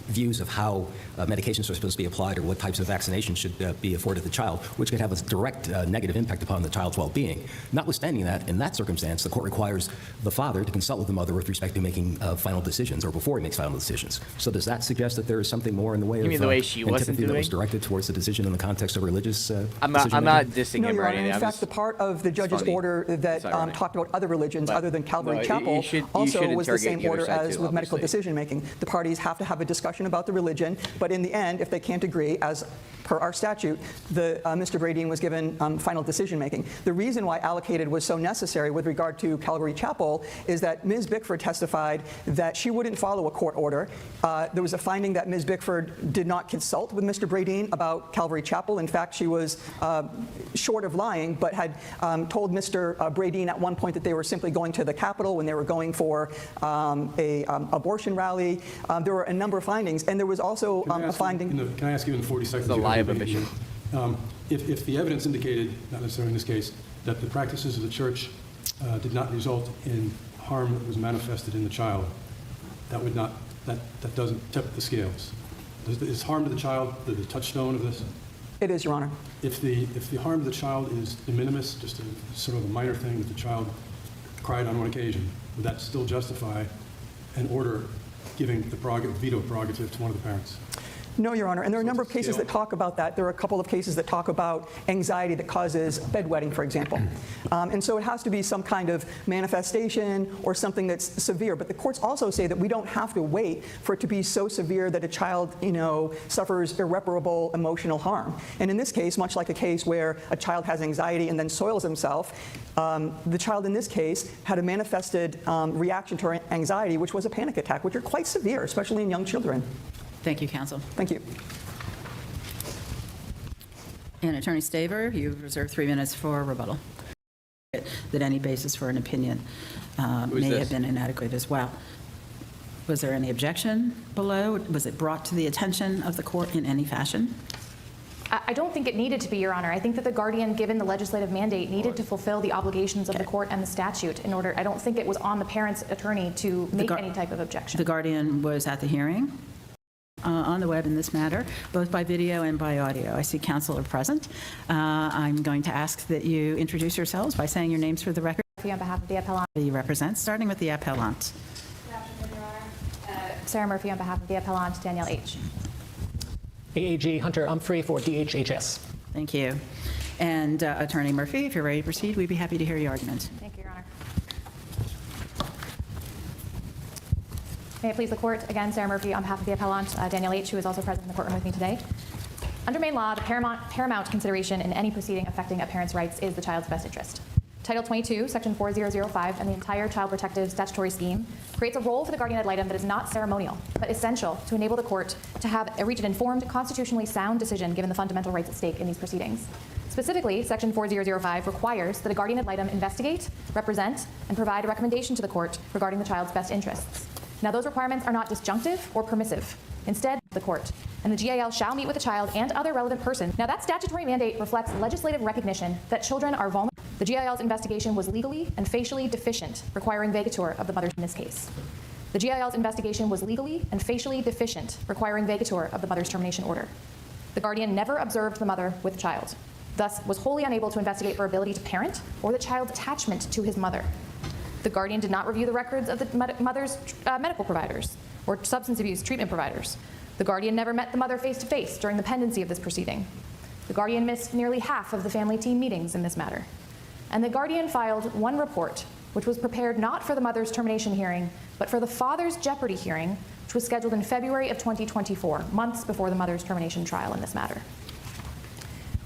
views of how medications are supposed to be applied or what types of vaccinations should be afforded the child, which could have a direct negative impact upon the child's well-being. Notwithstanding that, in that circumstance, the court requires the father to consult with the mother with respect to making final decisions or before he makes final decisions. So does that suggest that there is something more in the way You of mean the way she wasn't antipathy that was doing? directed towards the decision in the context of religious I'm not dissing No, him Your or Honor. anything. In fact, the part of the judge's funny. order that It's ironic. talked about other religions But other than Calvary no, you Chapel should also was the interrogate same the other order side as too, with medical obviously. decision-making. The parties have to have a discussion about the religion, but in the end, if they can't agree, as per our statute, Mr. Bradeen was given final decision-making. The reason why allocated was so necessary with regard to Calvary Chapel is that Ms. Bickford testified that she wouldn't follow a court order. There was a finding that Ms. Bickford did not consult with Mr. Bradeen about Calvary Chapel. In fact, she was short of lying, but had told Mr. Bradeen at one point that they were simply going to the Capitol when they were going for a abortion rally. There were a number of findings, and there was also a finding. Can I ask you in the 40 seconds? The you lie have of remaining, omission. If the evidence indicated, not necessarily in this case, that the practices of the church did not result in harm that was manifested in the child, that doesn't tip the scales. Is harm to the child the touchstone of this? It is, Your Honor. If the harm to the child is de minimis, just a sort of a minor thing that the child cried on one occasion, would that still justify an order giving the veto prerogative to one of the parents? No, Your Honor, and there are a number of cases scale. that talk about that. There are a couple of cases that talk about anxiety that causes bedwetting, for example. And so it has to be some kind of manifestation or something that's severe. But the courts also say that we don't have to wait for it to be so severe that a child, suffers irreparable emotional harm. And in this case, much like a case where a child has anxiety and then soils himself, the child in this case had a manifested reaction to anxiety, which was a panic attack, which are quite severe, especially in young children. Thank you, counsel. Thank you. And Attorney Staver, you've reserved 3 minutes for rebuttal. That any basis for an opinion may this? have been inadequate as well. Was there any objection below? Was it brought to the attention of the court in any fashion? I don't think it needed to be, Your Honor. I think that the guardian, given the legislative mandate, needed to fulfill the obligations of the court and the statute in order. I don't think it was on the parent's attorney to make any type of objection. The guardian was at the hearing on the web in this matter, both by video and by audio. I see counsel are present. I'm going to ask that you introduce yourselves by saying your names for the record. On behalf of the appellant. You represent, starting with the appellant. Good afternoon, Your Honor. Sarah Murphy on behalf of the appellant, Danielle H. AAG Hunter Humphrey for DHHS. Thank you. And Attorney Murphy, if you're ready to proceed, we'd be happy to hear your argument. Thank you, Your Honor. May it please the court, again, Sarah Murphy on behalf of the appellant, Danielle H., who is also present in the courtroom with me today. Under Maine law, the paramount consideration in any proceeding affecting a parent's rights is the child's best interest. Title 22, Section 4005, and the entire child protective statutory scheme creates a role for the guardian ad litem that is not ceremonial, but essential to enable the court to reach an informed, constitutionally sound decision given the fundamental rights at stake in these proceedings. Specifically, Section 4005 requires that a guardian ad litem investigate, represent, and provide a recommendation to the court regarding the child's best interests. Now, those requirements are not disjunctive or permissive. Instead, the court and the GAL shall meet with the child and other relevant persons. Now, that statutory mandate reflects legislative recognition that children are vulnerable. The GAL's investigation was legally and facially deficient, requiring vacatur of the mother in this case. The GAL's investigation was legally and facially deficient, requiring vacatur of the mother's termination order. The guardian never observed the mother with the child, thus was wholly unable to investigate her ability to parent or the child's attachment to his mother. The guardian did not review the records of the mother's medical providers or substance abuse treatment providers. The guardian never met the mother face-to-face during the pendency of this proceeding. The guardian missed nearly half of the family team meetings in this matter. And the guardian filed one report, which was prepared not for the mother's termination hearing, but for the father's jeopardy hearing, which was scheduled in February of 2024, months before the mother's termination trial in this matter.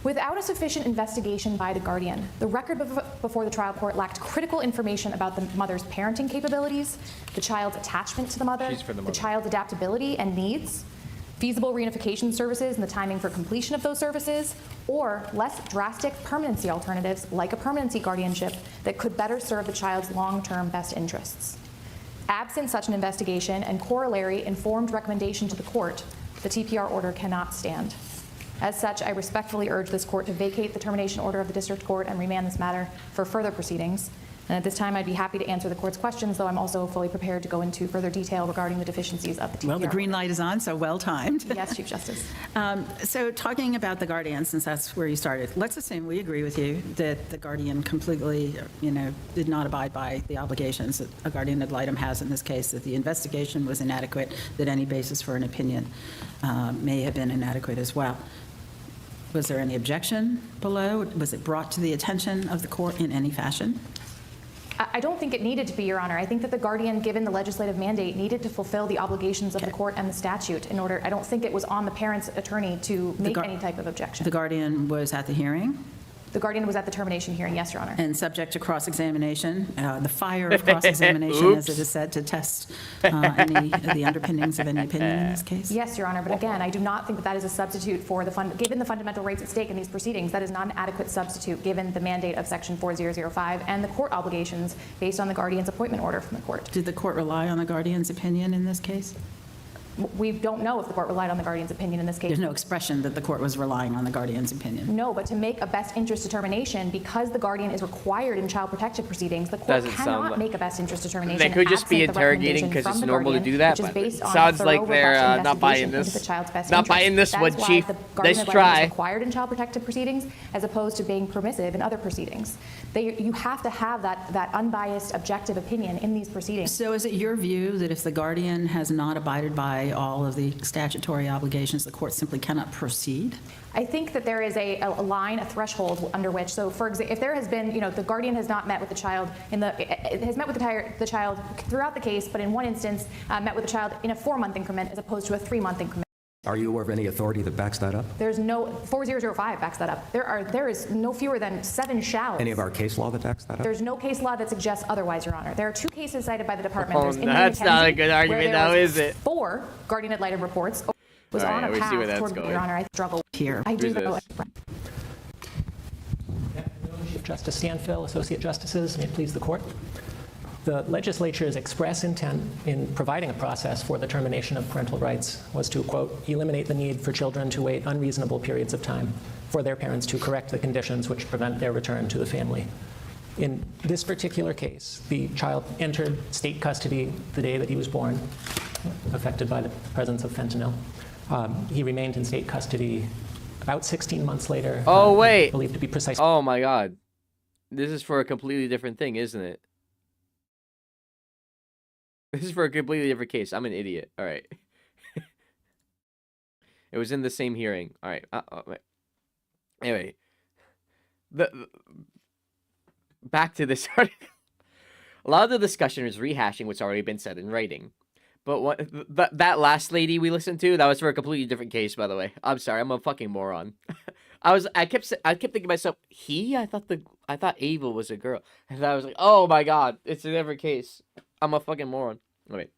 Without a sufficient investigation by the guardian, the record before the trial court lacked critical information about the mother's parenting capabilities, the child's attachment to the mother, the child's adaptability and needs, feasible reunification services and the timing for completion of those services, or less drastic permanency alternatives like a permanency guardianship that could better serve the child's long-term best interests. Absent such an investigation and corollary informed recommendation to the court, the TPR order cannot stand. As such, I respectfully urge this court to vacate the termination order of the district court and remand this matter for further proceedings. And at this time, I'd be happy to answer the court's questions, though I'm also fully prepared to go into further detail regarding the deficiencies of the TPR. Well, the green light is on, so well timed. Yes, Chief Justice. So talking about the guardian, since that's where you started, let's assume we agree with you that the guardian completely, did not abide by the obligations that a guardian ad litem has in this case, that the investigation was inadequate, that any basis for an opinion may have been inadequate as well. Was there any objection below? Was it brought to the attention of the court in any fashion? I don't think it needed to be, Your Honor. I think that the guardian, given the legislative mandate, needed to fulfill the obligations of the court and the statute in order. I don't think it was on the parent's attorney to make any type of objection. The guardian was at the hearing? The guardian was at the termination hearing, yes, Your Honor. And subject to cross-examination, the fire of cross-examination, as it is said, to test any of the underpinnings of any opinion in this case? Yes, Your Honor, but again, I do not think that that is a substitute for given the fundamental rights at stake in these proceedings, that is not an adequate substitute given the mandate of Section 4005 and the court obligations based on the guardian's appointment order from the court. Did the court rely on the guardian's opinion in this case? We don't know if the court relied on the guardian's opinion in this case. There's no expression that the court was relying on the guardian's opinion. No, but to make a best interest determination, because the guardian is required in child protective proceedings, the court cannot make a best interest determination. They could just be interrogating because it's normal to do that, but it sounds like they're not buying this. Not buying this one, Chief. Nice try. Is required in child protective proceedings as opposed to being permissive in other proceedings. You have to have that unbiased, objective opinion in these proceedings. So is it your view that if the guardian has not abided by all of the statutory obligations, the court simply cannot proceed? I think that there is a line, a threshold under which, so for example, if there has been, the guardian has not met with the child has met with the child throughout the case, but in one instance met with the child in a 4-month increment as opposed to a 3-month increment. Are you aware of any authority that backs that up? There's no 4005 backs that up. There is no fewer than 7 shalls. Any of our case law that backs that up? There's no case law that suggests otherwise, Your Honor. There are 2 cases cited by the department. There's That's not a good argument, now is it? 4 guardian ad litem reports. Was on a path toward, Your Honor. I struggle here. I do know. Chief Justice Stanfill, Associate Justices, may it please the court. The legislature's express intent in providing a process for the termination of parental rights was to, quote, eliminate the need for children to wait unreasonable periods of time for their parents to correct the conditions which prevent their return to the family. In this particular case, the child entered state custody the day that he was born, affected by the presence of fentanyl. He remained in state custody about 16 months later. Oh, wait. Believed to be precise. Oh, my God. This is for a completely different thing, isn't it? This is for a completely different case. I'm an idiot. All right. It was in the same hearing. All right. Wait. Anyway. Back to this article. A lot of the discussion is rehashing what's already been said in writing. But that last lady we listened to, that was for a completely different case, by the way. I'm sorry, I'm a fucking moron. I kept thinking to myself, I thought Ava was a girl. And I was like, oh my God, it's a different case. I'm a fucking moron. Wait.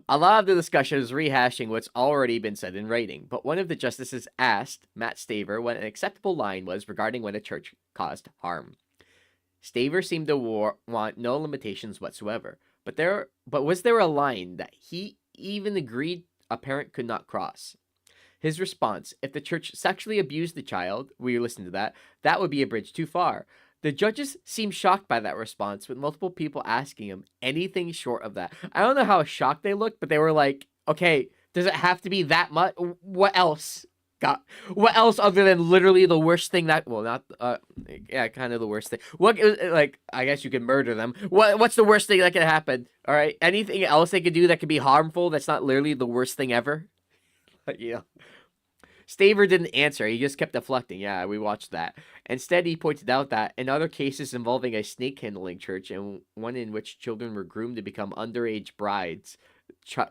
A lot of the discussion is rehashing what's already been said in writing, but one of the justices asked Matt Staver what an acceptable line was regarding when a church caused harm. Staver seemed to want no limitations whatsoever, but was there a line that he even agreed a parent could not cross? His response, if the church sexually abused the child, we listened to that would be a bridge too far. The judges seemed shocked by that response, with multiple people asking him anything short of that. I don't know how shocked they looked, but they were like, okay, does it have to be that much? What else? What else other than literally the worst thing that, well, not, yeah, kind of the worst thing. What, like, I guess you could murder them. What's the worst thing that could happen? All right, anything else they could do that could be harmful that's not literally the worst thing ever? Yeah. Staver didn't answer. He just kept deflecting. Yeah, we watched that. Instead, he pointed out that in other cases involving a snake-handling church and one in which children were groomed to become underage brides,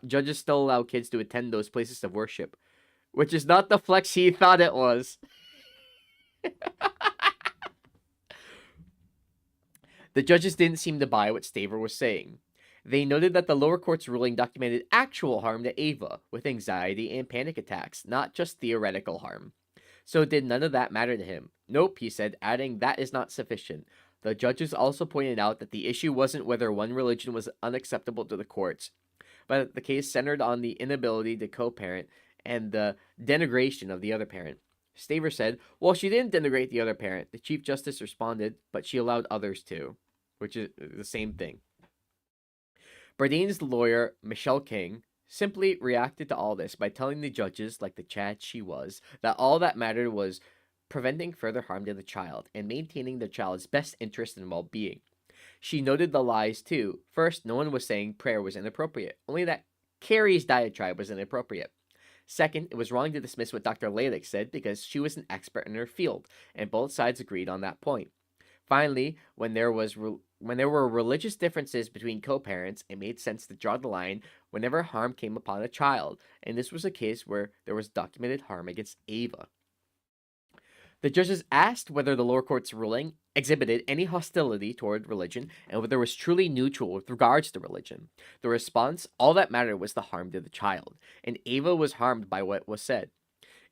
judges still allow kids to attend those places of worship, which is not the flex he thought it was. The judges didn't seem to buy what Staver was saying. They noted that the lower court's ruling documented actual harm to Ava, with anxiety and panic attacks, not just theoretical harm. So did none of that matter to him? Nope, he said, adding that is not sufficient. The judges also pointed out that the issue wasn't whether one religion was unacceptable to the courts, but that the case centered on the inability to co-parent and the denigration of the other parent. Staver said, well, she didn't denigrate the other parent. The Chief Justice responded, but she allowed others to, which is the same thing. Bourdain's lawyer, Michelle King, simply reacted to all this by telling the judges, like the Chad she was, that all that mattered was preventing further harm to the child and maintaining the child's best interest and well-being. She noted the lies, too. First, no one was saying prayer was inappropriate, only that Carrie's diatribe was inappropriate. Second, it was wrong to dismiss what Dr. Lalick said because she was an expert in her field, and both sides agreed on that point. Finally, when there were religious differences between co-parents, it made sense to draw the line whenever harm came upon a child, and this was a case where there was documented harm against Ava. The judges asked whether the lower court's ruling exhibited any hostility toward religion and whether it was truly neutral with regards to religion. The response, all that mattered was the harm to the child, and Ava was harmed by what was said.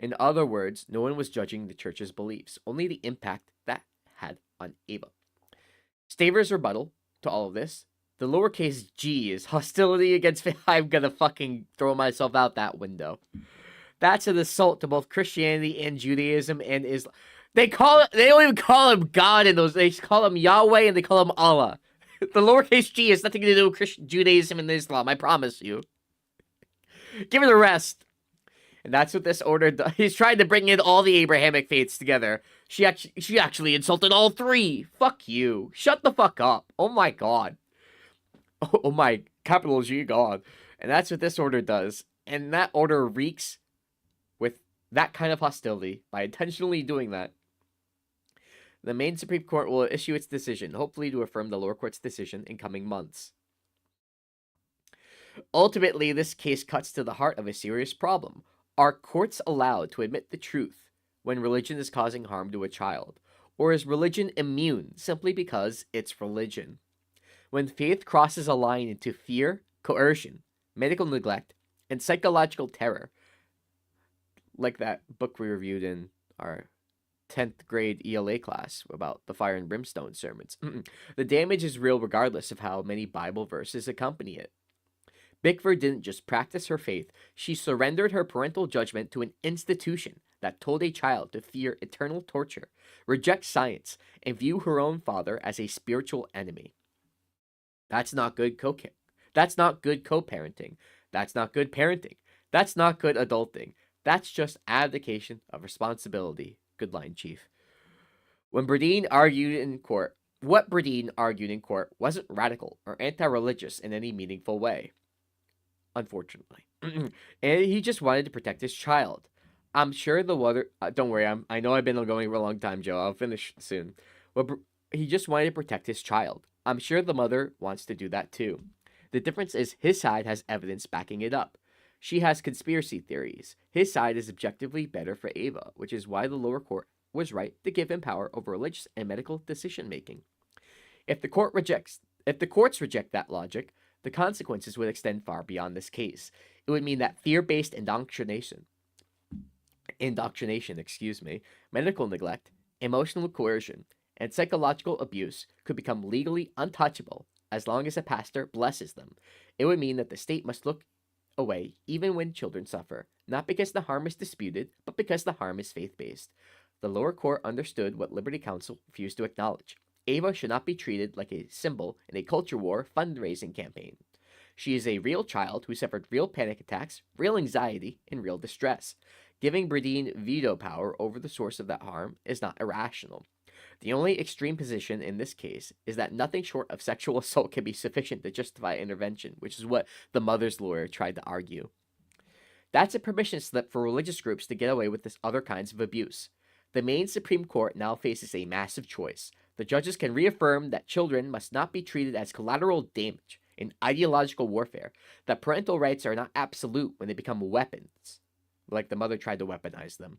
In other words, no one was judging the church's beliefs, only the impact that had on Ava. Staver's rebuttal to all of this, the lowercase g is hostility against I'm gonna fucking throw myself out that window. That's an assault to both Christianity and Judaism and Islam. They don't even call him God in those. They call him Yahweh and they call him Allah. The lowercase g has nothing to do with Christian Judaism and Islam. I promise you. Give it a rest. And that's what this order does. He's trying to bring in all the Abrahamic faiths together. She actually insulted all three. Fuck you. Shut the fuck up. Oh my god. Oh my, capital G God. And that's what this order does. And that order reeks with that kind of hostility by intentionally doing that. The Maine Supreme Court will issue its decision, hopefully to affirm the lower court's decision in coming months. Ultimately, this case cuts to the heart of a serious problem. Are courts allowed to admit the truth when religion is causing harm to a child? Or is religion immune simply because it's religion? When faith crosses a line into fear, coercion, medical neglect, and psychological terror, like that book we reviewed in our 10th grade ELA class about the fire and brimstone sermons, the damage is real regardless of how many Bible verses accompany it. Bickford didn't just practice her faith, she surrendered her parental judgment to an institution that told a child to fear eternal torture, reject science, and view her own father as a spiritual enemy. That's not good That's not good co-parenting. That's not good parenting. That's not good adulting. That's just abdication of responsibility. Good line, Chief. What Bourdain argued in court wasn't radical or anti-religious in any meaningful way. Unfortunately. And he just wanted to protect his child. I'm sure the mother... don't worry, I know I've been going for a long time, Joe. I'll finish soon. He just wanted to protect his child. I'm sure the mother wants to do that too. The difference is his side has evidence backing it up. She has conspiracy theories. His side is objectively better for Ava, which is why the lower court was right to give him power over religious and medical decision-making. If the courts reject that logic, the consequences would extend far beyond this case. It would mean that fear-based indoctrination, medical neglect, emotional coercion, and psychological abuse could become legally untouchable as long as a pastor blesses them. It would mean that the state must look away even when children suffer, not because the harm is disputed, but because the harm is faith-based. The lower court understood what Liberty Counsel refused to acknowledge. Ava should not be treated like a symbol in a culture war fundraising campaign. She is a real child who suffered real panic attacks, real anxiety, and real distress. Giving Bourdain veto power over the source of that harm is not irrational. The only extreme position in this case is that nothing short of sexual assault can be sufficient to justify intervention, which is what the mother's lawyer tried to argue. That's a permission slip for religious groups to get away with this other kinds of abuse. The Maine Supreme Court now faces a massive choice. The judges can reaffirm that children must not be treated as collateral damage in ideological warfare, that parental rights are not absolute when they become weapons, like the mother tried to weaponize them,